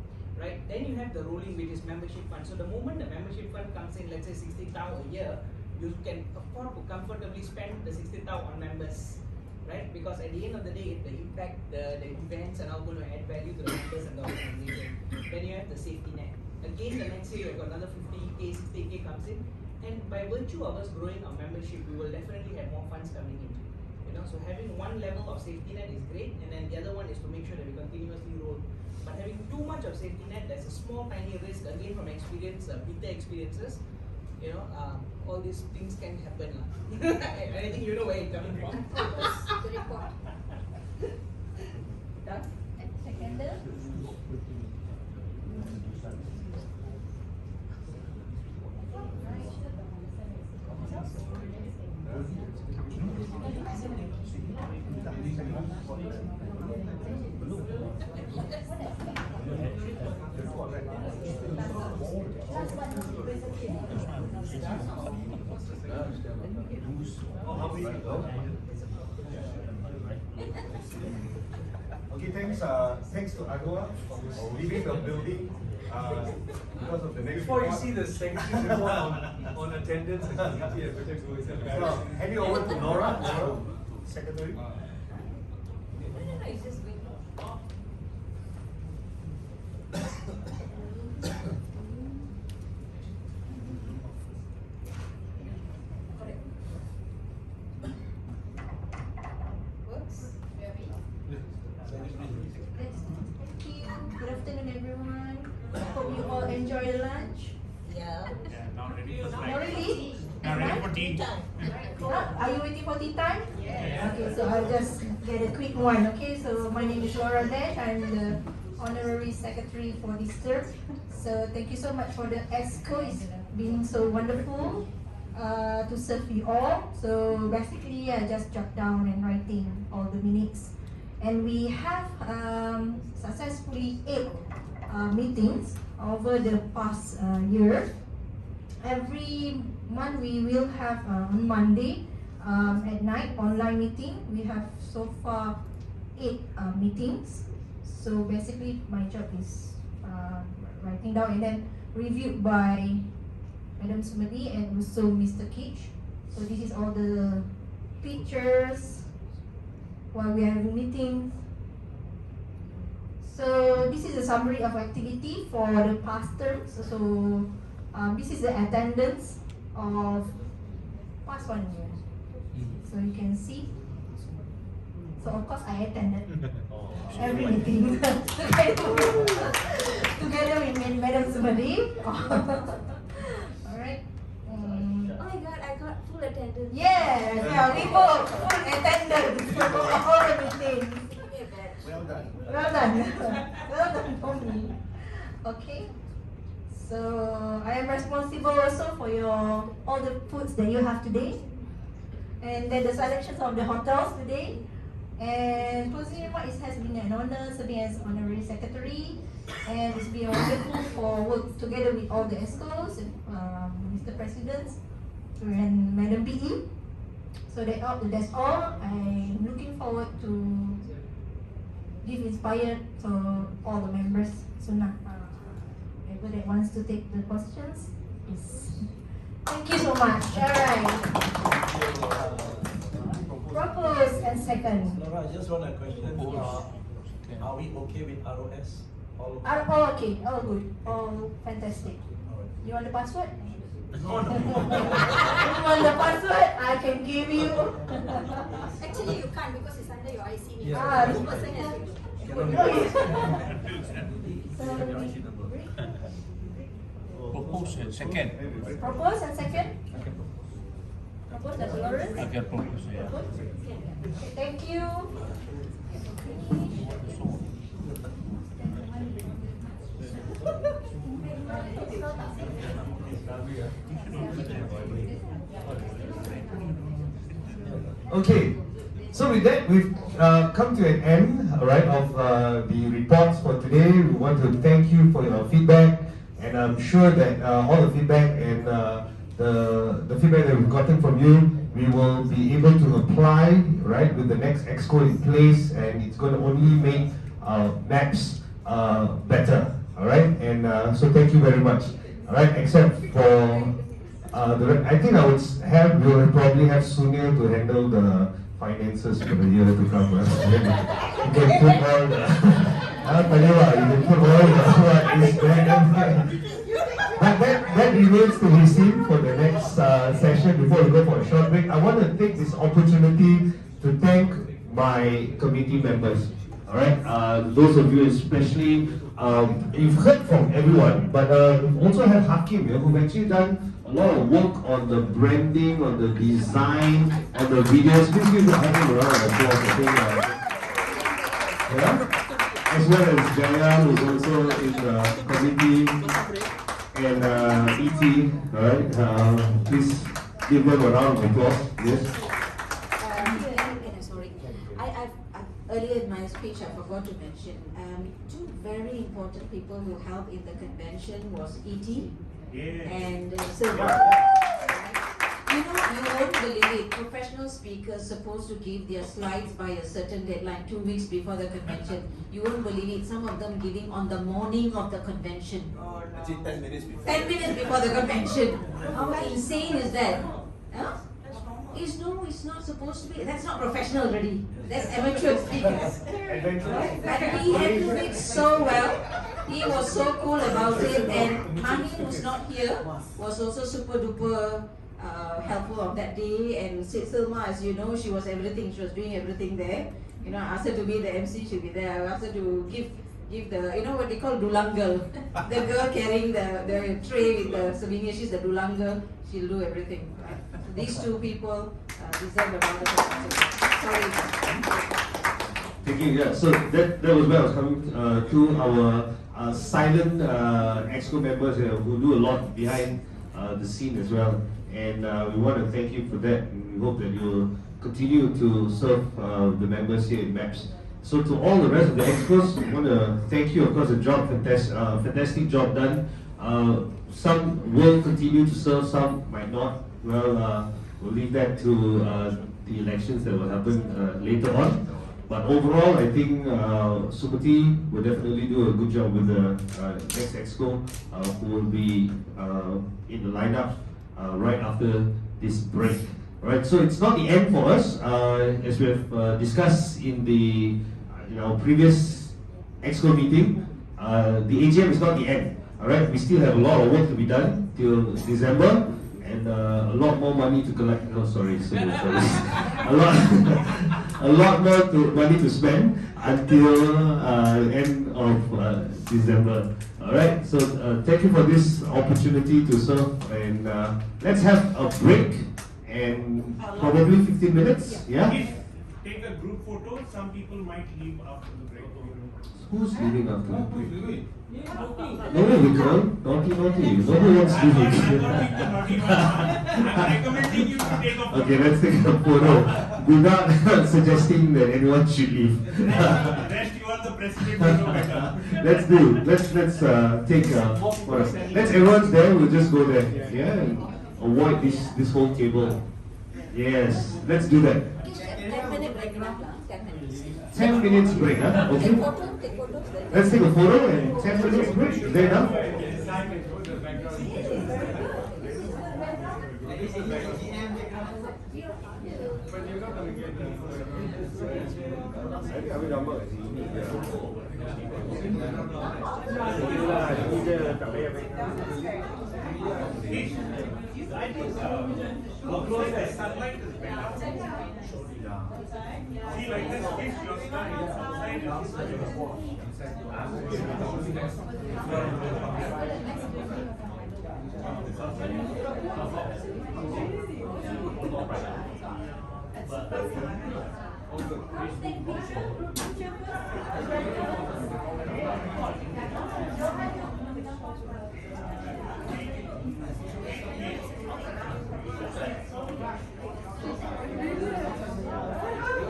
Speaker 17: right? Then you have the rolling, which is membership fund. So the moment the membership fund comes in, let's say 60,000 a year, you can afford to comfortably spend the 60,000 on members. Right? Because at the end of the day, the impact, the events are now going to add value to the members and the organization. Then you have the safety net. Again, the next year, you've got another 50K, 60K comes in. And by virtue of us growing our membership, we will definitely have more funds coming in. So having one level of safety net is great, and then the other one is to make sure that we continuously roll. But having too much of safety net, there's a small tiny risk, again from experience, bitter experiences. All these things can happen. I think you know where it's coming from.
Speaker 14: The report. Done? Seconder?
Speaker 11: Okay, thanks to Agua for leaving the building because of the next
Speaker 15: Before you
Speaker 11: report.
Speaker 15: see the second report on attendance and committee, I better go inside.
Speaker 11: So, hand it over to Nora, secretary.
Speaker 3: Good afternoon, everyone. Hope you all enjoy the lunch.
Speaker 12: Yeah.
Speaker 8: Now ready for
Speaker 3: Not ready?
Speaker 8: Now ready for tea.
Speaker 3: Are you waiting for tea time?
Speaker 8: Yes.
Speaker 3: Okay, so I'll just get a quick one. Okay, so my name is Laura Dash. I'm the Honorary Secretary for this term. So thank you so much for the EXCO. It's been so wonderful to serve you all. So basically, I just jot down and writing all the minutes. And we have successfully 8 meetings over the past year. Every month we will have on Monday at night online meeting. We have so far 8 meetings. So basically my job is writing down and then reviewed by Madam Sumedi and also Mr. Kitch. So this is all the pictures while we are having meetings. So this is a summary of activity for the past term. So this is the attendance of past 1 year. So you can see. So of course I attended every meeting together with Madam Sumedi. Alright.
Speaker 9: Oh my god, I got full attendance.
Speaker 3: Yes, yeah, we got full attendance for all the meetings.
Speaker 11: Well done.
Speaker 3: Well done. Well done for me. Okay. So I am responsible also for all the foods that you have today. And then the selections of the hotels today. And closing remarks, it has been an honor serving as Honorary Secretary, and it's been wonderful for work together with all the EXCOs, Mr. President and Madam PE. So that's all. I'm looking forward to give inspired to all the members soon. Whoever that wants to take the questions, yes. Thank you so much. All right. Propose and second.
Speaker 6: Laura, I just want a question. Are we okay with ROS? All
Speaker 3: Okay, all good, all fantastic. You want the password?
Speaker 6: No.
Speaker 3: You want the password? I can give you.
Speaker 9: Actually, you can't because it's under your IC.
Speaker 3: Yeah.
Speaker 9: This person has
Speaker 18: Propose and second.
Speaker 3: Propose and second? Propose Dr. Lawrence?
Speaker 18: I can propose, yeah.
Speaker 3: Okay, thank you.
Speaker 1: Okay, so with that, we've come to an end, alright, of the reports for today. We want to thank you for your feedback, and I'm sure that all the feedback and the feedback that we've gotten from you, we will be able to apply, right, with the next EXCO in place, and it's going to only make maps better, alright, and so thank you very much, alright, except for I think we'll probably have Sunil to handle the finances for the year to come. You can put all the I'll tell you what, you can put all the what is there. But that remains to be seen for the next session before we go for a short break. I want to take this opportunity to thank my committee members. Alright, those of you especially, you've heard from everyone, but we also have Hakim here who've actually done a lot of work on the branding, on the design, on the videos. Please give Hakim a round of applause. I think, yeah? As well as Jaya, who's also in the committee, and E.T. Alright, please give them a round of applause. Yes.
Speaker 7: Sorry, earlier in my speech I forgot to mention two very important people who helped in the convention was E.T. and Silva. You won't believe it. Professional speakers supposed to give their slides by a certain deadline 2 weeks before the convention. You won't believe it. Some of them giving on the morning of the convention.
Speaker 11: Actually, 10 minutes before.
Speaker 7: 10 minutes before the convention. How insane is that? Huh? It's not supposed to be. That's not professional already. That's amateur speakers. But he handled it so well. He was so cool about it, and Amin, who's not here, was also super duper helpful on that day. And Silma, as you know, she was everything. She was doing everything there. I asked her to be the MC, she'll be there. I asked her to give the, what they call dulang girl. The girl carrying the tray with the souvenirs, she's the dulang girl. She'll do everything. Right? So these two people deserve a round of applause. Sorry.
Speaker 1: Thank you. Yeah. So that was where I was coming to our silent EXCO members who do a lot behind the scene as well, and we want to thank you for that. And we hope that you will continue to serve the members here in MAPS. So to all the rest of the experts, I want to thank you. Of course, fantastic job done. Some will continue to serve, some might not. Well, we'll leave that to the elections that will happen later on. But overall, I think Sumati will definitely do a good job with the next Exco, who will be in the lineup right after this break. Alright, so it's not the end for us, as we have discussed in our previous Exco meeting. The AGM is not the end. Alright, we still have a lot of work to be done till December, and a lot more money to collect. No, sorry. A lot more money to spend until end of December. Alright, so thank you for this opportunity to serve, and let's have a break and probably 15 minutes. Yeah?
Speaker 8: Take a group photo. Some people might leave after the break.
Speaker 1: Who's leaving after the break? No, Vikram. Naughty. Nobody wants to leave.
Speaker 8: I'm recommending you to take a photo.
Speaker 1: Okay, let's take a photo. We're not suggesting that anyone should leave.
Speaker 8: Rest, you are the president.
Speaker 1: Let's take a photo. Everyone's there. We'll just go there. Yeah, and avoid this whole table. Yes, let's do that. 10 minutes break, huh? Okay. Let's take a photo and 10 minutes break. Is that enough?
Speaker 8: Sunlight is better. See, like this, if your sky is outside,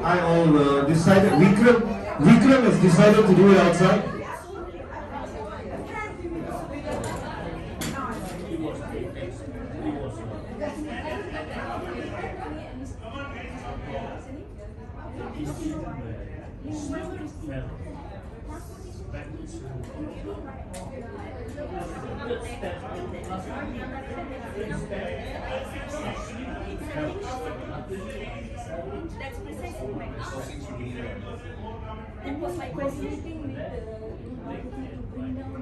Speaker 1: I all decided. Vikram has decided to do it outside.
Speaker 9: That's precisely my that was my coordinating with the marketing to bring down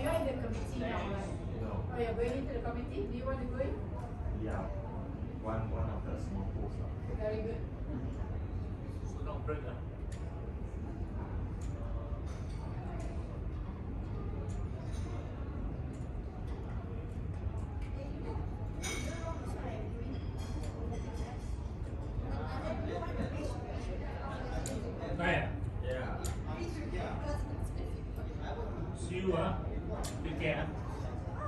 Speaker 4: you're in the committee now, right?
Speaker 5: No.
Speaker 4: Oh, you're going into the committee? Do you want to go in?
Speaker 5: Yeah. One of the small posts.
Speaker 4: Very good.
Speaker 18: So now break. Right.
Speaker 5: Yeah.
Speaker 18: See you, take care.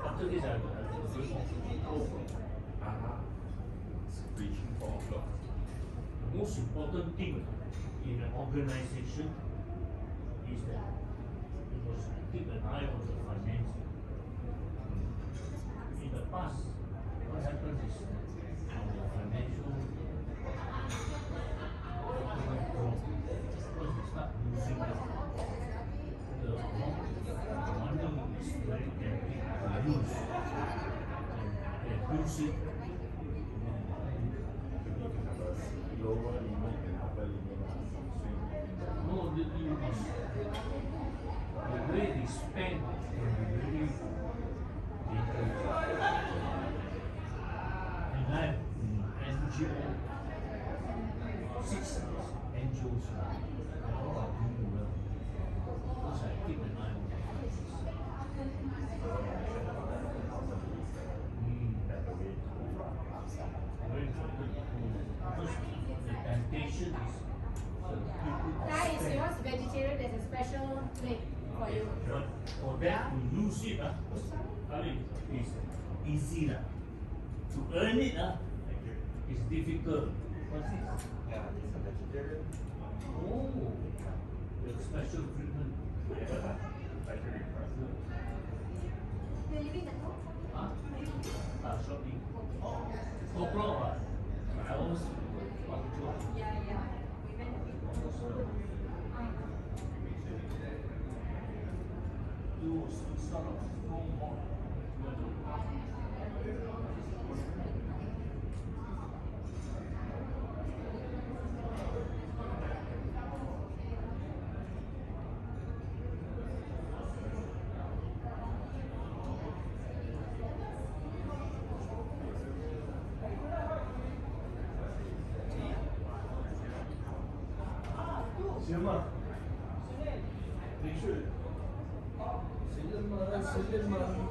Speaker 18: After this, I'll do
Speaker 5: It's reaching 4 o'clock.
Speaker 18: The most important thing in an organization is that you must keep an eye on the finance. In the past, what happens is the financial went wrong because they start losing the money is very tempting to use. And they use it.
Speaker 5: Lower limit and upper limit
Speaker 18: No, the way they spend can be very dangerous. And I, NGO, 6 NGOs all are doing well because I keep an eye on the very important because the temptation is
Speaker 4: Guys, yours vegetarian, there's a special plate for you.
Speaker 18: but for them to lose it, I mean, it's easy. To earn it, it's difficult. What's this?
Speaker 5: Yeah, it's a vegetarian.
Speaker 18: Oh, the special treatment.
Speaker 5: Actually,
Speaker 9: You're leaving the home?
Speaker 18: Huh? Shopping. Koplo, I always want to.
Speaker 9: Yeah. We went a bit.
Speaker 18: You sort of know more.
Speaker 6: Siapa? Richard. Suleiman.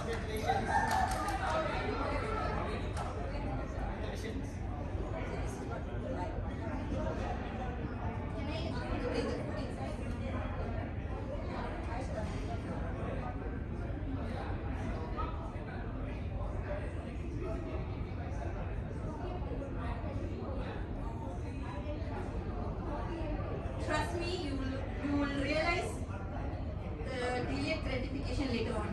Speaker 19: Trust me, you will realize the delayed gratification later on.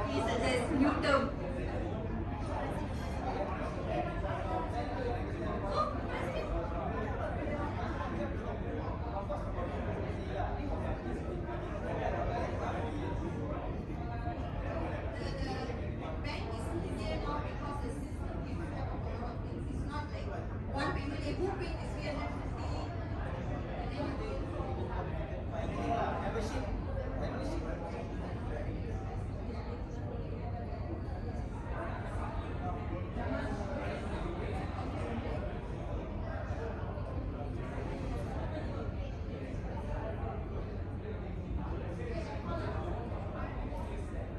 Speaker 19: He suggests new term. One payment, a book payment is 350.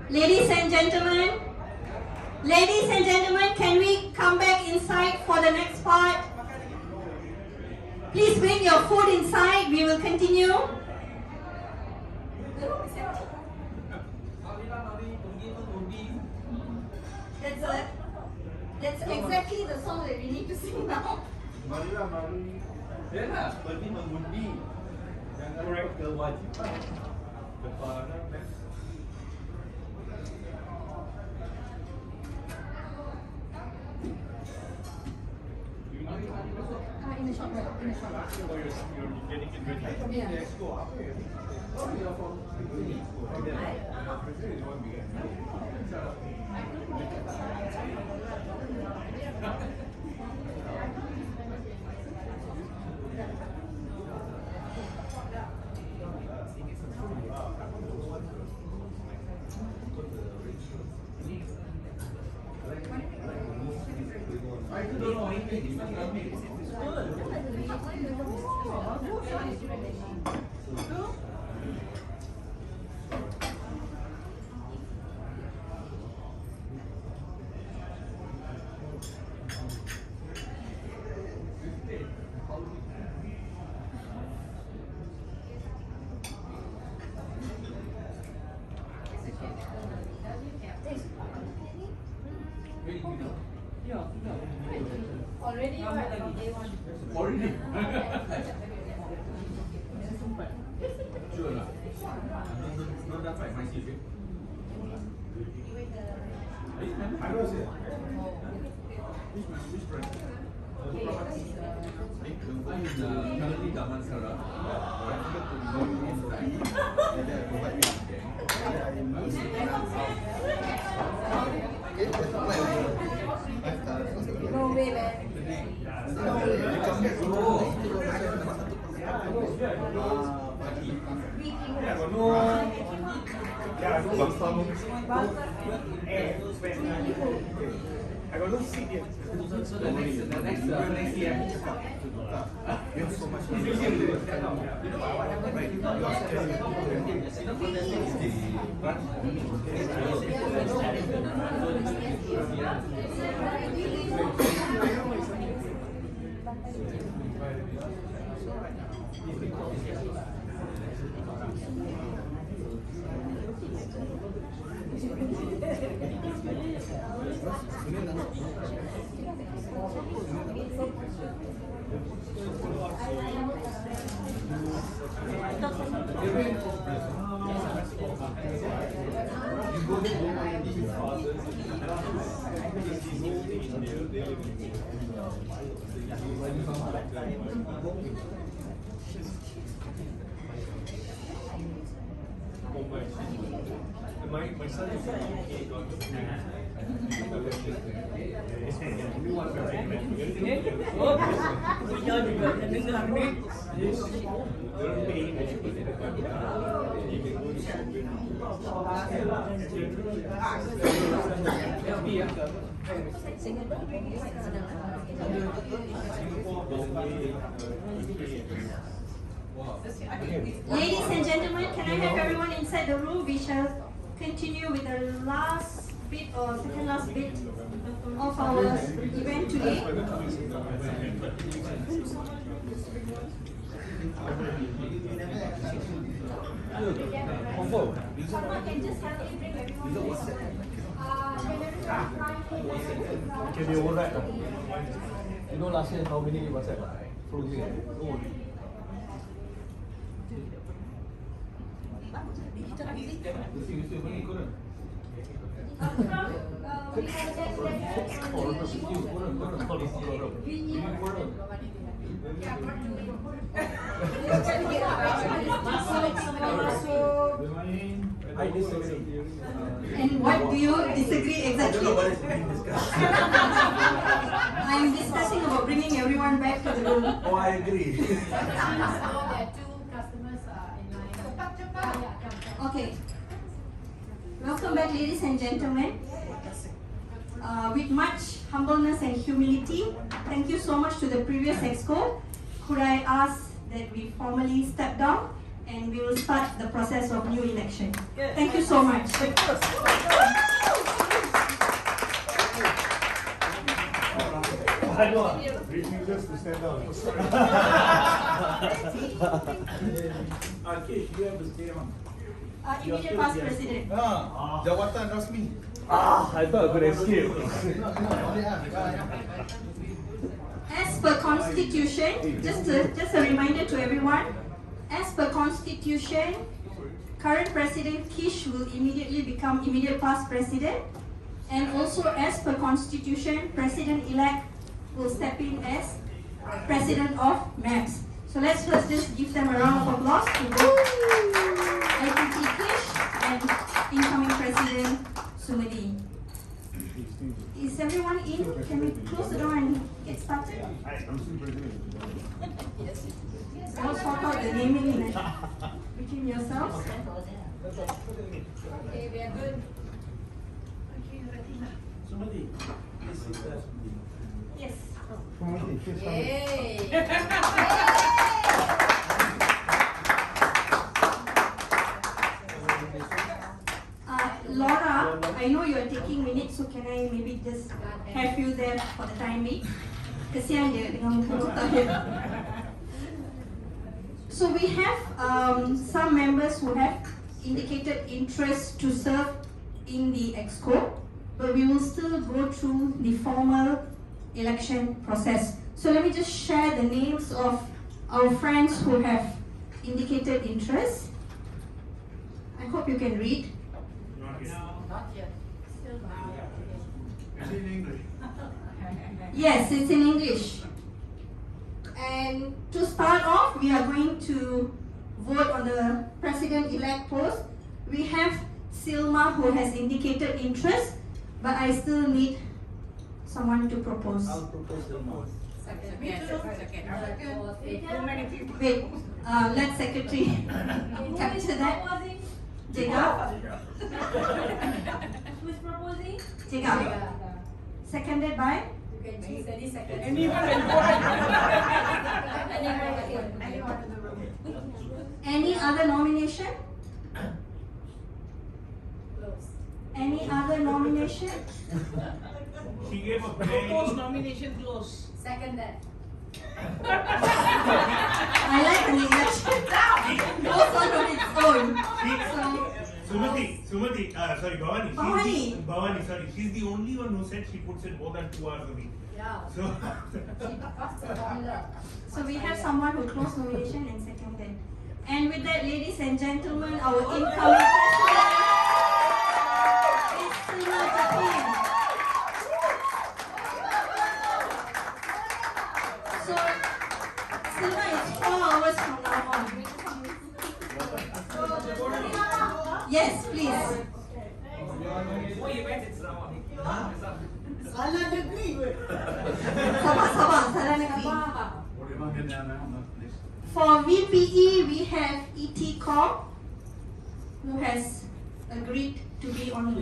Speaker 19: Ladies and gentlemen, can we come back inside for the next part? Please bring your food inside, we will continue. That's exactly the song that we need to sing now.
Speaker 18: Marilah mari. Ya lah, pergi mengundi. Jangan lupa kewajiban kepada
Speaker 19: In the shop, right? In the shop.
Speaker 18: Oh, you're getting it ready.
Speaker 19: Yeah.
Speaker 18: Let's go. Apa ya? Oh, you're from
Speaker 19: Already, right? From day one.
Speaker 18: Already? Sure lah. Not dapat my seat. I was here. Which brand? I is currently Daman Sara. I forgot to go inside.
Speaker 19: No way, man.
Speaker 18: I got no seat yet. So the next year. We have so much
Speaker 15: My son is in the UK, got the
Speaker 19: Ladies and gentlemen, can I have everyone inside the room? We shall continue with the last bit or second last bit of our event today. Someone can just help me bring everyone inside.
Speaker 1: Can you hold that? You know last year how many WhatsApp? Frozen.
Speaker 19: I disagree. And what do you disagree exactly? I am discussing about bringing everyone back to the room.
Speaker 1: Oh, I agree.
Speaker 19: Okay. Welcome back, ladies and gentlemen. With much humbleness and humility, thank you so much to the previous exco. Could I ask that we formally step down and we will start the process of new election. Thank you so much.
Speaker 11: I know. Refusers to stand down.
Speaker 18: Okay, you have to stay on.
Speaker 19: Immediate past president.
Speaker 18: Jawatan rasmi.
Speaker 1: I thought I could escape.
Speaker 19: As per constitution, just a reminder to everyone, as per constitution, current president Kish will immediately become immediate past president, and also as per constitution, president-elect will step in as president of MAPS. So let's first just give them a round of applause to both IPT Kish and incoming president Sumedi. Is everyone in? Can we close the door and get started?
Speaker 11: I'm still president.
Speaker 19: Yes. I'll sort out the naming between yourselves.
Speaker 17: Okay, we are good.
Speaker 6: Somebody, please sit there.
Speaker 19: Yes.
Speaker 17: Yay!
Speaker 19: Laura, I know you are taking minutes, so can I maybe just have you there for the time being? Kesian dia dengan muka dia. So we have some members who have indicated interest to serve in the EXCO, but we will still go through the formal election process. So let me just share the names of our friends who have indicated interest. I hope you can read.
Speaker 17: Not yet. Still not.
Speaker 18: It's in English.
Speaker 19: Yes, it's in English. And to start off, we are going to vote on the president-elect post. We have Silma who has indicated interest, but I still need someone to propose.
Speaker 6: I'll propose Silma.
Speaker 17: Second.
Speaker 19: Wait, let secretary capture that. Jacob.
Speaker 9: Who's proposing?
Speaker 19: Jacob. Seconded by?
Speaker 9: You can choose any second.
Speaker 17: Anyone in the room.
Speaker 19: Any other nomination?
Speaker 9: Close.
Speaker 19: Any other nomination?
Speaker 8: She gave a very
Speaker 17: Proposed nomination close.
Speaker 9: Second that.
Speaker 19: I like the election goes on its own.
Speaker 8: Bhavani, sorry, she's the only one who said she puts in more than 2 hours a week.
Speaker 9: Yeah.
Speaker 8: So,
Speaker 9: What's the formula?
Speaker 19: So we have someone who closed nomination and seconded. And with that, ladies and gentlemen, our incoming president. Yes, please.
Speaker 17: Oh, event in Sarawak.
Speaker 12: Salah negeri.
Speaker 19: Sabah, salah negeri. For VPE, we have ET Corp, who has agreed to be on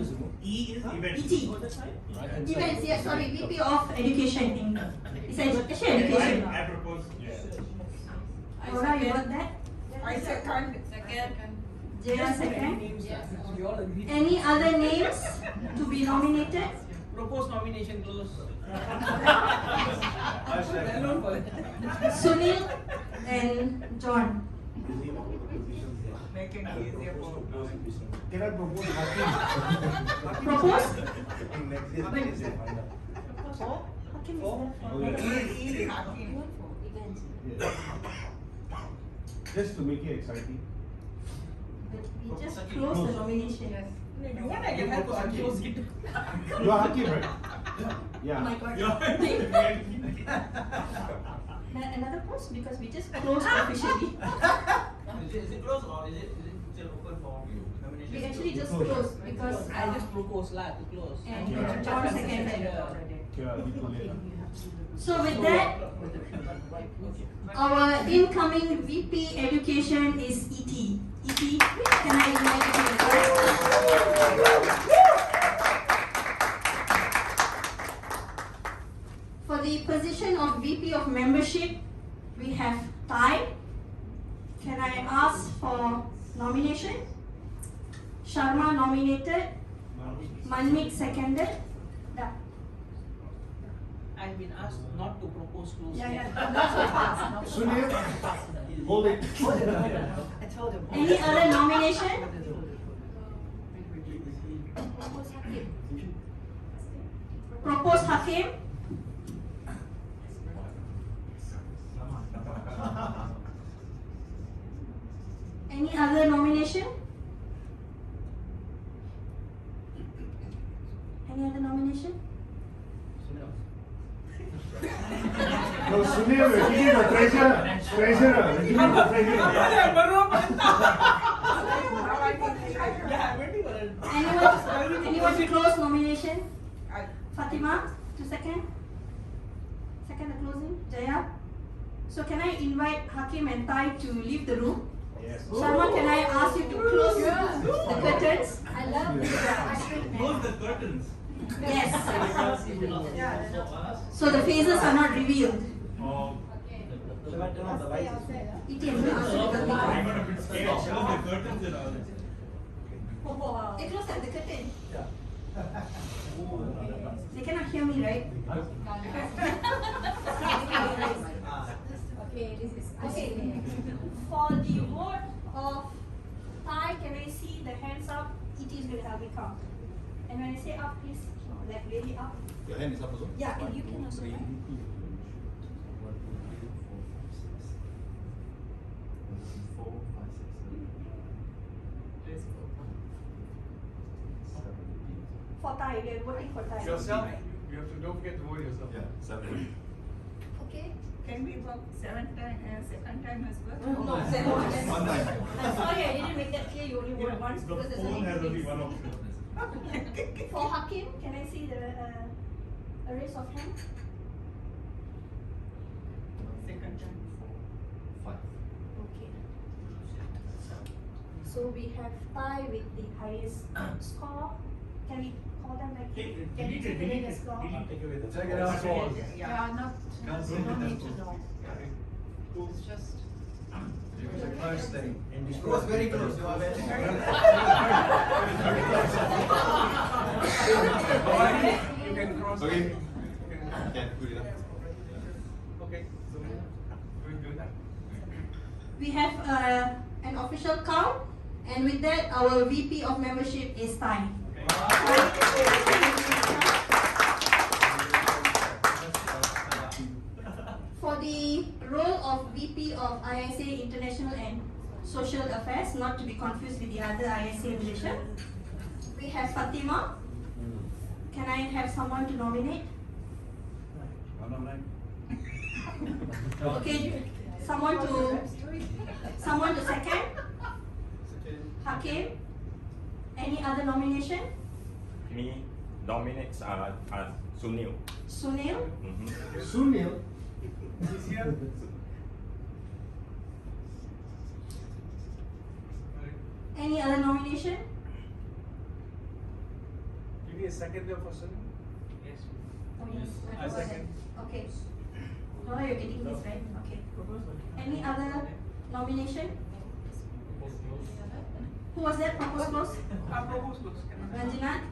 Speaker 8: E is event.
Speaker 19: ET. Events, yes, sorry, VP of Education. It's actually education.
Speaker 8: I propose.
Speaker 19: Aura, you got that?
Speaker 12: I second.
Speaker 19: Jaya second.
Speaker 17: Yes, we all agree.
Speaker 19: Any other names to be nominated?
Speaker 17: Propose nomination close.
Speaker 19: Sunil and John.
Speaker 12: Make it easier for.
Speaker 11: Can I propose Hakim?
Speaker 19: Propose?
Speaker 11: Just to make it exciting.
Speaker 19: We just close the nomination.
Speaker 17: You want I can help to unclose it.
Speaker 11: You are Hakim, right? Yeah.
Speaker 19: Oh my God. Another post because we just closed officially.
Speaker 17: Is it closed or is it still open for nomination?
Speaker 19: We actually just closed because
Speaker 17: I just propose to close.
Speaker 19: And John seconded.
Speaker 11: Yeah,
Speaker 19: So with that, our incoming VP Education is ET. ET, can I invite you to the For the position of VP of Membership, we have Thai. Can I ask for nomination? Sharma nominated. Manmeet seconded. Da.
Speaker 17: I've been asked not to propose close.
Speaker 19: Not so fast.
Speaker 11: Sunil, hold it.
Speaker 17: I told him.
Speaker 19: Any other nomination? Propose Hakim. Any other nomination? Any other nomination?
Speaker 11: No, Sunil, we're giving the treasurer. Treasurer, we're giving the treasurer.
Speaker 19: Anyone to close nomination? Fatima, to second? Second the closing? Jaya? So can I invite Hakim and Tai to leave the room?
Speaker 11: Yes.
Speaker 19: Sharma, can I ask you to close the curtains?
Speaker 3: I love this.
Speaker 8: Close the curtains.
Speaker 19: Yes. So the faces are not revealed.
Speaker 8: Oh.
Speaker 17: Shall I turn off the lights?
Speaker 19: It is not.
Speaker 8: I'm a bit scared. Close the curtains and all that.
Speaker 19: They close the curtain. They cannot hear me, right?
Speaker 3: Okay, this is
Speaker 19: Okay. For the vote of Thai, can I see the hands up? It is going to help me count. And when I say up, please, like really up.
Speaker 20: Your hand is up also?
Speaker 19: Yeah, and you can also. Right? For Thai, we are voting for Thai.
Speaker 20: Yourself? You have to, don't forget to vote yourself. Yeah, 7.
Speaker 19: Okay.
Speaker 12: Can we vote second time as well?
Speaker 19: No, second one.
Speaker 20: One time.
Speaker 19: I'm sorry, I didn't make that clear. You only vote once because there's
Speaker 8: phone has only
Speaker 19: a
Speaker 8: one option.
Speaker 19: For Hakim, can I see the a raise of hand?
Speaker 12: Second time.
Speaker 20: 5.
Speaker 19: Okay. So we have Thai with the highest score. Can we call them like? Can you take away the score?
Speaker 20: Take away the check it out for.
Speaker 12: Yeah, not, you don't need to know. It's just.
Speaker 20: It was the first thing.
Speaker 10: It was very close. You are very
Speaker 20: You can cross. Okay. Yeah, good enough. Okay, so we'll do that.
Speaker 19: We have an official count, and with that, our VP of membership is Thai. For the role of VP of ISA International and Social Affairs, not to be confused with the other ISA Malaysia, we have Fatima. Can I have someone to nominate? Okay, someone to second. Hakim. Any other nomination?
Speaker 5: Me nominates Sunil.
Speaker 19: Sunil?
Speaker 11: Sunil?
Speaker 15: Is here?
Speaker 19: Any other nomination?
Speaker 15: Give me a second there for Sunil. Yes.
Speaker 19: Oh yes, I
Speaker 15: I
Speaker 19: forgot that.
Speaker 15: second.
Speaker 19: Okay. No, you're getting this right? Okay. Any other nomination? Who was that? Propose close?
Speaker 15: Propose close.
Speaker 19: Ranjanath?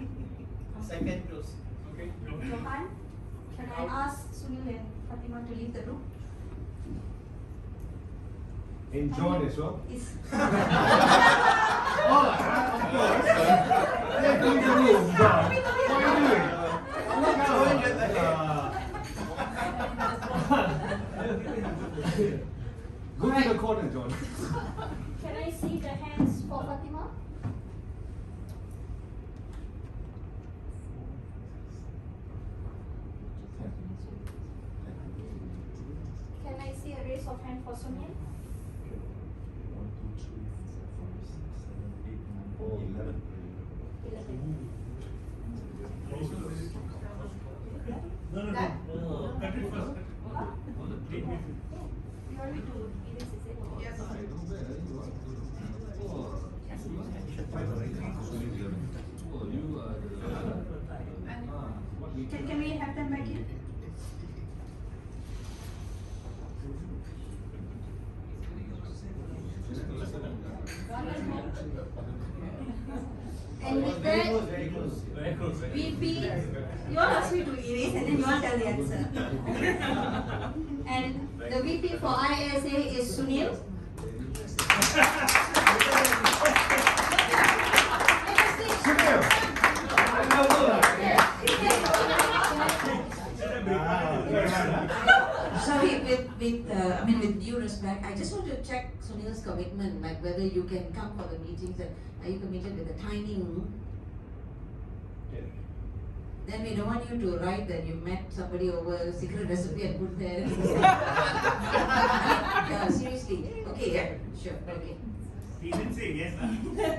Speaker 10: Second close.
Speaker 15: Okay.
Speaker 19: Johan? Can I ask Sunil and Fatima to leave the room?
Speaker 11: And John as well?
Speaker 19: Is
Speaker 11: Oh, of course. Yeah, leave the room, John. What are you doing? Go to the corner, John.
Speaker 9: Can I see the hands for Fatima? Can I see a raise of hand for Sunil?
Speaker 11: 11.
Speaker 18: No. Cut it first.
Speaker 9: You want me to erase, is it? Yes.
Speaker 19: Can we have them back in? And with that, VP, you all asked me to erase and then you all tell the answer. And the VP for ISA is Sunil.
Speaker 7: Sorry, with due respect, I just want to check Sunil's commitment, like whether you can come for the meetings and are you committed with the timing? Then we don't want you to write that you met somebody over secret recipe and put there. Yeah, seriously. Okay, yeah, sure, okay.
Speaker 8: He didn't say yes. He just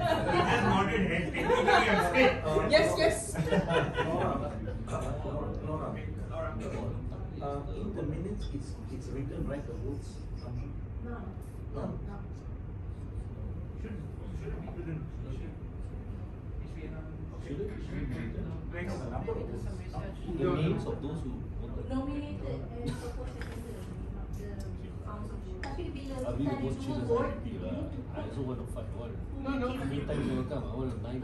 Speaker 8: nodded head. Technically, I'm straight.
Speaker 13: Yes.
Speaker 6: In the minutes, it's written, right, the votes?
Speaker 19: No.
Speaker 8: Should it be written?
Speaker 6: The names of those who voted.
Speaker 19: Nominated and proposed as the council. Tapi bila
Speaker 6: I
Speaker 19: kita
Speaker 6: really
Speaker 19: ada
Speaker 6: was
Speaker 19: semua
Speaker 6: chilled
Speaker 19: vote,
Speaker 6: I also want to fight all.
Speaker 19: No.
Speaker 6: Every time you will come, I want to 9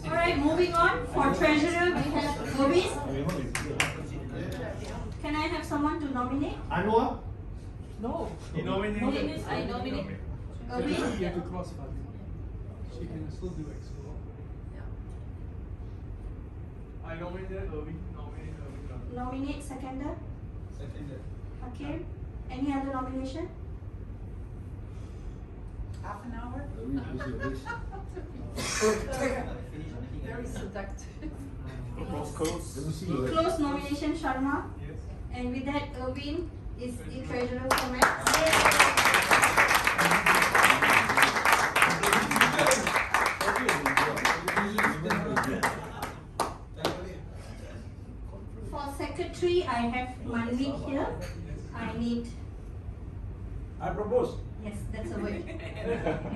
Speaker 19: Alright, moving on. For treasurer, we have Gobis. Can I have someone to nominate?
Speaker 11: Anwar?
Speaker 13: No.
Speaker 8: He nominated.
Speaker 19: I nominate.
Speaker 15: You
Speaker 19: Gobis?
Speaker 15: have to cross Fatima. She can still do expo. I nominated Irving.
Speaker 19: Nominate seconder.
Speaker 10: Second.
Speaker 19: Okay. Any other nomination?
Speaker 4: Half an hour?
Speaker 10: Very
Speaker 14: seductive.
Speaker 19: Close nomination, Sharma.
Speaker 15: Yes.
Speaker 19: And with that, Irvin is the treasurer for MAP. For secretary, I have Manli here. I need,
Speaker 11: I propose.
Speaker 19: yes, that's a word.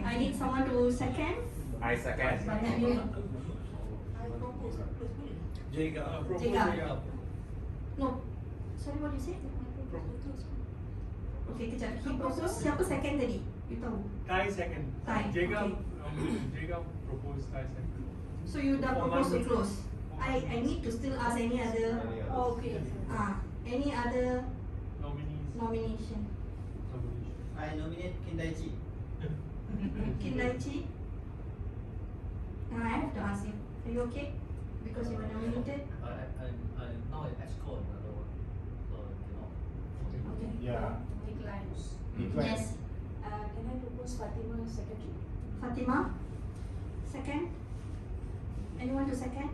Speaker 19: I need someone to second.
Speaker 5: I second.
Speaker 19: But have you,
Speaker 15: Jaga.
Speaker 19: no, sorry, what you say? Okay, kejap. He propose, siapa second tadi? You tahu?
Speaker 15: Thai second.
Speaker 19: Thai,
Speaker 15: Jaga,
Speaker 19: okay.
Speaker 15: Jaga proposed Thai second.
Speaker 19: So you dah
Speaker 15: For
Speaker 19: propose to
Speaker 15: Manli.
Speaker 19: close. I need to still ask any other,
Speaker 9: Oh, okay.
Speaker 19: any other
Speaker 15: Nominees.
Speaker 19: nomination.
Speaker 10: I nominate Kindaichi.
Speaker 19: Kindaichi? I have to ask him. Are you okay? Because you were nominated?
Speaker 6: I'm now an EXCO, another one. So I cannot.
Speaker 19: Okay.
Speaker 11: Yeah.
Speaker 9: Declines.
Speaker 19: Yes.
Speaker 9: Can I propose Fatima as secretary?
Speaker 19: Fatima? Second? Anyone to second?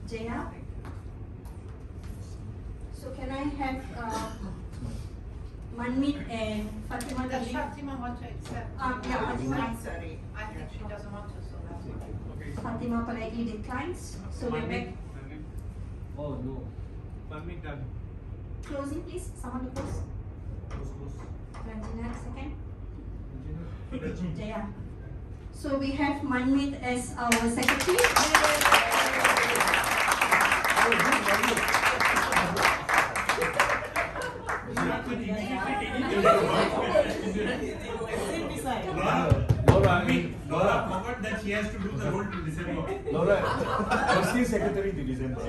Speaker 19: Jaya? So can I have Manmeet and Fatima to
Speaker 4: Does
Speaker 19: leave.
Speaker 4: Fatima want to accept?
Speaker 19: Yeah, Fatima.
Speaker 4: I'm sorry, I think she doesn't want to, so that's okay.
Speaker 19: Fatima politely declines. So we're back.
Speaker 15: Oh no. Manmeet done.
Speaker 19: Closing, please. Someone to close. Ranjana, second. Jaya. So we have Manmeet as our secretary.
Speaker 8: Laura forgot that she has to do the role till December.
Speaker 11: Laura, you're still secretary to December.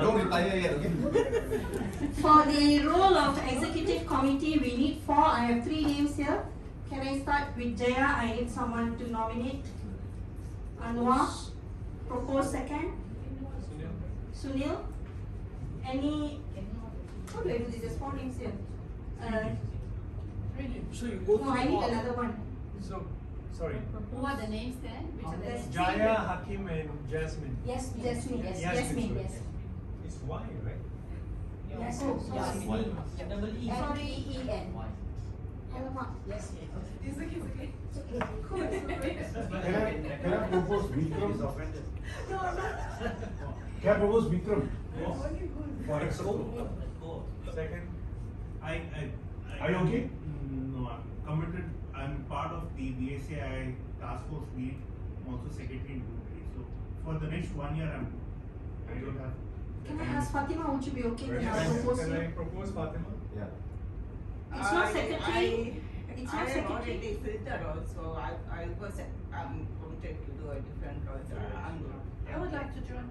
Speaker 11: Don't retire yet, okay?
Speaker 19: For the role of executive committee, we need 4. I have 3 names here. Can I start with Jaya? I need someone to nominate. Anwar, propose second. Sunil. Any? How do I do this? There's 4 names here.
Speaker 15: So you go
Speaker 19: No, I need another one.
Speaker 15: So, sorry.
Speaker 14: Who are the names then? Which are the
Speaker 19: There's 3.
Speaker 15: Jaya, Hakim, and Jasmine.
Speaker 19: Jasmine. Yes,
Speaker 15: Jasmine.
Speaker 19: Jasmine. Yes.
Speaker 15: It's Y, right?
Speaker 19: Yes.
Speaker 15: Oh,
Speaker 19: Jasmine.
Speaker 13: Double E.
Speaker 19: Sorry, E-N. Alamak.
Speaker 13: Yes.
Speaker 19: It's okay.
Speaker 11: Can I propose Vikram?
Speaker 19: No, I'm not.
Speaker 11: Can I propose Vikram?
Speaker 15: For Exco. Second.
Speaker 11: Are you okay?
Speaker 8: No, I'm committed. I'm part of the BSAI task force meet. I'm also secretary in group A. So for the next 1 year, I don't have.
Speaker 19: Can I ask Fatima, would you be okay with our proposal?
Speaker 15: Can I propose Fatima?
Speaker 11: Yeah.
Speaker 19: It's not secretary. It's not
Speaker 12: I am
Speaker 19: secretary.
Speaker 12: already filtered also. I was committed to do a different role.
Speaker 4: I would like to join.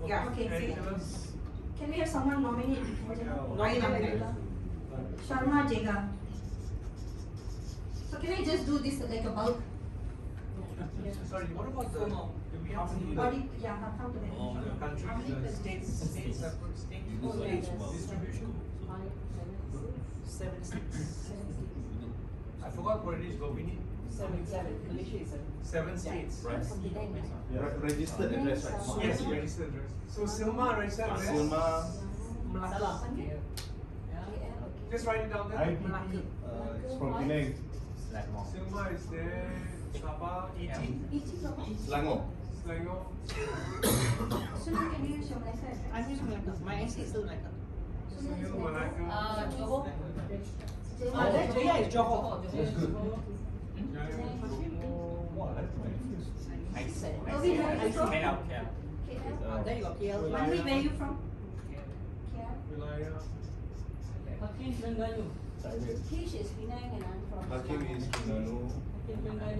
Speaker 12: Yeah.
Speaker 19: Okay.
Speaker 15: Angela?
Speaker 19: Can we have someone nominate?
Speaker 12: I nominate.
Speaker 19: Sharma Jega. So can I just do this like a bulk?
Speaker 15: Sorry, what about the how many
Speaker 19: Body, yeah, I'll come to that.
Speaker 15: countries?
Speaker 19: How many
Speaker 15: States, separate states. Distribution.
Speaker 13: 7 states.
Speaker 15: I forgot what it is, but we need
Speaker 13: 7. Malaysia is 7.
Speaker 15: 7 states, right?
Speaker 11: Registered address, right?
Speaker 15: Yes, registered address. So Silma registered address.
Speaker 11: Silma.
Speaker 13: Salah.
Speaker 15: Just write it down there.
Speaker 11: IPP. It's from Penang.
Speaker 15: Silma is there. Sabah, ET.
Speaker 11: Selangor.
Speaker 15: Selangor.
Speaker 19: Sunil, can you use your Malaysia address?
Speaker 13: I'm using Melaka. My IC is still Melaka.
Speaker 15: Sunil, Malacca.
Speaker 13: Johor.
Speaker 19: Jaya.
Speaker 13: Jaya is Johor.
Speaker 11: That's good.
Speaker 19: Ovi, where are you from?
Speaker 16: KL.
Speaker 13: Then you got KL.
Speaker 19: Manmeet, where are you from?
Speaker 15: Wilayah.
Speaker 13: Hakim Terengganu.
Speaker 12: Kish is Penang and I'm from.
Speaker 11: Hakim is Terengganu.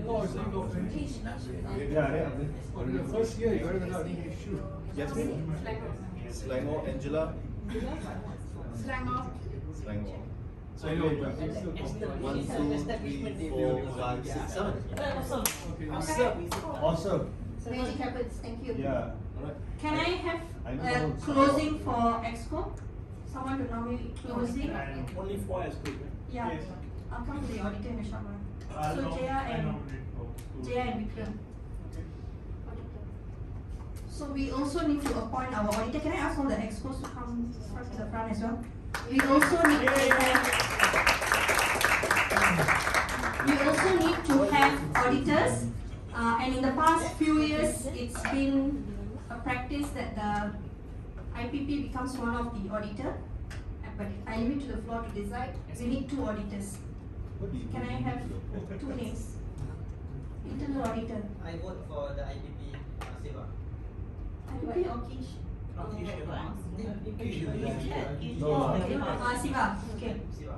Speaker 15: Oh, so you go French.
Speaker 11: Yeah.
Speaker 15: On the first year, you already got any issue.
Speaker 11: Jasmine. Selangor. Angela.
Speaker 4: Selangor.
Speaker 11: Selangor. So
Speaker 15: I know, but
Speaker 11: you
Speaker 15: it's still
Speaker 11: 1, 2,
Speaker 13: Establishment
Speaker 11: 3,
Speaker 13: debut.
Speaker 11: 4, 5, 6, 7.
Speaker 13: Awesome.
Speaker 11: Awesome.
Speaker 19: Magic happens, thank you.
Speaker 11: Yeah. Alright.
Speaker 19: Can I have
Speaker 11: I know
Speaker 19: a
Speaker 11: how-
Speaker 19: closing for Exco? Someone to nominate closing?
Speaker 15: Only 4 as quick.
Speaker 19: Yeah. I'll come to the auditor in a short while. So Jaya
Speaker 8: I
Speaker 19: and
Speaker 8: nominate for
Speaker 19: Jaya and Vikram. So we also need to appoint our auditor. Can I ask all the Excos to come front to the front as well? We also need to have auditors. And in the past few years, it's been a practice that the IPP becomes one of the auditor. But I leave it to the floor to decide. We need 2 auditors. Can I have 2 names? Internal auditor.
Speaker 10: I vote for the IPP Siva.
Speaker 19: IPP or Kish?
Speaker 11: No.
Speaker 19: Siva. Okay.
Speaker 10: Siva.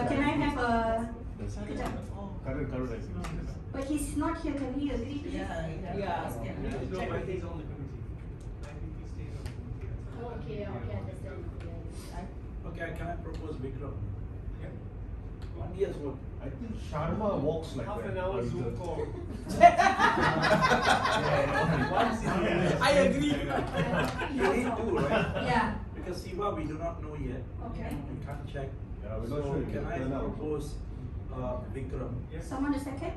Speaker 19: Can I have a?
Speaker 11: Current
Speaker 19: But he's not here. Can he agree to this?
Speaker 13: Yeah.
Speaker 15: No, I think on the committee. IPP stays on the committee.
Speaker 19: Okay, understand.
Speaker 6: Okay, can I propose Vikram? Yeah. 1 year's work.
Speaker 11: I think Sharma walks like
Speaker 15: Half
Speaker 11: that.
Speaker 15: an hour Zoom call.
Speaker 13: I agree.
Speaker 6: You need 2, right?
Speaker 19: Yeah.
Speaker 6: Because Siva we do not know yet.
Speaker 19: Okay.
Speaker 6: We can't check.
Speaker 11: Yeah, we're
Speaker 6: So
Speaker 11: not sure.
Speaker 6: can I propose Vikram.
Speaker 9: Someone a second?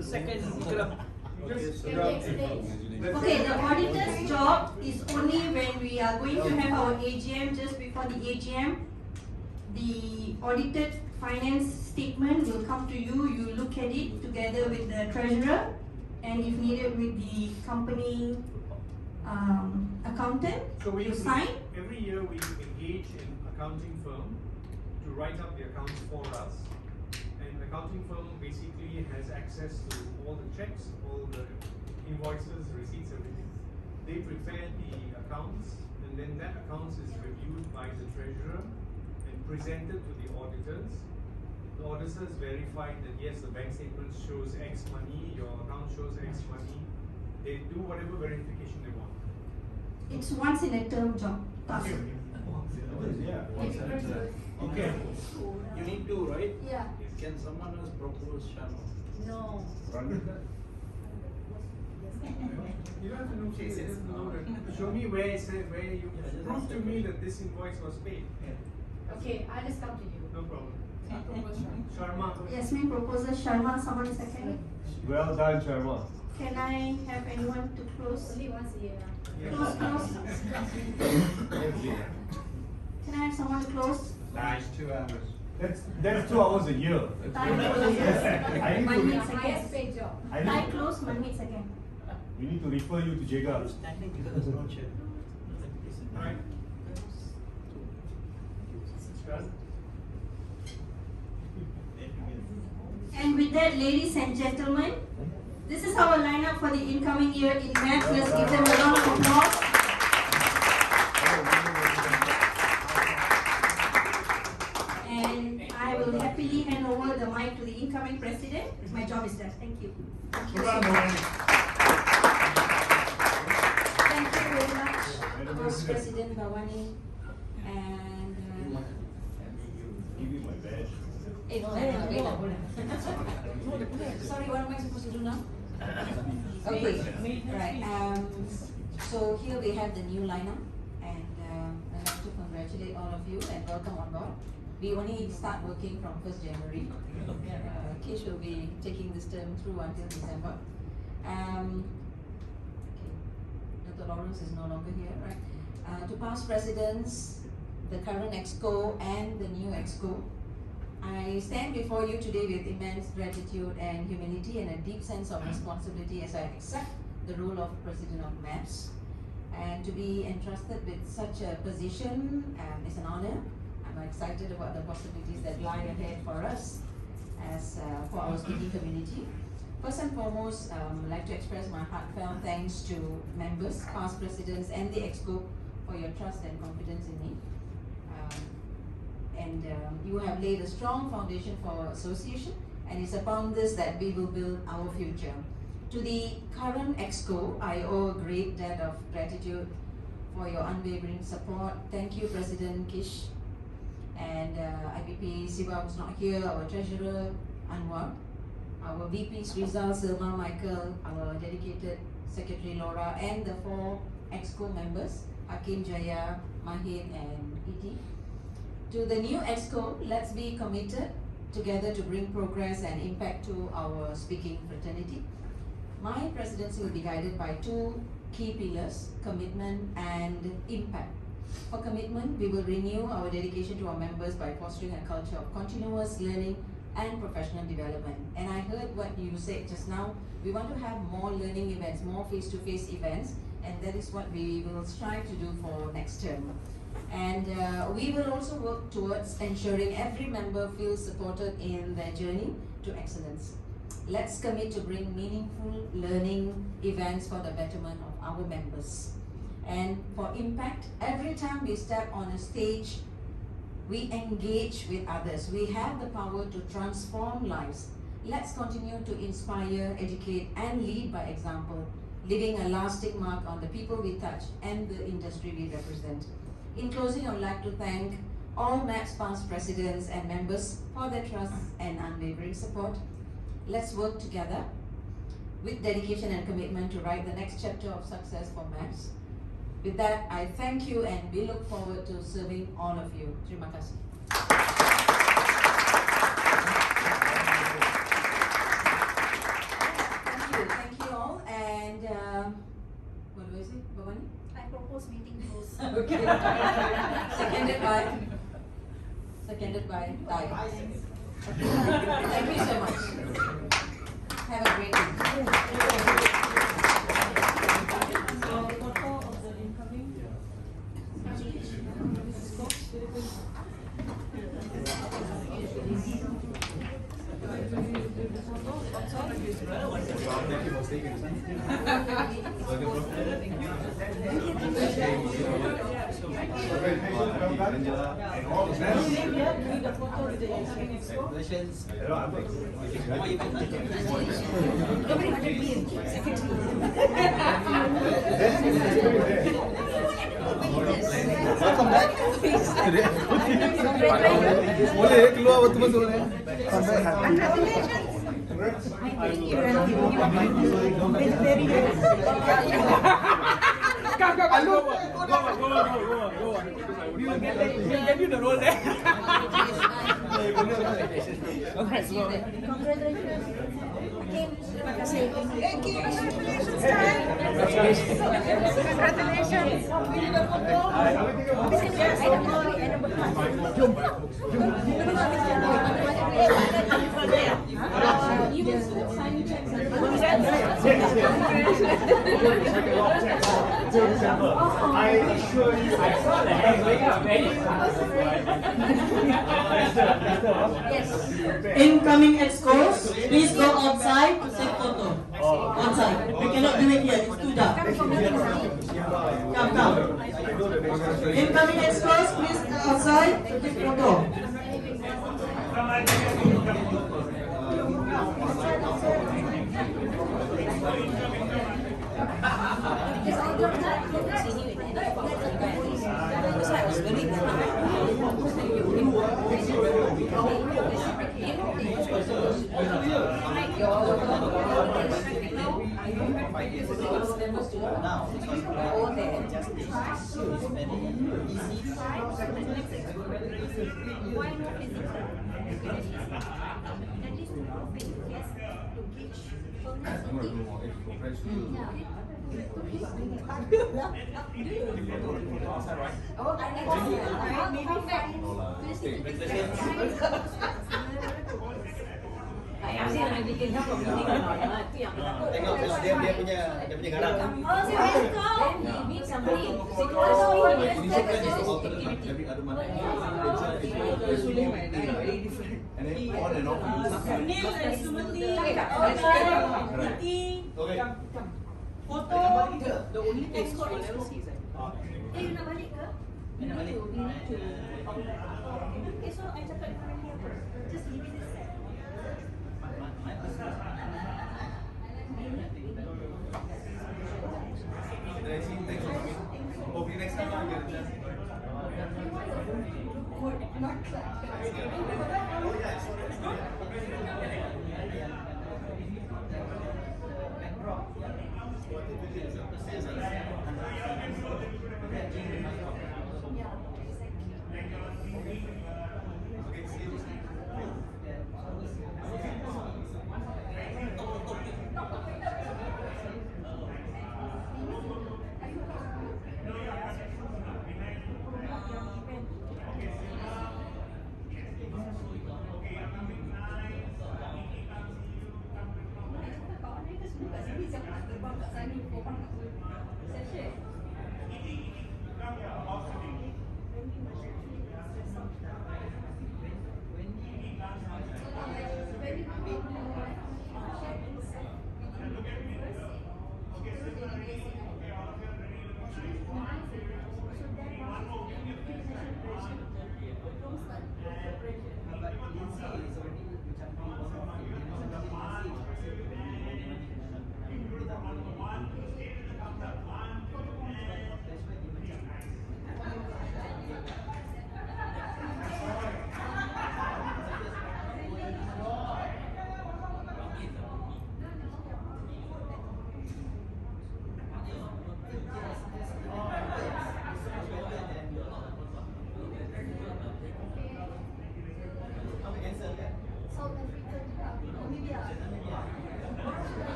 Speaker 17: Second, Vikram.
Speaker 9: Okay, the auditor's job is only when we are going to have our AGM. Just before the AGM, the audited finance statement will come to you. You look at it together with the treasurer, and if needed with the company accountant,
Speaker 15: So
Speaker 9: you sign.
Speaker 15: every year we engage an accounting firm to write up the accounts for us. And the accounting firm basically has access to all the checks, all the invoices, receipts, everything. They prepare the accounts, and then that accounts is reviewed by the treasurer and presented to the auditors. The auditors verify that yes, the bank statement shows X money, your account shows X money. They do whatever verification they want.
Speaker 9: It's once in a term job. Task.
Speaker 6: Okay. You need to, right?
Speaker 9: Yeah.
Speaker 6: Can someone else propose Sharma?
Speaker 9: No.
Speaker 15: You don't have to know cases. Show me where it says where you prove to me that this invoice was paid.
Speaker 3: Okay, I'll just come to you.
Speaker 15: No problem. Sharma.
Speaker 9: Yasmin proposes Sharma. Someone a second.
Speaker 11: Well done, Sharma.
Speaker 9: Can I have anyone to close?
Speaker 3: Only once a year.
Speaker 9: Close. Can I have someone to close?
Speaker 11: Nice, 2 hours. That's 2 hours a year.
Speaker 9: Time close.
Speaker 11: I need
Speaker 9: Manmeet
Speaker 11: to,
Speaker 3: Highest
Speaker 9: second.
Speaker 3: paid job.
Speaker 9: Time close. Manmeet second.
Speaker 11: we need to refer you to Jega.
Speaker 6: Standing because there's no chair.
Speaker 15: Right.
Speaker 9: And with that, ladies and gentlemen, this is our lineup for the incoming year in maths. Let's give them a round of applause. And I will happily hand over the mic to the incoming president. My job is done. Thank you. Thank you so much. Thank you very much, Vice President Bhavani. And
Speaker 11: Give you my badge.
Speaker 7: Sorry, what am I supposed to do now? Okay, right. So here we have the new lineup, and I'd like to congratulate all of you and welcome on board. We only start working from 1st January. Kish will be taking this term through until December. Dr. Lawrence is no longer here, right? To past presidents, the current EXCO and the new EXCO, I stand before you today with immense gratitude and humility and a deep sense of responsibility as I accept the role of President of MAPS. And to be entrusted with such a position is an honor. I'm excited about the possibilities that lie ahead for us as for our speaking community. First and foremost, I'd like to express my heartfelt thanks to members, past presidents, and the EXCO for your trust and confidence in me. You have laid a strong foundation for our association, and it's upon this that we will build our future. To the current EXCO, I owe a great debt of gratitude for your unwavering support. Thank you, President Kish, and IPP Siva was not here, our Treasurer Anwar, our VPs Rizal, Silma, Michael, our dedicated Secretary Laura, and the 4 EXCO members, Hakim, Jaya, Mahin, and Iti. To the new EXCO, let's be committed together to bring progress and impact to our speaking fraternity. My presidency will be guided by 2 key pillars, commitment and impact. For commitment, we will renew our dedication to our members by fostering a culture of continuous learning and professional development. And I heard what you said just now, we want to have more learning events, more face-to-face events, and that is what we will strive to do for next term. And we will also work towards ensuring every member feels supported in their journey to excellence. Let's commit to bring meaningful learning events for the betterment of our members. And for impact, every time we step on a stage, we engage with others. We have the power to transform lives. Let's continue to inspire, educate, and lead by example, leaving a lasting mark on the people we touch and the industry we represent. In closing, I would like to thank all MAPS past presidents and members for their trust and unwavering support. Let's work together with dedication and commitment to write the next chapter of success for MAPS. With that, I thank you and we look forward to serving all of you. Terima kasih. seconded by Dai. Thank you so much. Have a great day.
Speaker 10: Congratulations.
Speaker 20: Welcome back. Boleh keluar betul-betul ni.
Speaker 17: We'll get you the role there.
Speaker 11: I assure you, I saw the hands going up very
Speaker 13: Incoming excos, please go outside to take photo. Outside. We cannot do it here, it's too dark. Come. Incoming excos, please outside to take photo.
Speaker 10: Tengok dia punya garang.
Speaker 17: Foto, the only thing you will never see is like.
Speaker 9: You nak balik ke?
Speaker 17: Nak balik.
Speaker 9: Okay, so I cakap dengan dia apa? Just give me the set.
Speaker 20: Hopefully next time I'll get a chance.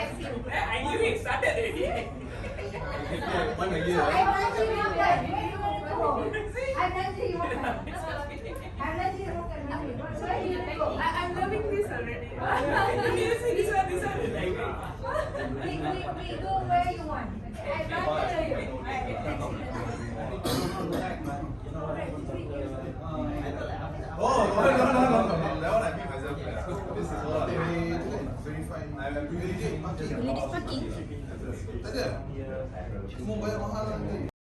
Speaker 17: I knew it started already.
Speaker 20: One a year.
Speaker 21: I'm Najee Makan. Where you want to go? I'm Najee Makan. I'm Najee Makan. Where do you want to go?
Speaker 17: I'm loving this already. This one.
Speaker 21: We go where you want. I can't tell you.
Speaker 20: Oh, no. That one I beat myself. This is all. Verify. Holidays parking. Tak ada? Semua bayar mahal lagi.